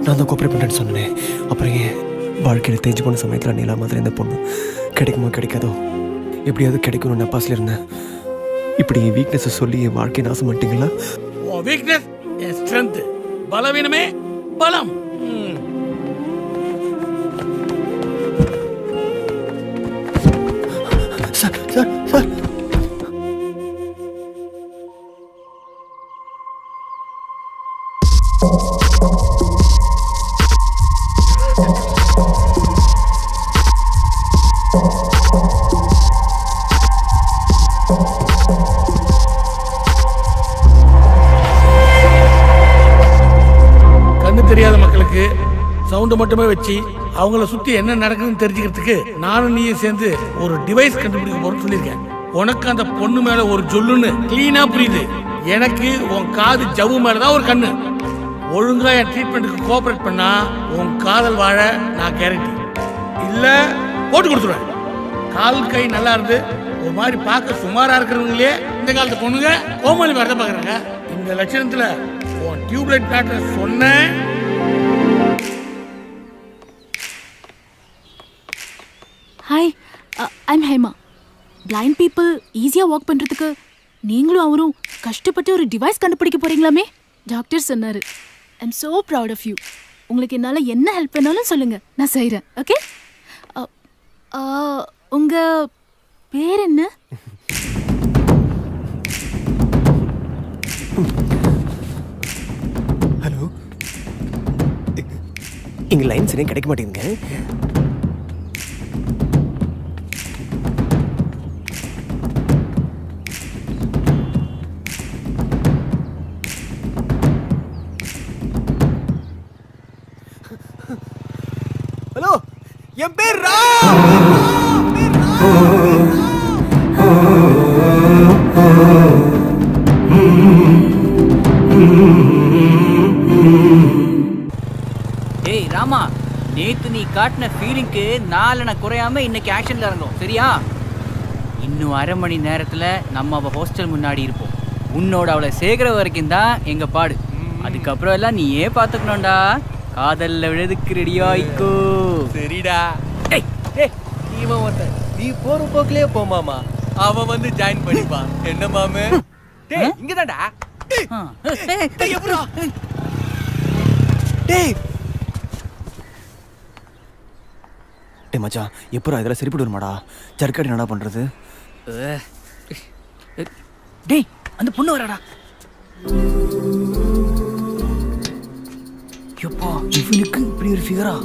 நான் தான் கோஆபரேட் பண்ணுறேன்னு சொன்னேன். அப்புறம் ஏன் வாழ்க்கையில் தேஞ்சு போன சமயத்தில் நீலா மாதிரி இந்த பொண்ணு கிடைக்குமோ கிடைக்காதோ, எப்படியாவது கிடைக்கணும்னு நப்பாசில் இருந்தேன். இப்படி என் வீக்னஸை சொல்லி என் வாழ்க்கையை நாசம் பண்ணிட்டீங்களா? உன் வீக்னஸ் என் ஸ்ட்ரென்த், பலவீனமே பலம். சார் சார் சார் கண்ணு தெரியாத மக்களுக்கு சவுண்ட் மட்டுமே வச்சு அவங்கள சுத்தி என்ன நடக்குதுன்னு தெரிஞ்சுக்கிறதுக்கு நானும் நீயும் சேர்ந்து ஒரு டிவைஸ் கண்டுபிடிக்க போறோம்னு சொல்லியிருக்கேன். உனக்கு அந்த பொண்ணு மேல ஒரு ஜொல்லுன்னு கிளீனா புரியுது. எனக்கு உன் காது ஜவ்வு மேலதான் ஒரு கண்ணு. ஒழுங்கா என் ட்ரீட்மெண்ட்டுக்கு கோஆபரேட் பண்ணா உன் காதல் வாழ நான் கேரண்டி. இல்ல போட்டு கொடுத்துருவேன். கால் கை நல்லா இருந்து ஒரு மாதிரி பார்க்க சுமாரா இருக்கிறவங்களே இந்த காலத்து பொண்ணுங்க கோமாளி மாதிரி தான் பார்க்குறாங்க. இந்த லட்சணத்தில் உன் டியூப்லைட் டாக்டர் சொன்னேன். Hi, I'm Hema. Blind people ஈஸியாக வாக் பண்ணுறதுக்கு நீங்களும் அவரும் கஷ்டப்பட்டு ஒரு டிவைஸ் கண்டுபிடிக்க போறீங்களாமே? டாக்டர் சொன்னார். I'm so proud of you. உங்களுக்கு என்னால் என்ன ஹெல்ப் பண்ணாலும் சொல்லுங்கள், நான் செய்கிறேன். ஓகே? உங்கள் பேர் என்ன? ஹலோ, இங்க லைன் சரியா கிடைக்க மாட்டேங்குங்க. ஹலோ, என் பேர் ஏய் ராமா, நேத்து நீ காட்டின ஃபீலிங்க்கு நாளை குறையாம இன்னைக்கு ஆக்ஷன்ல இறங்கும், சரியா? இன்னும் அரை மணி நேரத்துல நம்ம அவ ஹாஸ்டல் முன்னாடி இருப்போம். உன்னோட அவளை சேர்க்கிற வரைக்கும் தான் எங்க பாடு. அதுக்கப்புறம் எல்லாம் நீயே பாத்துக்கணும்டா. காதல்ல விழுதுக்கு ரெடியாயிக்கோ. சரிடா. இவன் ஒருத்தன், நீ போற போக்கிலே போமாமா, அவன் வந்து ஜாயின் பண்ணிப்பான். என்ன மாமே? டேய் இங்கதான்டா. டேய் எப்படா? டேய் டேய் மச்சான், எப்படா இதெல்லாம் சரிப்பட்டு வருமாடா? ஜர்க்காடி என்னடா பண்றது? டேய் அந்த பொண்ணு வரடா. எப்பா, இவனுக்கு இப்படி ஒரு ஃபிகரா?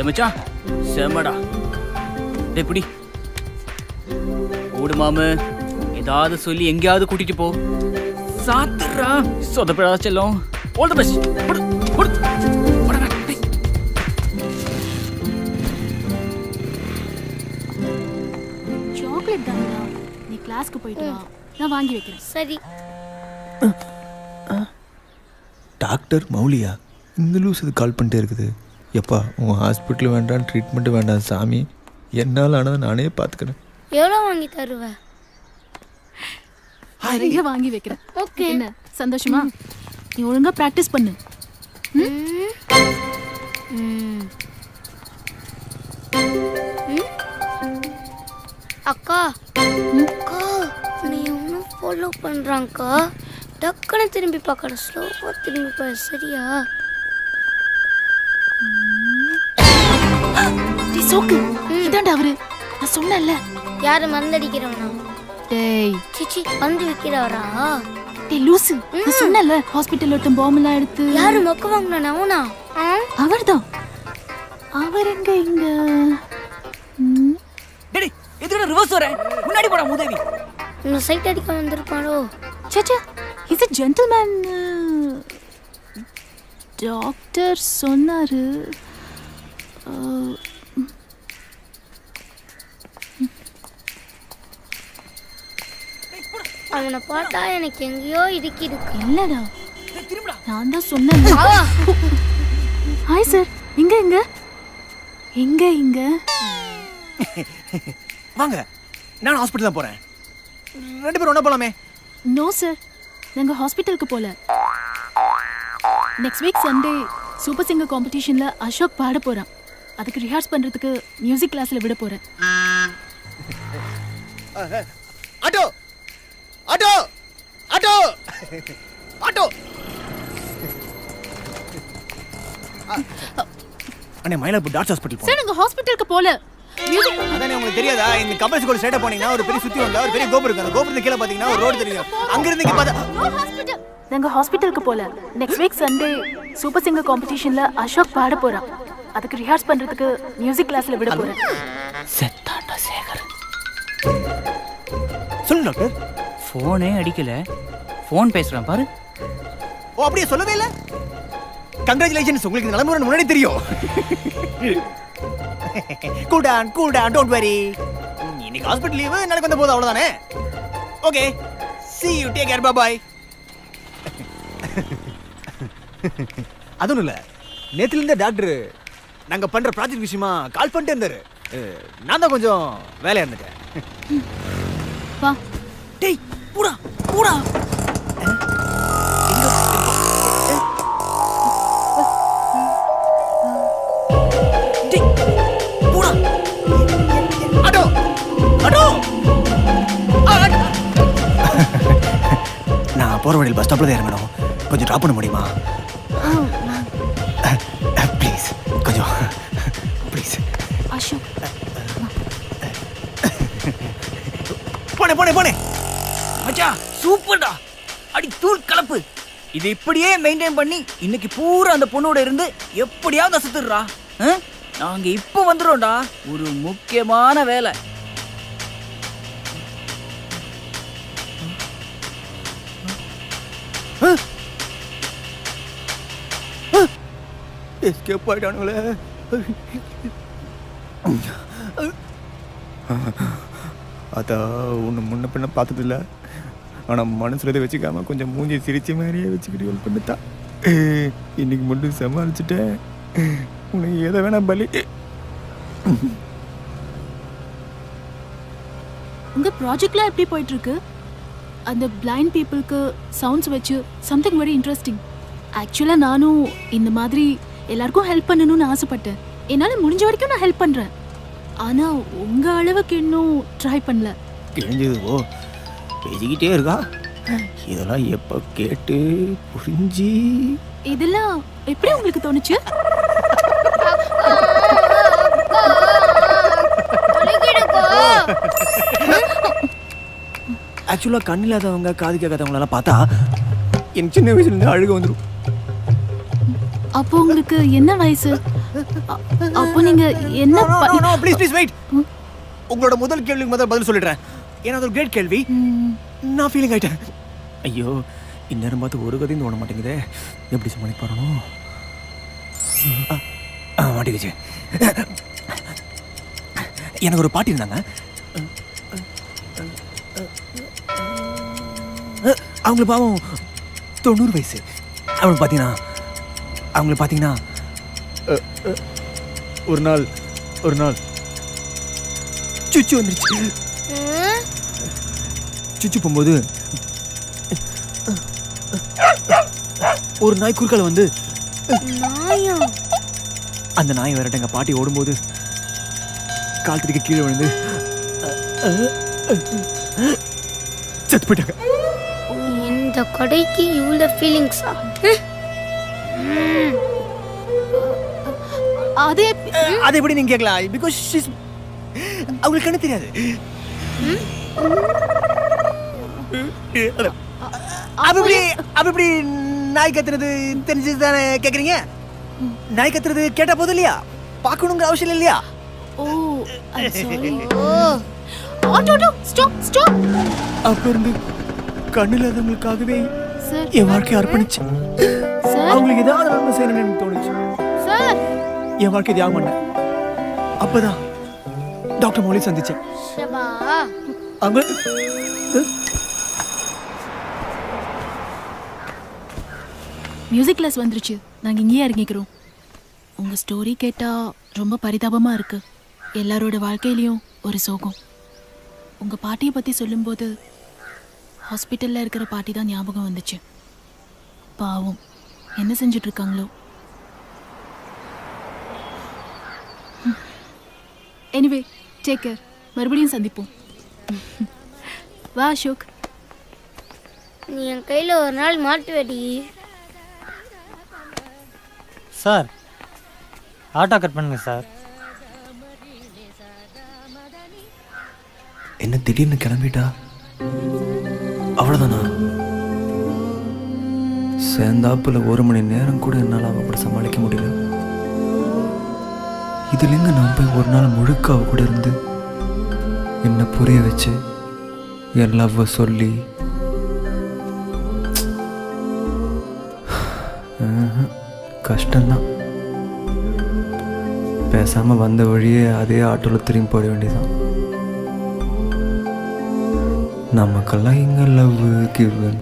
மச்சான் செம்மடா. டேய் புடி ஓடு மாமு, ஏதாவது சொல்லி எங்கேயாவது கூட்டிட்டு போ. சாத்துறா சொதப்படா செல்லும். All the best. சாக்லேட் தானடா. நீ கிளாஸ்க்கு போயிட்டு வா, நான் வாங்கி வைக்கிறேன். சரி. டாக்டர் மௌலியா இந்த லூஸ் இது கால் பண்ணிட்டே இருக்குது. எப்பா, உன் ஹாஸ்பிட்டல் வேண்டாம், ட்ரீட்மெண்ட் வேண்டாம் சாமி, என்னால் ஆனதை நானே பார்த்துக்கிறேன். எவ்வளோ வாங்கி தருவ? நிறைய வாங்கி வைக்கிறேன். ஓகே. என்ன சந்தோஷமா? நீ ஒழுங்கா ப்ராக்டிஸ் பண்ணு. அக்கா, அக்கா நீ ஒன்றும் ஃபாலோ பண்ணுறாங்கக்கா. டக்குன்னு திரும்பி பார்க்கற, ஸ்லோவாக திரும்பி பாரு, சரியா? சோக்கு இதாண்டா அவரு. நான் சொன்னேன்ல. யாரு மருந்தடிக்கிறவனா? டேய் சிச்சி, வந்து விற்கிறவரா? டேய் லூசு, நான் சொன்னேன்ல ஹாஸ்பிட்டல்ல ஒருத்தன் பாம்பெல்லாம் எடுத்து. யாரு மொக்க வாங்கினா? அவனா? அவர்தான். அவர் எங்க இங்க? டேய் எதுக்கு ரிவர்ஸ் வர? முன்னாடி போடா முதவி. இந்த சைட் அடிக்க வந்திருப்பாளோ? சச்சா, இஸ் a gentleman. டாக்டர் சொன்னாரு. அவனை பார்த்தா எனக்கு எங்கேயோ இருக்கு. இல்லடா, நான் தான் சொன்னேன். Hi sir. எங்க எங்க எங்க எங்க? வாங்க, நான் ஹாஸ்பிட்டல் தான் போறேன். ரெண்டு பேரும் ஒண்ணா போலாமே? நோ சார், நாங்க ஹாஸ்பிட்டலுக்கு போல. Next week Sunday super singer காம்படிஷன்ல அசோக் பாட போறான். அதுக்கு ரிஹர்ஸ் பண்றதுக்கு மியூசிக் கிளாஸ்ல விட போறேன். Auto auto auto auto. அண்ணே, மயிலாப்பூர் டாக்டர் ஹாஸ்பிட்டல் சார், நாங்க ஹாஸ்பிட்டலுக்கு போல. அதானே உங்களுக்கு தெரியாதா? இந்த கப்பல்ஸ் கூட ஸ்ட்ரைட்டா போனீங்கன்னா ஒரு பெரிய சுத்தி வந்தா ஒரு பெரிய கோபுரம் இருக்கு. அந்த கோபுரத்துக்கு கீழே பாத்தீங்கன்னா ஒரு ரோடு தெரியும். அங்க இருந்து இங்க பார்த்தா நாங்க ஹாஸ்பிட்டலுக்கு போல. Next week Sunday super singer காம்படிஷன்ல அசோக் பாட போறான். அதுக்கு ரிஹர்ஸ் பண்றதுக்கு மியூசிக் கிளாஸ்ல விட போறேன். செத்தாண்டா சேகர். சொல்லு டாக்டர். ஃபோனே அடிக்கல, ஃபோன் பேசுறான் பாரு. ஓ, அப்படியே சொல்லவே இல்ல. கங்க்ராச்சுலேஷன்ஸ், உங்களுக்கு இந்த நிலைமை முன்னாடி தெரியும். Cool down, don't worry. இன்னைக்கு ஹாஸ்பிட்டல் லீவு, நாளைக்கு வந்த போது அவ்வளவுதானே. Okay, see you, take care, bye bye. அதுவும் இல்ல, நேத்துல இருந்த டாக்டர் நாங்க பண்ற ப்ராஜெக்ட் விஷயமா கால் பண்ணிட்டே இருந்தாரு. நான் தான் கொஞ்சம் வேலையா இருந்துட்டேன். வா. டேய் பூடா பூடா. டேய் பூடா. அடோ அடோ. நான் போற வழியில் பஸ் ஸ்டாப்ல தான் இறங்கணும். கொஞ்சம் ட்ராப் பண்ண முடியுமா? ப்ளீஸ் கொஞ்சம் ப்ளீஸ். அசோக் போனே மச்சான் சூப்பர்டா. அடி தூள் கலப்பு. இது இப்படியே மெயின்டைன் பண்ணி இன்னைக்கு பூரா அந்த பொண்ணோட இருந்து எப்படியாவது அசத்துடுறா. நாங்க இப்போ வந்துடுறோம்டா. ஒரு முக்கியமான வேலை. எஸ்கேப் ஆயிட்டானுங்களே. அதான் ஒன்று முன்ன பின்ன பார்த்ததில்ல. ஆனால் மனசில் இதை வச்சுக்காம கொஞ்சம் மூஞ்சி சிரிச்ச மாதிரியே வச்சுக்கிட்டு ரோல் பண்ணிட்டா. இன்னைக்கு மட்டும் சமாளிச்சுட்டேன். உனக்கு எதை வேணா பலி. உங்க ப்ராஜெக்ட்லாம் எப்படி போயிட்டு இருக்கு? அந்த பிளைண்ட் பீப்புளுக்கு சவுண்ட்ஸ் வச்சு சம்திங் வெரி இன்ட்ரெஸ்டிங். ஆக்சுவலாக நானும் இந்த மாதிரி எல்லாருக்கும் ஹெல்ப் பண்ணணும்னு ஆசைப்பட்டேன். என்னால் முடிஞ்ச வரைக்கும் நான் ஹெல்ப் பண்ணுறேன். ஆனால் உங்கள் அளவுக்கு இன்னும் ட்ரை பண்ணல. கிழிஞ்சது ஓ பேசிக்கிட்டே இருக்கா. இதெல்லாம் எப்போ கேட்டு புரிஞ்சு இதெல்லாம் எப்படி உங்களுக்கு தோணுச்சு? ஆக்சுவலாக கண் இல்லாதவங்க காது கேட்காதவங்களெல்லாம் பார்த்தா எனக்கு சின்ன வயசுலேருந்து அழுக வந்துடும். அப்போ உங்களுக்கு என்ன வயசு? அப்போ நீங்க என்ன ப்ளீஸ் ப்ளீஸ் வெயிட். உங்களோட முதல் கேள்விக்கு முதல் பதில் சொல்லிடுறேன். ஏன்னா அது ஒரு கிரேட் கேள்வி. நான் ஃபீலிங் ஆயிட்டேன். ஐயோ இந்நேரம் பார்த்து ஒரு கதையும் தோண மாட்டேங்குதே. எப்படி சமாளிப்பாரோ? மாட்டிக்கிச்சு. எனக்கு ஒரு பாட்டி இருந்தாங்க. அவங்களுக்கு பாவம் 90 வயசு. அவங்களுக்கு பார்த்தீங்கன்னா ஒரு நாள் சுச்சு வந்துருச்சு. சுச்சு போகும்போது ஒரு நாய் குறுக்கால வந்து அந்த நாய் விரட்ட எங்க பாட்டி ஓடும்போது கால் தடிக்க கீழே விழுந்து செத்து போயிட்டாங்க. இந்த கடைக்கு இவ்வளோ ஃபீலிங்ஸா? அது எப்படி நீங்க கேட்கலாம்? பிகாஸ் அவங்களுக்கு கண்ணு தெரியாது. அப்படி நாய் கத்துறது தெரிஞ்சு தானே கேக்குறீங்க? நாய் கத்துறது கேட்டா போதும் இல்லையா? பார்க்கணுங்கிற அவசியம் இல்லையா? ஓ சாரி. Auto stop. அப்ப இருந்து கண்ணு இல்லாதவங்களுக்காகவே என் வாழ்க்கையை அர்ப்பணிச்சேன். அவங்களுக்கு ஏதாவது நன்மை செய்யணும்னு எனக்கு தோணுச்சு. என் வாழ்க்கை தியாகம் பண்ணேன். அப்பதான் டாக்டர் மௌலி சந்திச்சேன். அவங்க மியூசிக் கிளாஸ் வந்துருச்சு. நாங்கள் இங்கேயே இறங்கிக்கிறோம். உங்கள் ஸ்டோரி கேட்டால் ரொம்ப பரிதாபமாக இருக்கு. எல்லாரோட வாழ்க்கையிலையும் ஒரு சோகம். உங்கள் பாட்டியை பற்றி சொல்லும்போது ஹாஸ்பிட்டலில் இருக்கிற பாட்டி தான் ஞாபகம் வந்துச்சு. பாவம் என்ன செஞ்சிட்ருக்காங்களோ. Anyway take care. மறுபடியும் சந்திப்போம். வா அசோக். நீ என் கையில் ஒரு நாள் மாட்டுவேடி. சார் ஆட்டோ கட் பண்ணுங்க சார். என்ன திடீர்னு கிளம்பிட்டா? அவ்வளோதானா? சேர்ந்தாப்புல 1 மணி நேரம் கூட என்னால் அவ கூட சமாளிக்க முடியல. இதுலேருந்து நான் போய் ஒரு நாள் முழுக்க அவ கூட இருந்து என்னை புரிய வச்சு என் லவ்வை சொல்லி கஷ்டம்தான். பேசாமல் வந்த வழியே அதே ஆட்டோவில் திரும்பி போட வேண்டியதான். நமக்கெல்லாம் எங்க லவ் கிவன்.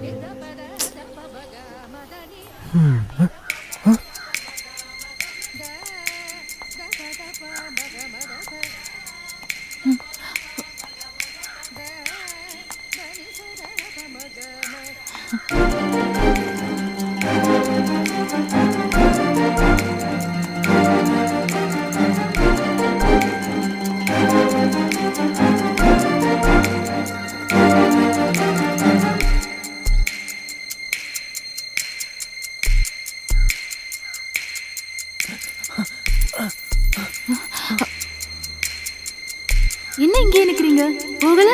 என்ன இங்கே நிக்கிறீங்க? போகல?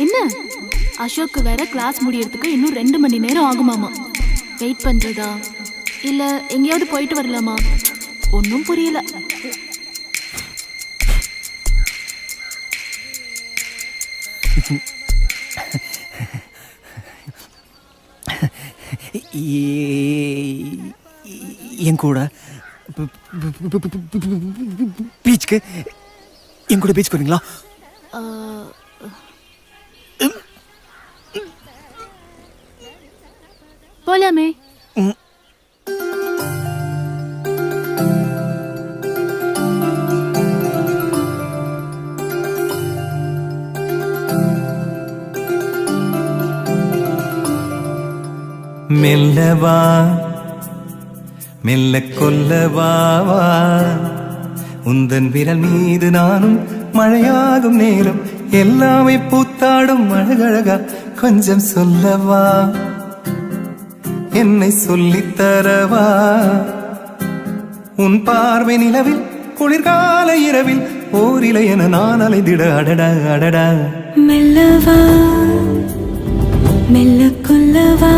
என்ன? அசோக்கு வேற கிளாஸ் முடியறதுக்கு இன்னும் 2 மணி நேரம் ஆகுமாமா. வெயிட் பண்றதா இல்ல எங்கேயாவது போயிட்டு வரலாமா? ஒன்னும் புரியல. என் கூட பீச்சுக்கு என் கூட பீச்சுக்கு வரீங்களா? போலாமே. மெல்லவா மெல்ல கொல்லவா உந்தன் விரல் மீது நானும் மழையாகும் நேரம் எல்லாமே பூத்தாடும் அழகழகா கொஞ்சம் சொல்லவா என்னை சொல்லித்தரவா உன் பார்வை நிலவில் குளிர்கால இரவில் ஓரிலை என நான் அலைந்திட அடடா அடடா மெல்லவா மெல்ல கொல்லவா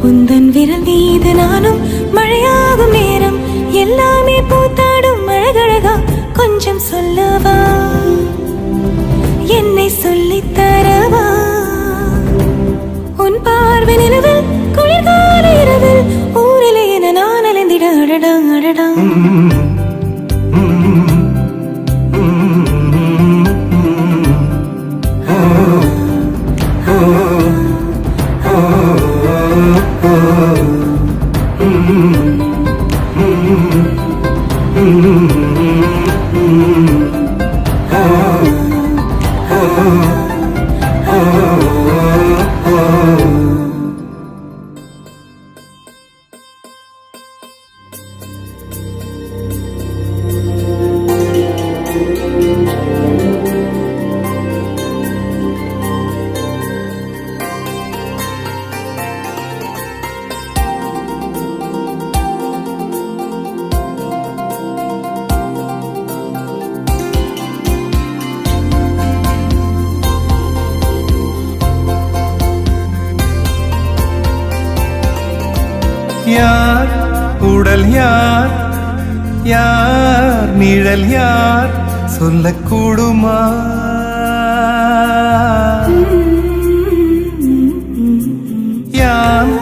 உந்தன் விரல் மீது நானும் மழையாகும் நேரம் எல்லாமே பூத்தாடும் அழகழகா கொஞ்சம் சொல்லவா என்னை சொல்லித்தரவா உன் பார்வை நிலவில் குளிர்கால இரவில் ஊரிலே என நான் அலைந்திட அடடா அடடா யார் உடல் யார் யார் நிழல் யார் சொல்லக்கூடுமா யான்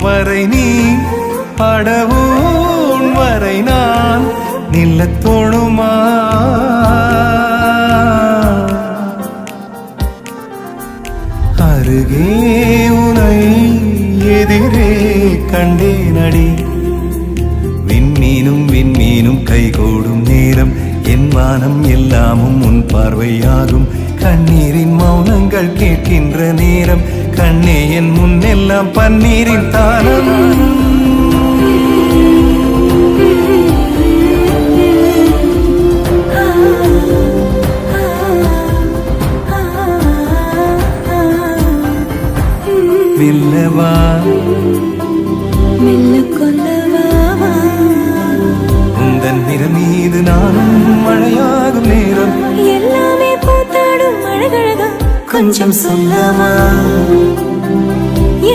வரை நீ படவும் வரை நான் நில்லத் தோணுமா அருகே உனை எதிரே கண்டேனடி விண்மீனும் விண்மீனும் கைகூடும் நேரம் என் வானம் எல்லாமும் உன் பார்வையாகும் கண்ணீரின் மௌனங்கள் கேட்கின்ற நேரம் கண்ணே என் முன்னெல்லாம் பன்னீரின் தானம் மெல்லவா மெல்ல கொல்லவா உந்தன் விரல் மீது நானும் மழையாகும் நேரம் எல்லாமே பூத்தாடும் அழகழகா கொஞ்சம் சொல்லவா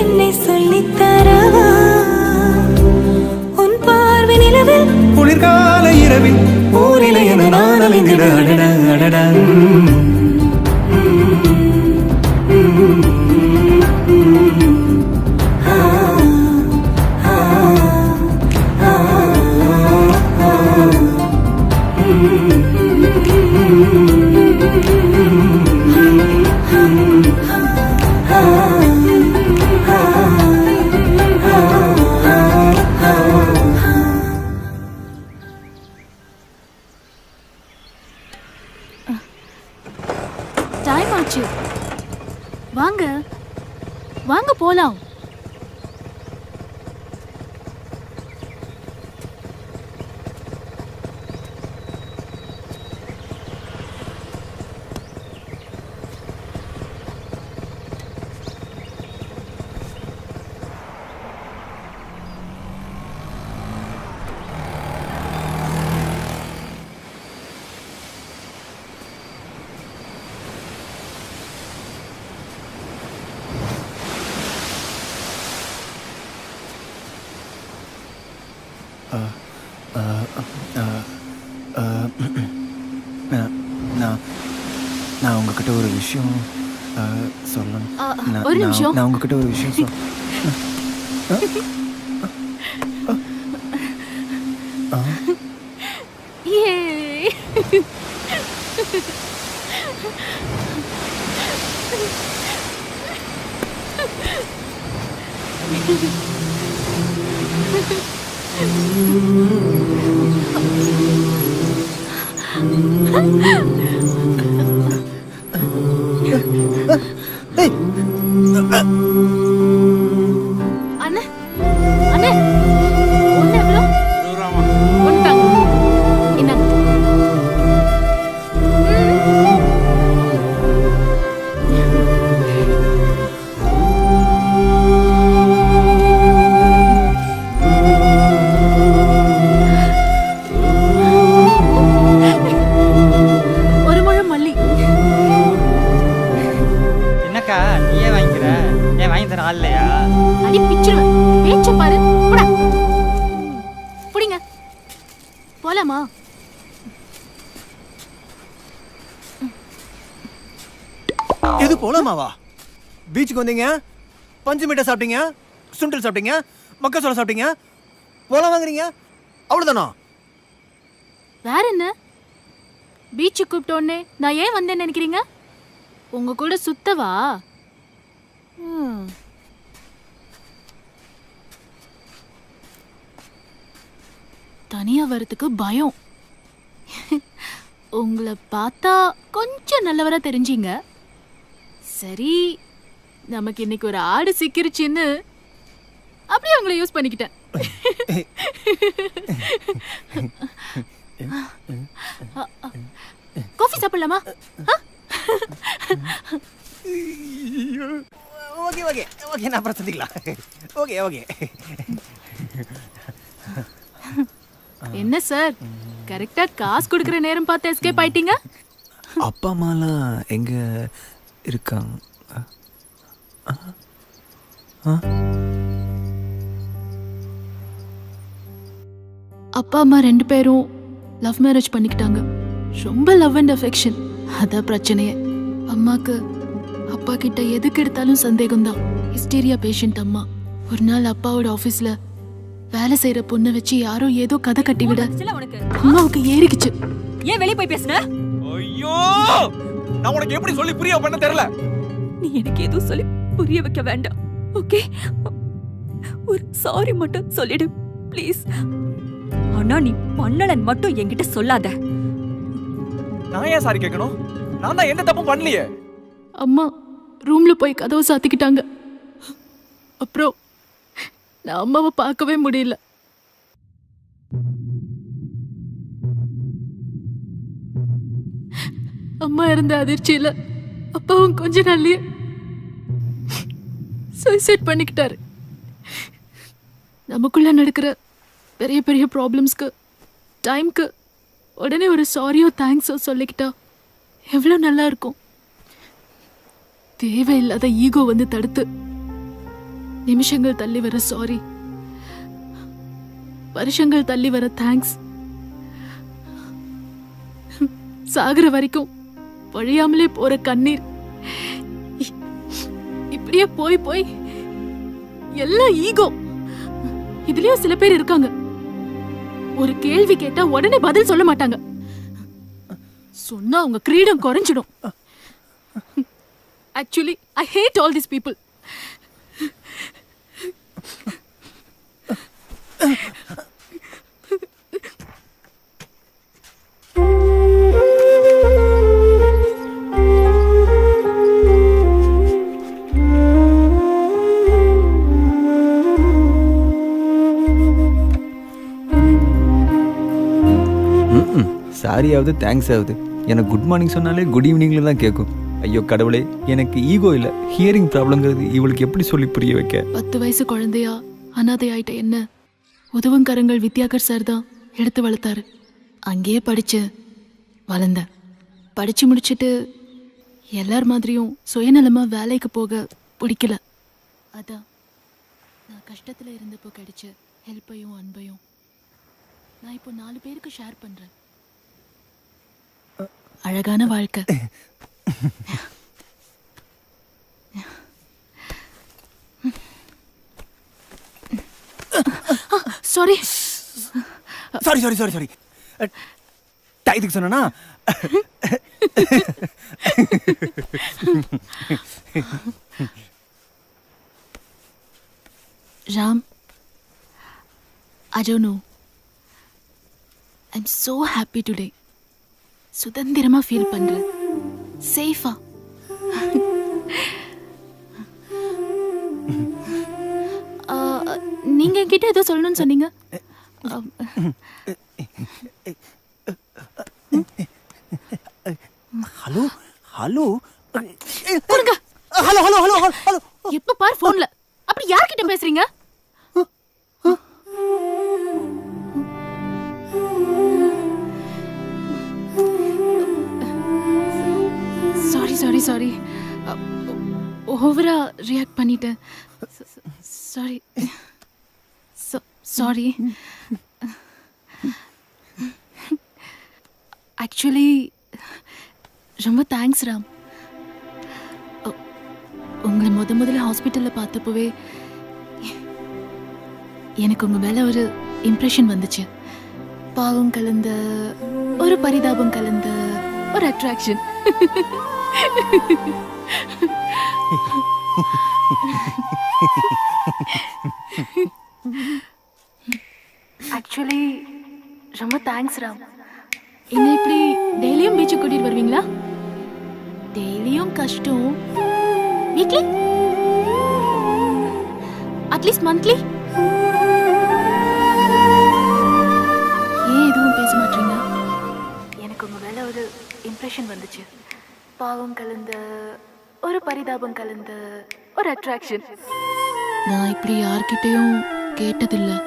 என்னை சொல்லித்தரவா உன் பார்வை நிலவில் குளிர்கால இரவில் ஓரிலை என நான் அலைந்திட அடடா அடடா டைம் ஆச்சு. வாங்க வாங்க போலாம். நான் உங்ககிட்ட ஒரு விஷயம் சொல்லணும். ஒரு நிமிஷம். நான் உங்ககிட்ட ஒரு விஷயம் அண்ணே அண்ணே ஒண்ணு எவ்வளோ? ஒண்ணு தாங்க. இந்தாங்க. ஒரு முழம் மல்லி. என்னக்கா நீயே வாங்கிக்கிற? ஏன் வாங்கி தர ஆள் இல்லையா? அடி பிச்சிருவேன். பேச்ச பாரு. போடா. புடிங்க. போலாமா? எது போலாமாவா? பீச்சுக்கு வந்தீங்க, பஞ்சு மீட்டை சாப்பிட்டீங்க, சுண்டல் சாப்பிட்டீங்க, மக்காச்சோளம் சாப்பிட்டீங்க, போலாம் வாங்குறீங்க, அவ்வளோதானா? வேற என்ன? பீச்சுக்கு கூப்பிட்ட உடனே நான் ஏன் வந்தேன்னு நினைக்கிறீங்க? உங்க கூட சுத்தவா? தனியா வரதுக்கு பயம். உங்களை பார்த்தா கொஞ்சம் நல்லவரா தெரிஞ்சீங்க. சரி, நமக்கு இன்னைக்கு ஒரு ஆடு சிக்கிருச்சுன்னு அப்படியே உங்களை யூஸ் பண்ணிக்கிட்டேன். காஃபி சாப்பிடலாமா? ஓகே ஓகே ஓகே, நான் அப்புறம் சந்திக்கலாம். Okay okay. என்ன சார், கரெக்டா காசு கொடுக்குற நேரம் பார்த்து எஸ்கேப் ஆயிட்டீங்க? அப்பா அம்மாலாம் எங்க இருக்காங்க? அப்பா அம்மா 2 பேரும் லவ் மேரேஜ் பண்ணிக்கிட்டாங்க. ரொம்ப லவ் அண்ட் அஃபெக்ஷன். அதான் பிரச்சனையே. அம்மாக்கு அப்பா கிட்ட எதுக்கு எடுத்தாலும் சந்தேகம்தான். ஹிஸ்டீரியா பேஷண்ட் அம்மா. ஒரு நாள் அப்பாவோட ஆஃபீஸ்ல வேலை செய்யற பொண்ணை வச்சு யாரோ ஏதோ கதை கட்டி விட அம்மாவுக்கு ஏறிக்குச்சு. ஏன் வெளியே போய் பேசுன? ஐயோ, நான் உனக்கு எப்படி சொல்லி புரிய பண்ண தெரியல. நீ எனக்கு எதுவும் சொல்லி புரிய வைக்க வேண்டாம். ஓகே, ஒரு சாரி மட்டும் சொல்லிடு ப்ளீஸ். ஆனா நீ பண்ணலன்னு மட்டும் என்கிட்ட சொல்லாத. நான் ஏன் சாரி கேட்கணும்? நான் தான் எந்த தப்பும் பண்ணலையே. அம்மா ரூம்ல போய் கதவை சாத்திக்கிட்டாங்க. அப்புறம் நான் அம்மாவை பார்க்கவே முடியல. அம்மா இருந்த அதிர்ச்சியில அப்பாவும் கொஞ்ச நாள்லயே சூசைட் பண்ணிக்கிட்டாரு. நமக்குள்ள நடக்கிற பெரிய பெரிய ப்ராப்ளம்ஸ்க்கு டைம்க்கு உடனே ஒரு சாரியோ தேங்க்ஸோ சொல்லிக்கிட்டா எவ்வளோ நல்லா இருக்கும். தேவையில்லாத ஈகோ வந்து தடுத்து நிமிஷங்கள் தள்ளி வர சாரி, வருஷங்கள் தள்ளி வர தேங்க்ஸ், சாகுற வரைக்கும் வழியாமலே போற கண்ணீர், இப்படியே போய் போய் எல்லாம் ஈகோ. இதுலயும் சில பேர் இருக்காங்க, ஒரு கேள்வி கேட்டா உடனே பதில் சொல்ல மாட்டாங்க. சொன்னா உங்க கிரீடம் குறைஞ்சிடும். Actually, I hate all these people. சாரியாவது தேங்க்ஸ் ஆகுது. எனக்கு குட் மார்னிங் சொன்னாலே குட் ஈவினிங்ல தான் கேட்கும். ஐயோ கடவுளே, எனக்கு ஈகோ இல்லை, ஹியரிங் ப்ராப்ளம்ங்கிறது இவளுக்கு எப்படி சொல்லி புரிய வைக்க? 10 வயசு குழந்தையா அனாதை ஆயிட்ட என்ன உதவுங்கரங்கள் வித்யாகர் சார் தான் எடுத்து வளர்த்தாரு. அங்கேயே படிச்சு வளர்ந்தேன். படிச்சு முடிச்சுட்டு எல்லார் மாதிரியும் சுயநலமா வேலைக்கு போக பிடிக்கல. அதான் நான் கஷ்டத்தில் இருந்தப்போ கிடைச்ச ஹெல்ப்பையும் அன்பையும் நான் இப்போ 4 பேருக்கு ஷேர் பண்றேன். அழகான வாழ்க்கை. Sorry sorry sorry sorry sorry டயத்துக்கு சொன்னா. Ram, I don't know. I'm so happy today. சுதந்திரமா ஃபீல் பண்றேன். சேஃபா. நீங்க என்கிட்ட ஏதோ சொல்லணும்னு சொன்னீங்க. ஹலோ ஹலோ கொடுங்க. Hello hello hello hello. எப்ப பார் போன்ல. அப்படி யார்கிட்ட பேசுறீங்க? Sorry sorry sorry. ஓவரா ரியாக்ட் பண்ணிட்டேன். Sorry sorry. ஆக்சுவலி ரொம்ப தேங்க்ஸ் ராம். உங்களை முதல்ல ஹாஸ்பிட்டலில் பார்த்தப்பவே எனக்கு உங்கள் மேலே ஒரு இம்ப்ரெஷன் வந்துச்சு. பாவம் கலந்த ஒரு பரிதாபம் கலந்த ஒரு அட்ராக்ஷன். ஆக்சுவலி ரொம்ப தேங்க்ஸ் ராம். என்ன இப்படி டெய்லியும் பீச்சுக்கு கூட்டிட்டு வருவீங்களா? டெய்லியும் கஷ்டம். Weekly at least monthly. ஏன் எதுவும் பேச மாட்டீங்க? எனக்கு உங்க மேல ஒரு இம்ப்ரெஷன் வந்துச்சு. பாவம் கலந்த ஒரு பரிதாபம் கலந்த ஒரு அட்ராக்ஷன். நான் இப்படி யார்கிட்டையும் கேட்டதில்லை.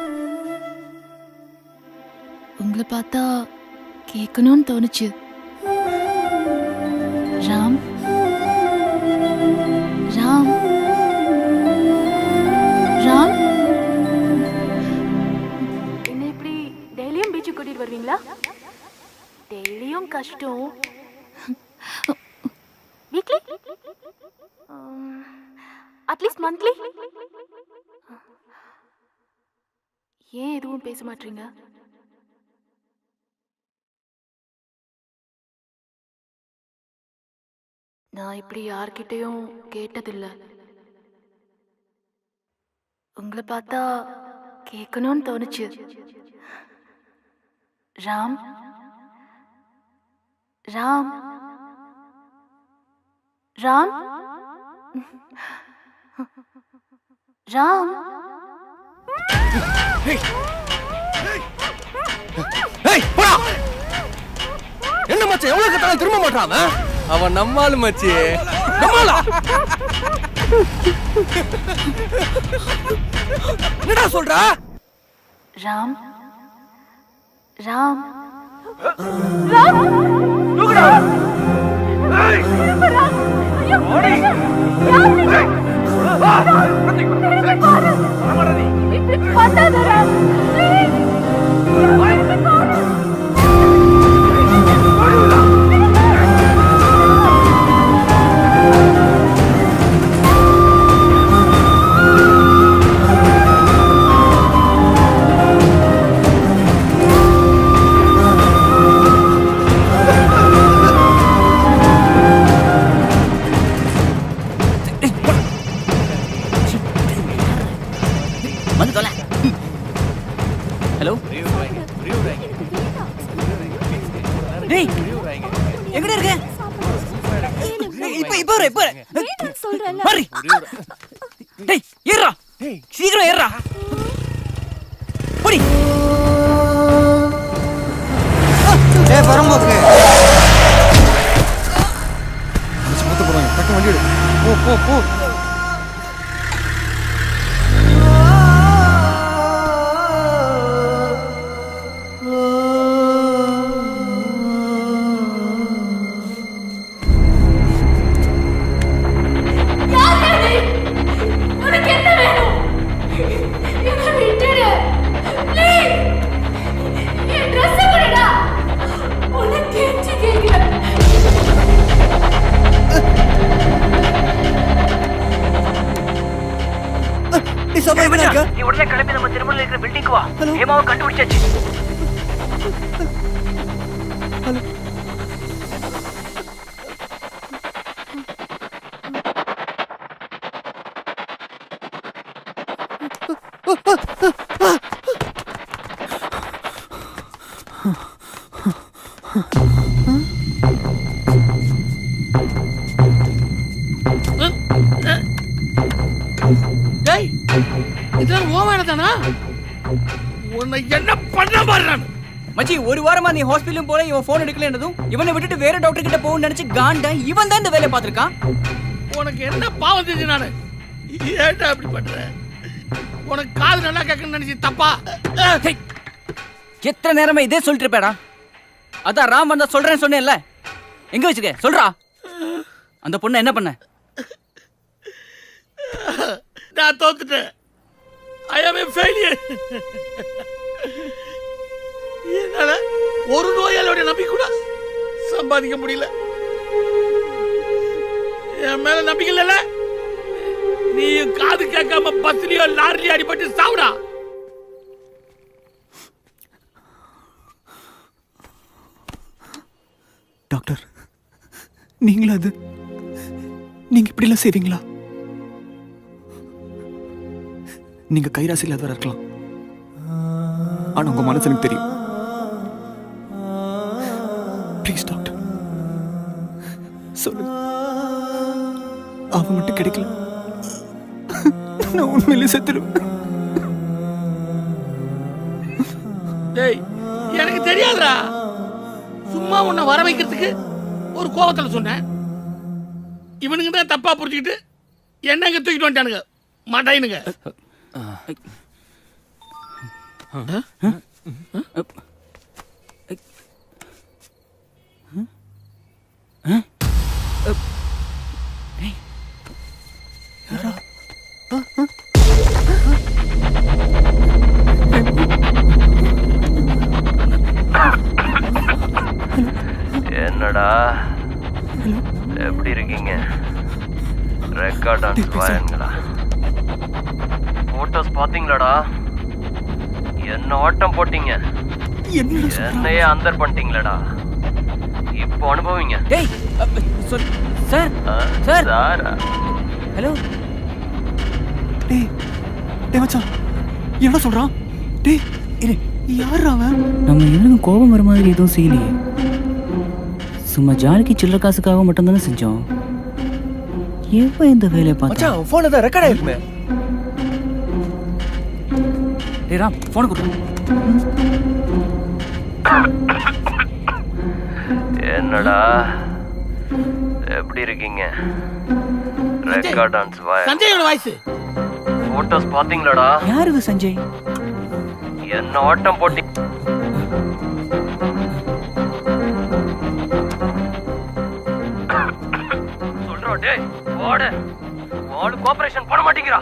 உங்களை பார்த்தா கேட்கணும்னு தோணுச்சு. ராம் ராம் ராம், என்ன இப்படி டெய்லியும் பீச்சுக்கு கூட்டிட்டு வருவீங்களா? டெய்லியும் கஷ்டம். Weekly at least monthly. ஏன் எதுவும் பேச மாட்டீங்க? நான் இப்படி யார்கிட்டையும் கேட்டதில்லை. உங்களை பார்த்தா கேட்கணும்னு தோணுச்சு. ராம் ராம் ராம் ராம். என்ன மச்சான், எவ்வளவு கட்டாலும் திரும்ப மாட்டான். அவன் நம்மாளு மச்சி. என்னடா சொல்ற? ராம் ராம் ஹலோ. டேய் எங்கட இருக்க? இப்ப சொல்றேன். டேய் ஏறா, சீக்கிரம் ஏறா. போடி. ஏய் பரம்போக்கு மொத்த போறாங்க டக்கு வண்டி எடு போ போ போ உனக்கு என்ன வேணும்? என்னை விட்டுடு. Please. என் dress அ கொடுடா. உனக்கு கெஞ்சி கேட்கிறேன். நீ உடனே கிளம்பி நம்ம திருமணம் இருக்கிற பில்டிங்க்கு வா. ஹேமாவை கண்டுபிடிச்சாச்சு. டேய் இதெல்லாம் ஓ வேலை தானா? உன்னை என்ன பண்ண பாருறான்? மச்சி ஒரு வாரமா நீ ஹாஸ்பிடலும் போல இவன் போன் எடுக்கலன்றதும் இவனை விட்டுட்டு வேற டாக்டர் கிட்ட போகணும்னு நினைச்சு காண்டா இவன் தான் இந்த வேலையை பார்த்திருக்கான். உனக்கு என்ன பாவம் செஞ்சு நானு? ஏன்டா அப்படி பண்ற? உனக்கு காது நல்லா கேட்கணும்னு நினைச்சு தப்பா? எத்தனை நேரமா இதே சொல்லிட்டு இருப்பேடா. அதான் ராம் வந்தா சொல்றேன்னு சொன்னேன்ல, எங்க வச்சுக்க சொல்றா. அந்த பொண்ணை என்ன பண்ண? நான் தோத்துட்டேன். ஐ ஆம் a failure. என்னால ஒரு நோயாளியோட நம்பிக்கை கூட சம்பாதிக்க முடியல. என் மேல நம்பிக்கை இல்லைல்ல? நீ காது கேட்காம பஸ்லயோ லாரிலயோ அடிபட்டு சாவுடா. டாக்டர் நீங்களா அது? நீங்க இப்படிலாம் செய்வீங்களா? நீங்க கைராசி இல்லாதவரா இருக்கலாம், ஆனா உங்க மனசு எனக்கு தெரியும். ப்ளீஸ் டாக்டர் சொல்லுங்க, அவ மட்டும் கிடைக்கல நான் உண்மையிலே செத்துருவேன். டேய் எனக்கு தெரியாதுடா. சும்மா உன்னை வர வைக்கிறதுக்கு ஒரு கோவத்துல சொன்னேன். இவனுங்க தான் தப்பா புரிஞ்சுக்கிட்டு என்னங்க தூக்கிட்டு வந்துட்டானுங்க மாட்டாயினுங்க. என்னடா எப்படி இருக்கீங்க? ரெக்கார்ட் வாயன்களா? போட்டோஸ் பாத்தீங்களாடா? என்ன ஓட்டம் போட்டீங்க, என்னையே அந்தர் பண்ணிட்டீங்களடா. இப்போ அனுபவிங்க. டேய் சார் சார் சாரா? ஹலோ டேய் டேய் மச்சான் என்ன சொல்றான்? டேய் இரு, யார் அவன்? நம்ம இவனுக்கு கோபம் வர மாதிரி எதுவும் செய்யலையே, சும்மா ஜாலிக்கு சில்லற காசுக்காக மட்டும் தானே செஞ்சோம். எப்ப இந்த வேலையை பார்த்தா? மச்சான் போன்ல தான் ரெக்கார்ட் ஆயிருக்குமே. டேய் ராம் போன் கொடு. என்னடா எப்படி இருக்கீங்க? ரெக்கார்ட் டான்ஸ் வாயன். சஞ்சயோட வாய்ஸ். போட்டோஸ் பாத்தீங்களாடா? யாருக்கு சஞ்சய்? என்ன ஓட்டம் போட்டி சொல்றோம். டேய் வாடு வாடு கோஆபரேஷன் பண்ண மாட்டேங்கிறா.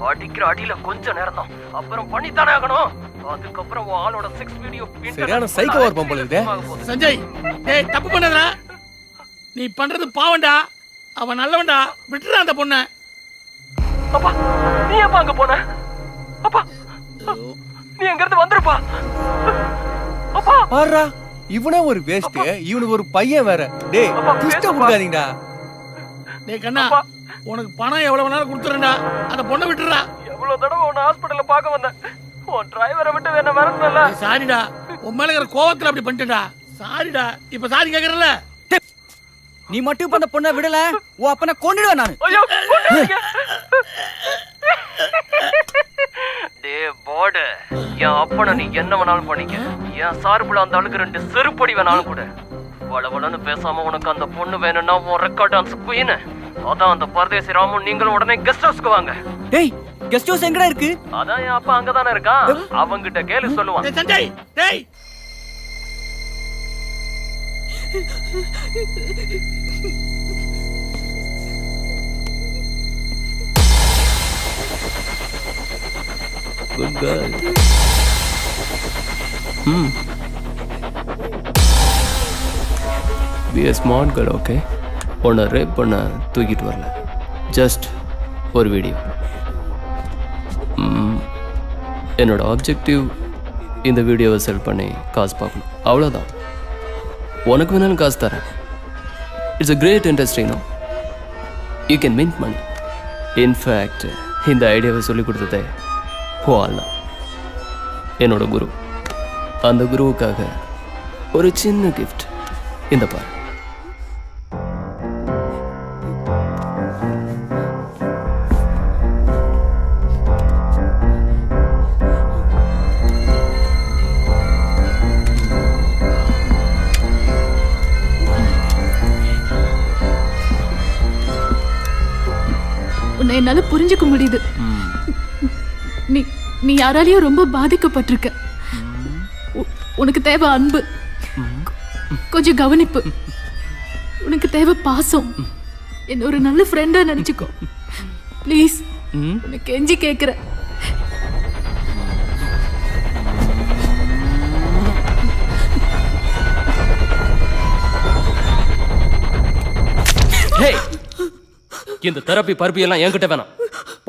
அடிக்கிற அடியில கொஞ்ச நேரம் தான், அப்புறம் பண்ணித்தானே ஆகணும். அதுக்கப்புறம் ஆளோட 6 வீடியோ சரியான சைக்கோவா இருப்பான் போல இருக்கே. சஞ்சய் டேய் தப்பு பண்ணதா? நீ பண்றது பாவண்டா. அவன் நல்லவன்டா, விட்டுறா அந்த பொண்ணை. அப்பா நீ எப்ப அங்க போன? அப்பா நீ எங்க இருந்து வந்திருப்பா? அப்பா பாருடா இவனே ஒரு வேஸ்ட், இவனுக்கு ஒரு பையன் வேற. டேய் டிஸ்டர்ப் பண்ணாதீங்கடா. டேய் கண்ணா, உனக்கு பணம் எவ்வளவு வேணாலும் கொடுத்துறேன்டா. அந்த பொண்ணை விட்டுறா. எவ்வளவு தடவை உன்னை ஹாஸ்பிடல்ல பார்க்க வந்தேன், உன் டிரைவரை விட்டு வேணா வரணும்ல. சாரிடா, உன் மேல இருக்கிற கோவத்துல அப்படி பண்ணிட்டேன்டா. சாரிடா. இப்ப சாரி கேக்குறல? நீ மட்டும் இப்ப அந்த பொண்ணை விடல, உன் அப்பனை கொன்னுடுவேன் நானு. ஐயோ டேய் போடு. என் அப்பனை நீ என்ன வேணாலும் பண்ணிக்க. என் சார்புல அந்த ஆளுக்கு 2 செருப்படி வேணாலும் கூட. வளவளன்னு பேசாம உனக்கு அந்த பொண்ணு வேணும்னா உன் ரெக்கார்ட் டான்ஸ் குயின். அதான் அந்த பரதேசி ராமும் நீங்களும் உடனே கெஸ்ட் ஹவுஸ்க்கு வாங்க. டேய் கெஸ்ட் ஹவுஸ் எங்கடா இருக்கு? அதான் என் அப்பா அங்கதானே இருக்கான். அவங்கிட்ட கேளு சொல்லுவான். சஞ்சய் டேய் good girl. Be a smart girl, okay? உன்னை ரேப் பண்ண தூக்கிட்டு வரல, ஜஸ்ட் ஒரு வீடியோ. என்னோட ஆப்ஜெக்டிவ் இந்த வீடியோவை செல் பண்ணி காசு பார்க்கணும், அவ்வளோதான். உனக்கு வேணாலும் காசு தரேன். It's a great industry, no? You can mint money. In fact இந்த ஐடியாவை சொல்லி கொடுத்ததே அல்ல, என்னோட குரு. அந்த குருவுக்காக ஒரு சின்ன கிஃப்ட், இந்த பாரு. உன்னை என்னால புரிஞ்சுக்க முடியுது. நீ நீ யாராலையும் ரொம்ப பாதிக்கப்பட்டிருக்க. உனக்கு தேவை அன்பு, கொஞ்சம் கவனிப்பு, உனக்கு தேவை பாசம். என்ன ஒரு நல்ல ஃப்ரெண்டா நினைச்சுக்கோ ப்ளீஸ். உனக்கு கெஞ்சி கேட்கிறேன். இந்த தெரப்பி பருப்பி எல்லாம் என்கிட்ட வேணாம்.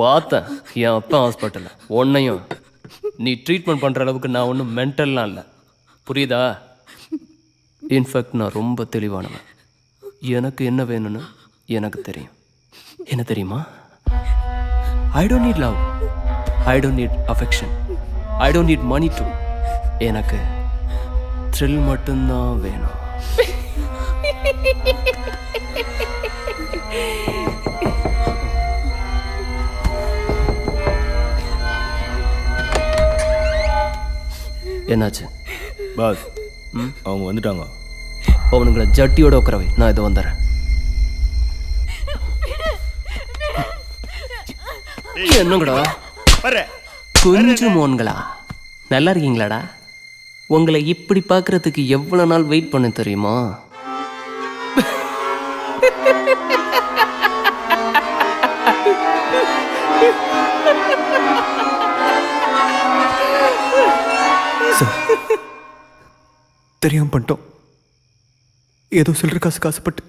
பார்த்தேன் என் அப்பா ஹாஸ்பிட்டலில், உன்னையும் நீ ட்ரீட்மெண்ட் பண்ணுற அளவுக்கு நான் ஒன்றும் மென்டல்லாம் இல்லை, புரியுதா? இன்ஃபேக்ட் நான் ரொம்ப தெளிவானவன். எனக்கு என்ன வேணும்னு எனக்கு தெரியும். என்ன தெரியுமா? I don't need love, I don't need affection, I don't need money too. எனக்கு த்ரில் மட்டும்தான் வேணும். என்னாச்சு பாஸ்? அவங்க வந்துட்டாங்க. அவனுங்களை ஜட்டியோட உட்காரவை, நான் இதை வந்துடுறேன். என்னங்கடா கொஞ்சம் மோன்களா, நல்லா இருக்கீங்களாடா? உங்களை இப்படி பார்க்கறதுக்கு எவ்வளோ நாள் வெயிட் பண்ண தெரியுமா? தெரியாம பண்ணிட்டோம். ஏதோ சில்லற காசுப்பட்டு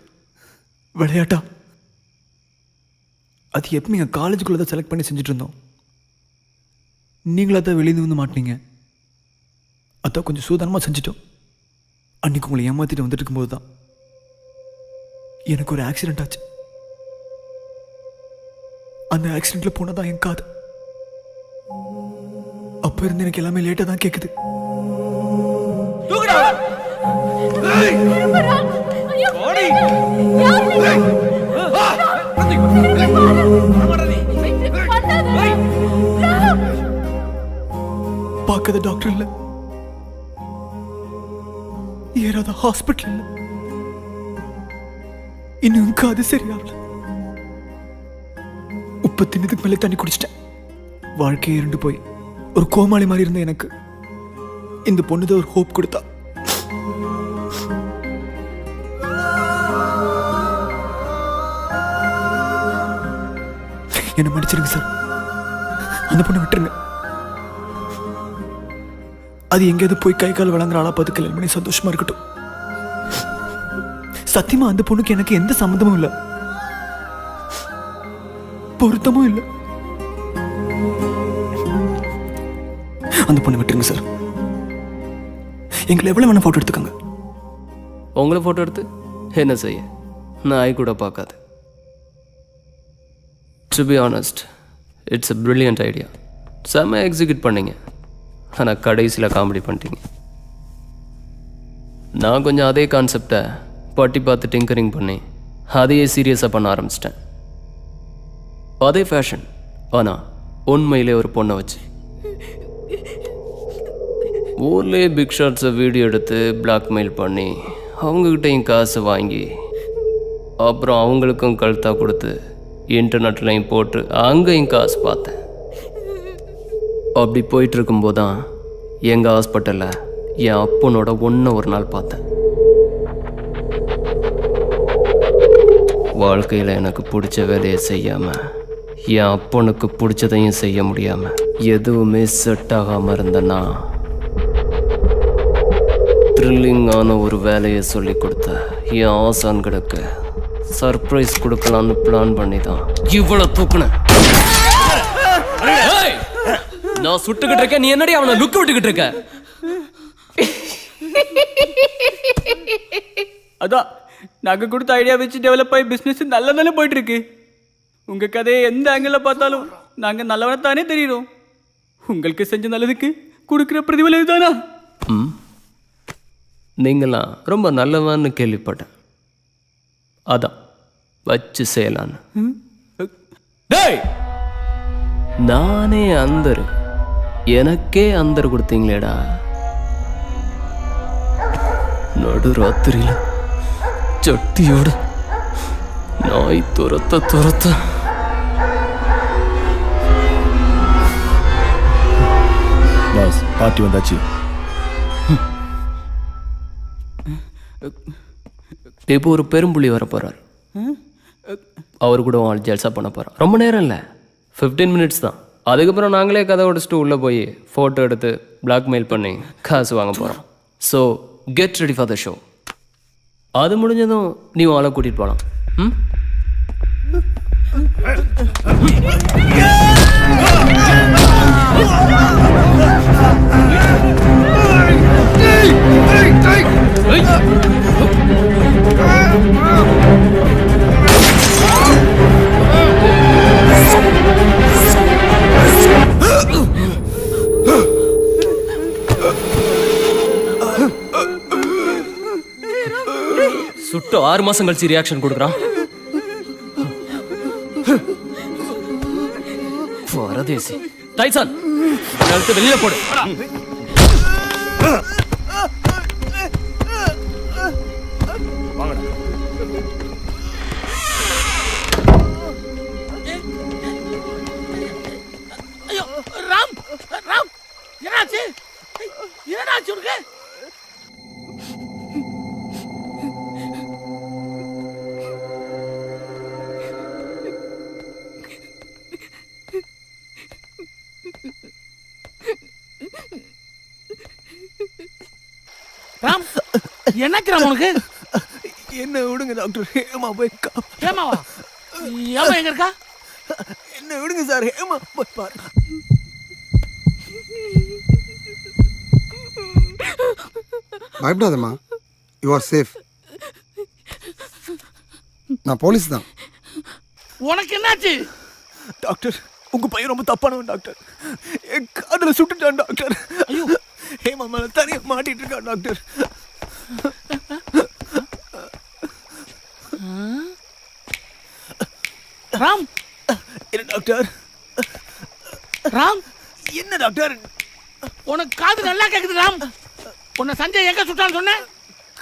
விளையாட்டா. அது எப்போ எங்கள் காலேஜுக்குள்ளே தான் செலக்ட் பண்ணி செஞ்சுட்டு இருந்தோம். நீங்களா தான் வெளியே வந்து மாட்டினீங்க. அதான் கொஞ்சம் சூதானமாக செஞ்சிட்டோம். அன்றைக்கி உங்களை ஏமாற்றிட்டு வந்துட்டு இருக்கும்போது தான் எனக்கு ஒரு ஆக்சிடெண்ட் ஆச்சு. அந்த ஆக்சிடெண்ட்டில் போனதான் என் காது. அப்போ இருந்து எனக்கு எல்லாமே லேட்டாக தான் கேட்குது. பார்க்காத டாக்டர் இல்ல, ஏறாத ஹாஸ்பிட்டல் இல்ல, இன்னும் காது சரியாகல. 30 நிமிஷத்துக்கு மேலே தண்ணி குடிச்சிட்டேன். வாழ்க்கையே இருந்து போய் ஒரு கோமாளி மாதிரி இருந்த எனக்கு இந்த பொண்ணுதான் ஒரு ஹோப் கொடுத்தா. என்ன மன்னிச்சிருங்க சார், அந்த பொண்ணை விட்டுருங்க. அது எங்கேயாவது போய் கை கால் வழங்குற ஆளா பார்த்து கல்யாணம் பண்ணி சந்தோஷமா இருக்கட்டும். சத்தியமா அந்த பொண்ணுக்கு எனக்கு எந்த சம்மந்தமும் இல்லை, பொருத்தமும் இல்லை. அந்த பொண்ணை விட்டுருங்க சார். எங்களை எவ்வளவு வேணா போட்டோ எடுத்துக்கோங்க. உங்களை ஃபோட்டோ எடுத்து என்ன செய்ய? நான் கூட பார்க்காது. To be honest, it's a brilliant idea. செம்ம எக்ஸிக்யூட் பண்ணீங்க, ஆனால் கடைசியில் காமெடி பண்ணிட்டீங்க. நான் கொஞ்சம் அதே கான்செப்டை பட்டி பார்த்து டிங்கரிங் பண்ணி அதையே சீரியஸாக பண்ண ஆரம்பிச்சிட்டேன். அதே ஃபேஷன், ஆனால் உண்மையிலே ஒரு பொண்ணை வச்சு. ஊர்லேயே பிக் ஷாட்ஸை வீடியோ எடுத்து பிளாக்மெயில் பண்ணி அவங்கக்கிட்டையும் காசு வாங்கி அப்புறம் அவங்களுக்கும் கழுத்தாக கொடுத்து இன்டர்நெட்லையும் போட்டு அங்கேயும் காசு பார்த்தேன். அப்படி போயிட்டு இருக்கும்போது தான் எங்கள் ஹாஸ்பிட்டலில் என் அப்பனோட ஒரு நாள் பார்த்தேன். வாழ்க்கையில் எனக்கு பிடிச்ச வேலையை செய்யாமல் என் அப்பனுக்கு பிடிச்சதையும் செய்ய முடியாமல் எதுவுமே செட் ஆகாமல் இருந்தேன்னா த்ரில்லிங்கான ஒரு வேலையை சொல்லி கொடுத்த என் ஆசான்களுக்கு சர்ப்ரைஸ் கொடுக்கலான்னு பிளான் பண்ணி தான் இவ்வளோ தூக்குனேன். நான் சுட்டுக்கிட்டு இருக்கேன், நீ என்னடி அவனை லுக்கு விட்டுக்கிட்டு இருக்க? அதான் நாங்கள் கொடுத்த ஐடியா வச்சு டெவலப் ஆகி பிஸ்னஸ் நல்லா தானே போயிட்டு இருக்கு. உங்கள் கதையை எந்த ஆங்கிளில் பார்த்தாலும் நாங்கள் நல்லவனை தானே தெரியுறோம். உங்களுக்கு செஞ்ச நல்லதுக்கு கொடுக்குற பிரதிபலம் இதுதானா? நீங்களாம் ரொம்ப நல்லவான்னு கேள்விப்பட்டேன், அதான் வச்சு செய்யலான்னு. நானே அந்தர், எனக்கே அந்தர் கொடுத்தீங்களேடா. நடு ராத்திரியில சட்டியோட நாய் துரத்த துரத்த பாஸ் பார்ட்டி வந்தாச்சு. இப்போ ஒரு பெரும்புள்ளி வர போறார். அவர் கூட ஆள் ஜல்சா பண்ண போகிறோம். ரொம்ப நேரம் இல்லை, 15 மினிட்ஸ் தான். அதுக்கப்புறம் நாங்களே கதை உடச்சிட்டு உள்ளே போய் ஃபோட்டோ எடுத்து பிளாக்மெயில் பண்ணி காசு வாங்க போகிறோம். So get ready for the show. அது முடிஞ்சதும் நீ ஆளை கூட்டிகிட்டு போகலாம். சுட்டு 6 மாசம் கழிச்சு ரியாக்ஷன் கொடுக்குறான். பரதேசி டைசன், வெளியில போடு. ஐயோ ராம், ராம் என்னாச்சு? என்னாச்சு உனக்கு? ராம் என்னாச்சு ராம் உனக்கு? என்ன விடுங்க டாக்டர், ஹேமா போய் ஹேமாவா? ஹேமா எங்க இருக்கா? என்ன விடுங்க சார், ஹேமா போய் பாருங்க. பயப்படாதம்மா, யூ ஆர் சேஃப். நான் போலீஸ் தான். உனக்கு என்னாச்சு? டாக்டர், உங்க பையன் ரொம்ப தப்பானவன் டாக்டர். என் காதல சுட்டுட்டான் டாக்டர். ஐயோ, ஹேமா மேல தனியா மாட்டிட்டு இருக்கான் டாக்டர். ராம், என்ன டாக்டர்? ராம் என்ன டாக்டர்? உனக்கு காது நல்லா கேக்குது ராம். உன்னை சஞ்சய் எங்க சுட்டான்னு சொன்ன?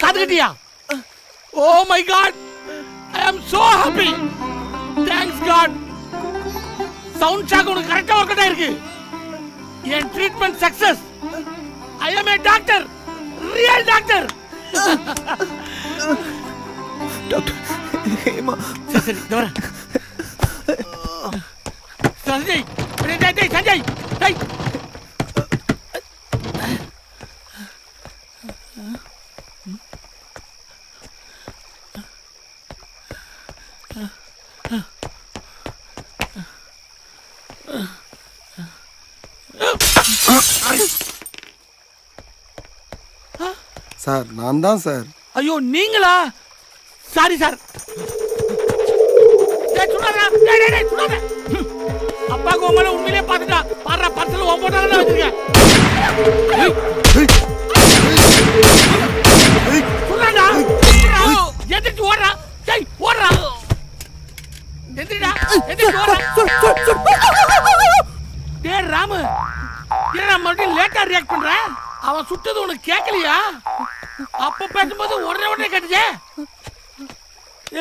காது கட்டியா? Oh my God, I am so happy. Thanks God. Sound shock உனக்கு கரெக்டா ஒர்க் அவுட் ஆயிருக்கு. என் treatment success. I am a doctor, real doctor. Doctor Hema. சரி தவற. சஞ்சய், டேய் சஞ்சய், டேய். சார் நான் தான் சார். ஐயோ நீங்களா? Sorry sir. அப்பா கோமல உண்மையிலே பாத்துட்டா. பாறா பர்சல் ஓ போட்டால வச்சிருக்க. சுடாடா. எந்திரிச்சு ஓடுறா. டேய் ஓடுறா. எந்திரிடா. எந்திரிச்சு ஓடுறா. டேய் ராமு, என்னடா மறுபடியும் லேட்டா ரியாக்ட் பண்ற? அவன் சுட்டது உனக்கு கேட்கலையா? அப்ப பேசும்போது உடனே கேட்டுச்சே.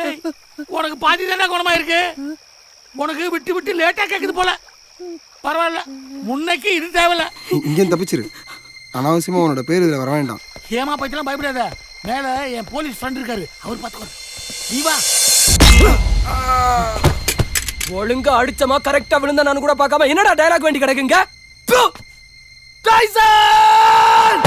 ஏய், உனக்கு பாதி தானே குணமா இருக்கு. உனக்கு விட்டு விட்டு லேட்டா கேக்குது போல. பரவாயில்ல, முன்னைக்கு இது தேவையில்ல. இங்கேயும் தப்பிச்சிரு. அனாவசியமா உன்னோட பேர் இதில் வர வேண்டாம். ஏமா பச்செல்லாம் பயப்படாத. மேல என் போலீஸ் ஃப்ரெண்ட் இருக்காரு, அவர் பார்த்துக்கோ. நீ வா. ஒழுங்கா அடிச்சமா கரெக்டா விழுந்தா நான் கூட பார்க்காம என்னடா டயலாக் வேண்டி கிடக்குங்க? டைசன்!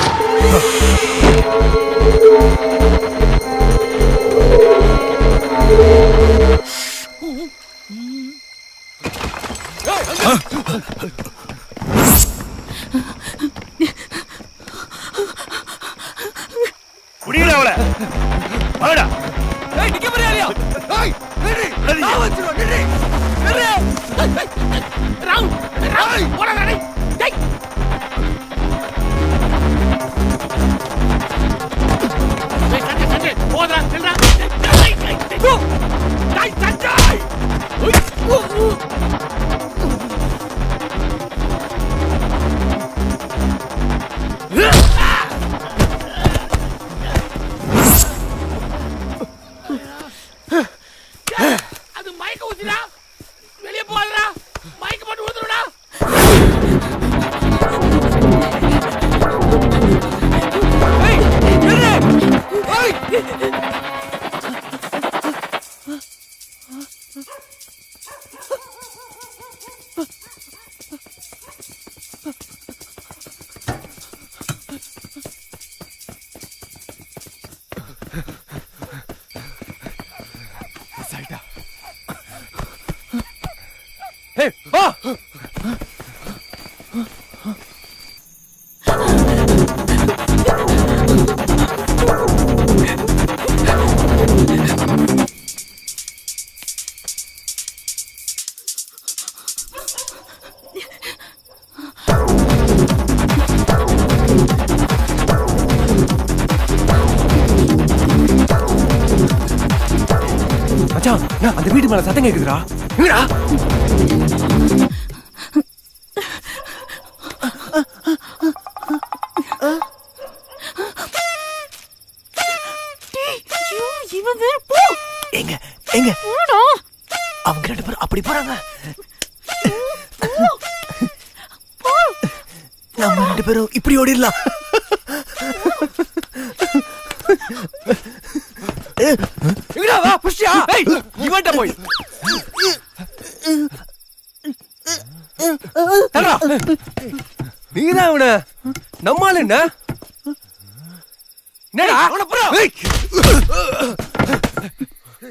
முடியல அவளை. வாடா. ஏய் நிக்க முடியலையா? ஏய் நில்லு. நான் வந்துறோம். நில்லு. நில்லு. ராவ் ராவ் போடா டேய். டேய். டேய் சஞ்சய் போடா நில்றா. டேய் சஞ்சய். அது மைக்க ஊத்திடா. வெளிய போடா. மைக்க போட்டு ஊத்துறடா. ஏய் நில்லு. ஏய் ஏய் வா. மச்சான், நான் அந்த வீட்டு மேல சத்தம் கேக்குதுடா. எங்கடா? எங்க எங்க அவங்க ரெண்டு பேரும் அப்படி போறாங்க. நம்ம ரெண்டு பேரும் இப்படி ஓடிடலாம். எங்கடா வா புஷ்யா. ஏய் இவன்ட்ட போய் தரா. நீதான் அவன நம்மால என்ன என்னடா அவன புறா. ஏய்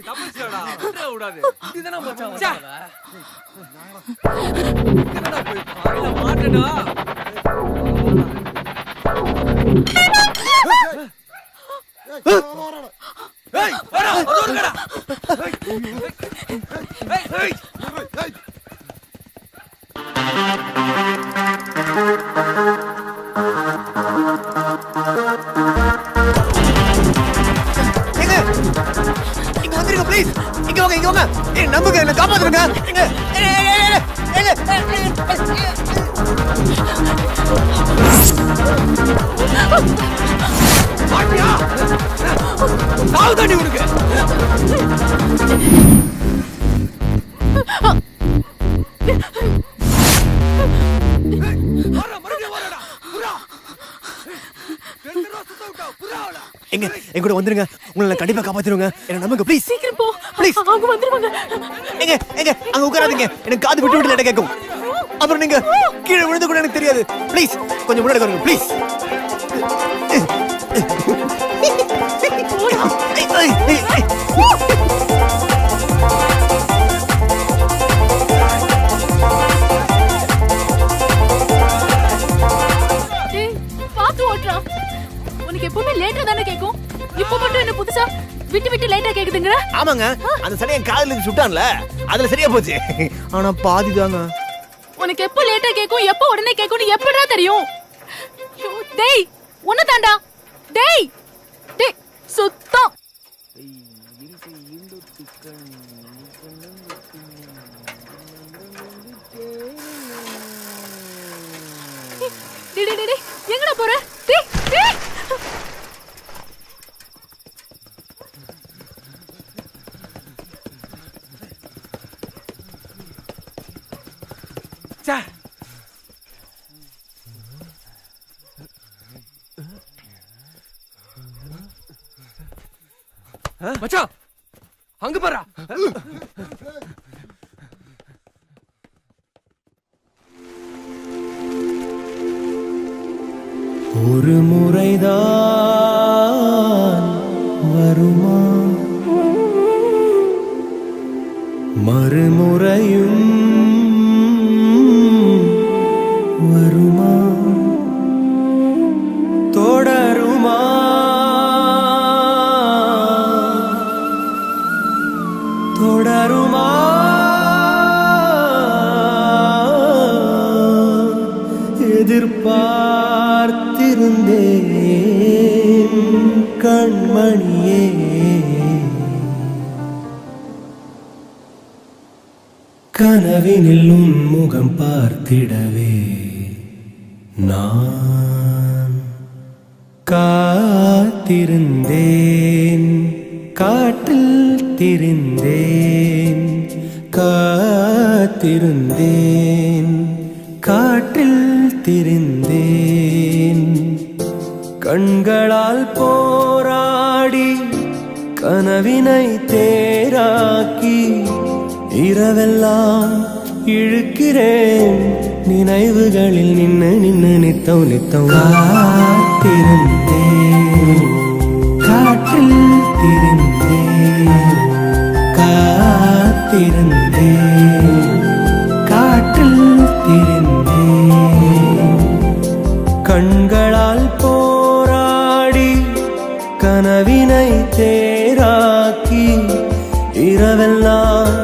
தப்பிச்சடா. விடாதே. இதுதான மச்சான். என்னடா போய் பாயில மாட்டடா. ஏய் வரா ஓடுங்கடா. ஏய் ஏய் இங்க வந்துருங்க ப்ளீஸ். இங்க வாங்க இங்க வாங்க. ஏய் நம்புங்க, என்ன காப்பாத்துங்க. மாட்டியா? சாவுதாண்டி உனக்கு. எங்க எங்க கூட வந்துருங்க. உங்களை கண்டிப்பா காப்பாத்திடுங்க. என்ன நம்புங்க ப்ளீஸ். சீக்கிரம் போ. ப்ளீஸ். அவங்க வந்துருவாங்க. எங்க எங்க அங்க உட்காராதீங்க. எனக்கு காது விட்டு விட்டு லேட்டா கேட்கும். அப்புறம் நீங்க கீழே விழுந்து கூட எனக்கு தெரியாது. ப்ளீஸ் கொஞ்சம் முன்னாடி வாங்க ப்ளீஸ். பாத்து ஓட்டுறா. உனக்கு எப்பவுமே லேட்டா தானே கேக்கும். இப்ப மட்டும் என்ன புதுசா விட்டு விட்டு லேட்டா கேக்குதுங்கற? ஆமாங்க, அந்த சடைய காதுல இருந்து சுட்டான்ல, அதுல சரியா போச்சு. ஆனா பாதி தாங்க. உனக்கு எப்ப லேட்டா கேக்கும் எப்ப உடனே கேக்கும்னு எப்படிடா தெரியும்? டேய் உன்ன தாண்டா. டேய் டேய் சுத்தம். டேய் எங்கடா போற? மச்சான் அங்க பாரா. ஒரு முறைதான் வருமா மறுமுறையும் வருமா தொடருமா தொடருமா எதிர்பார்த்திருந்தேன் கண்மணியே கனவினில் உன் முகம் பார்த்திடவே நான் காத்திருந்தேன் காற்றில் திரிந்தேன் காத்திருந்தேன் காற்றில் திரிந்தேன் கண்களால் போராடி கனவினை தேராக்கி இரவெல்லாம் இழுக்கிறேன் நினைவுகளில் நின்னு நின்னு நித்தம் நித்தம் காத்திருந்தேன் காற்றில் திரிந்தேன் காத்திருந்தேன் காற்றில் திரிந்தேன் கண்களால் போராடி கனவினை தேராக்கி இரவெல்லாம்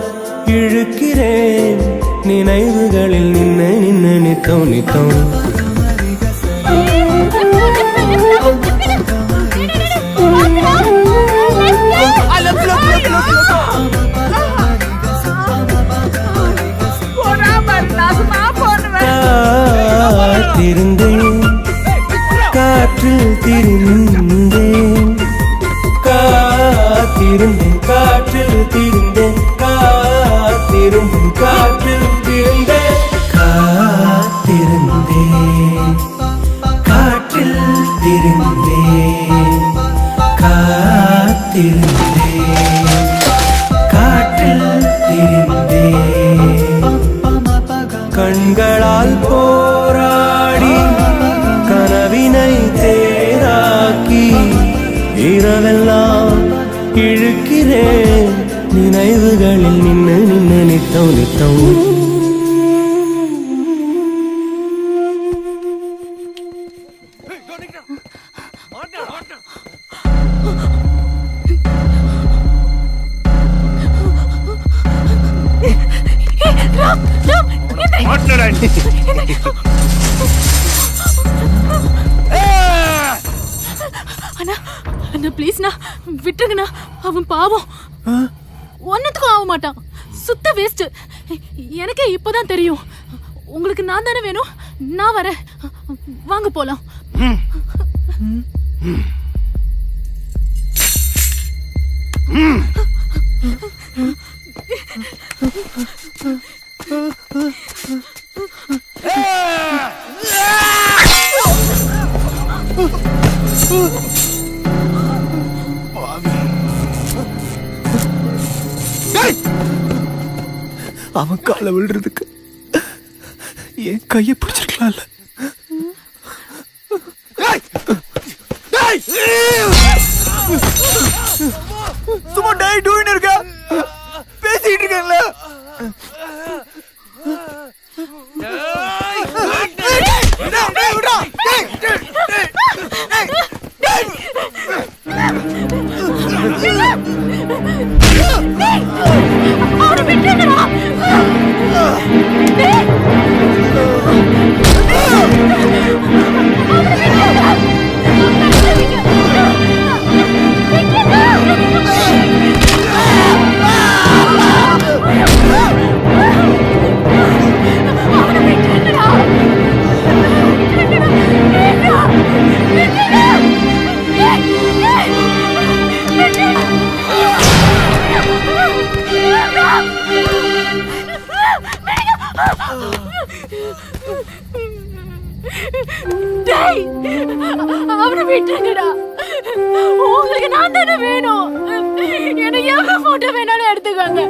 இழுக்கிறேன் நினைவுகளில் நின்னு நின்னு நித்தம் நித்தம் காத்திருந்தேன் காற்றில் திரிந்தேன் காத்திருந்தேன் காற்றில் திரிந்தேன் காத்திருந்தேன் காற்றில் திரிந்தேன் காத்திருந்தேன் காற்றில் திரிந்தேன் காத்திருந்தேன் காற்றில் திரிந்தேன் கண்களால் போராடி கனவினை தேராக்கி இரவெல்லாம் இழுக்கிறேன் நினைவுகளில் நின்னு நின்னு நித்தம் நித்தம் அண்ணா அண்ணா ப்ளீஸ்ண்ணா விட்டுருங்கண்ணா அவன் பாவம் ஒன்னத்துக்கும் ஆக மாட்டான் சுத்த வேஸ்ட் எனக்கே இப்பதான் தெரியும் உங்களுக்கு நான் தானே வேணும் நான் வரேன் வாங்க போலாம் அவன் காலை விழுறதுக்கு என் கையை பிடிச்சிருக்கலாம்ல. சும்மா டை டூன்னு இருக்க பேசிட்டு இருக்கேன்ல. அவனை டேய் அவரை விட்டுருங்கடா. உங்களுக்கு நான் தானே வேணும். எனக்கு எவ்வளவு போட்டோ வேணாலும் எடுத்துக்கோங்க.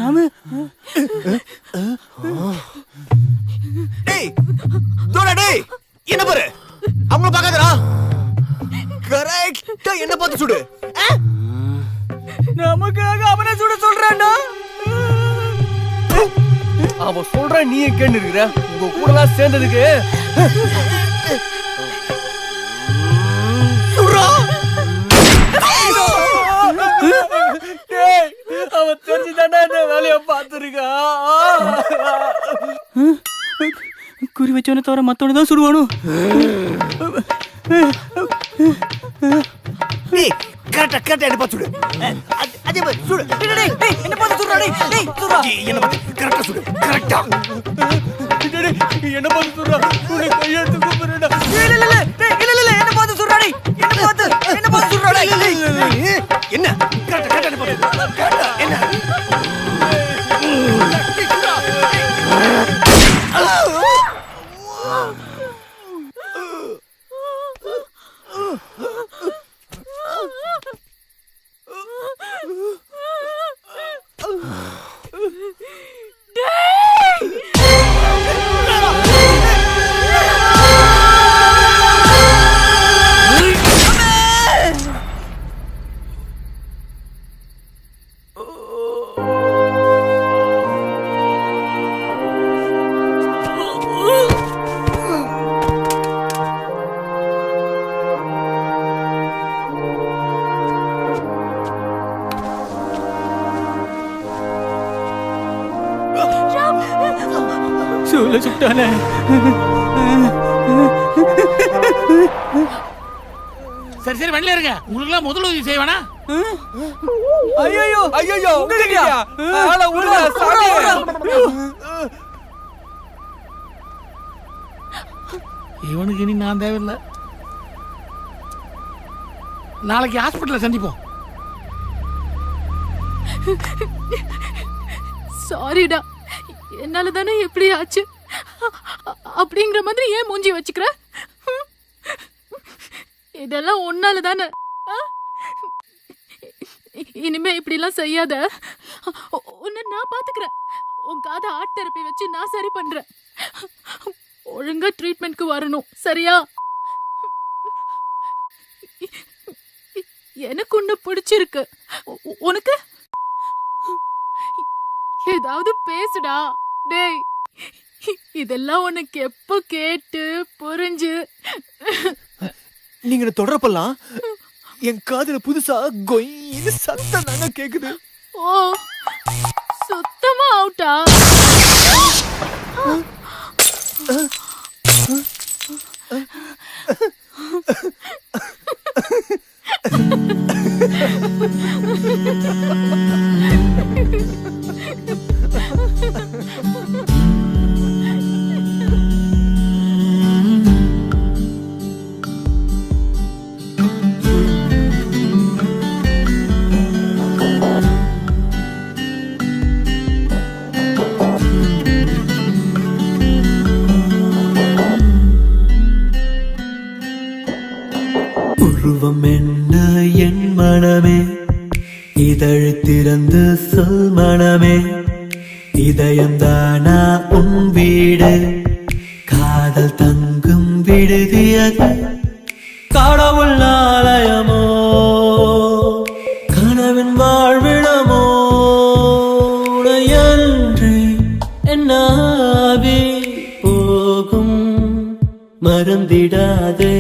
ராமு டேய் தோடா டேய் என்ன பாரு அவங்கள பார்க்காதடா கரெக்ட்டா என்ன பார்த்து சுடு நமக்காக அவனை சுட சொல்றான்டா. அவன் சொல்றான் நீ கேட்டு இருக்கிற உங்க கூட எல்லாம் சேர்ந்ததுக்கு. அவன் தெரிஞ்சுதானே இந்த வேலையை பார்த்துருக்கா. குறி வச்சவனை தவிர மத்தவனை தான் சுடுவானோ. கரெக்டா என்ன பார்த்து சுடு. அதே மாதிரி சுடு. என்ன பார்த்து சுடுறா டேய். டேய் சுடுறா. என்ன பார்த்து கரெக்டா சுடு. கரெக்டா. என்ன பார்த்து சுடுறா. உன்னை கையெடுத்து கூப்பிடுறா. இல்ல என்ன பார்த்து சுடுறா டேய். என்ன பார்த்து சுடுறா டேய். என்ன கரெக்டா என்ன பார்த்து. கரெக்டா என்ன. சூழ சுட்டானே. சரி சரி வண்டியில இருங்க. உங்களுக்கு எல்லாம் முதல் உதவி செய்வானா? ஐயோ உங்ககிட்டயா? ஆள உள்ள சாமி. இவனுக்கு இனி நான் தேவையில்லை. நாளைக்கு ஹாஸ்பிட்டல்ல சந்திப்போம். சாரிடா, என்னால தானே எப்படி ஆச்சு அப்படிங்கிற மாதிரி ஏன் மூஞ்சி வச்சுக்கிற? இதெல்லாம் ஒன்னால தானே. இனிமே இப்படி எல்லாம் செய்யாத. உன்னை நான் பாத்துக்கிறேன். உன் காதை ஆர்ட் தெரப்பி வச்சு நான் சரி பண்றேன். ஒழுங்கா ட்ரீட்மெண்ட்க்கு வரணும், சரியா? எனக்கு உன்னை பிடிச்சிருக்கு. உனக்கு ஏதாவது பேசுடா டேய். இதெல்லாம் உனக்கு எப்ப கேட்டு புரிஞ்சு. நீங்க தொடரப்பெல்லாம் என் காதுல புதுசா கொய்னு சத்தம் நாங்க கேக்குது. ஓ சுத்தமா அவுட்டா? உருவம் என்ன என் மனமே இதழ் திறந்து சொல் மனமே, இதயம்தானா உன் வீடு, காதல் தங்கும் விடுதியது, கடவுள் ஆலயமோ கனவின் வாழ்விடமோ, உடையன்றி என்னாவே போகும் மறந்திடாதே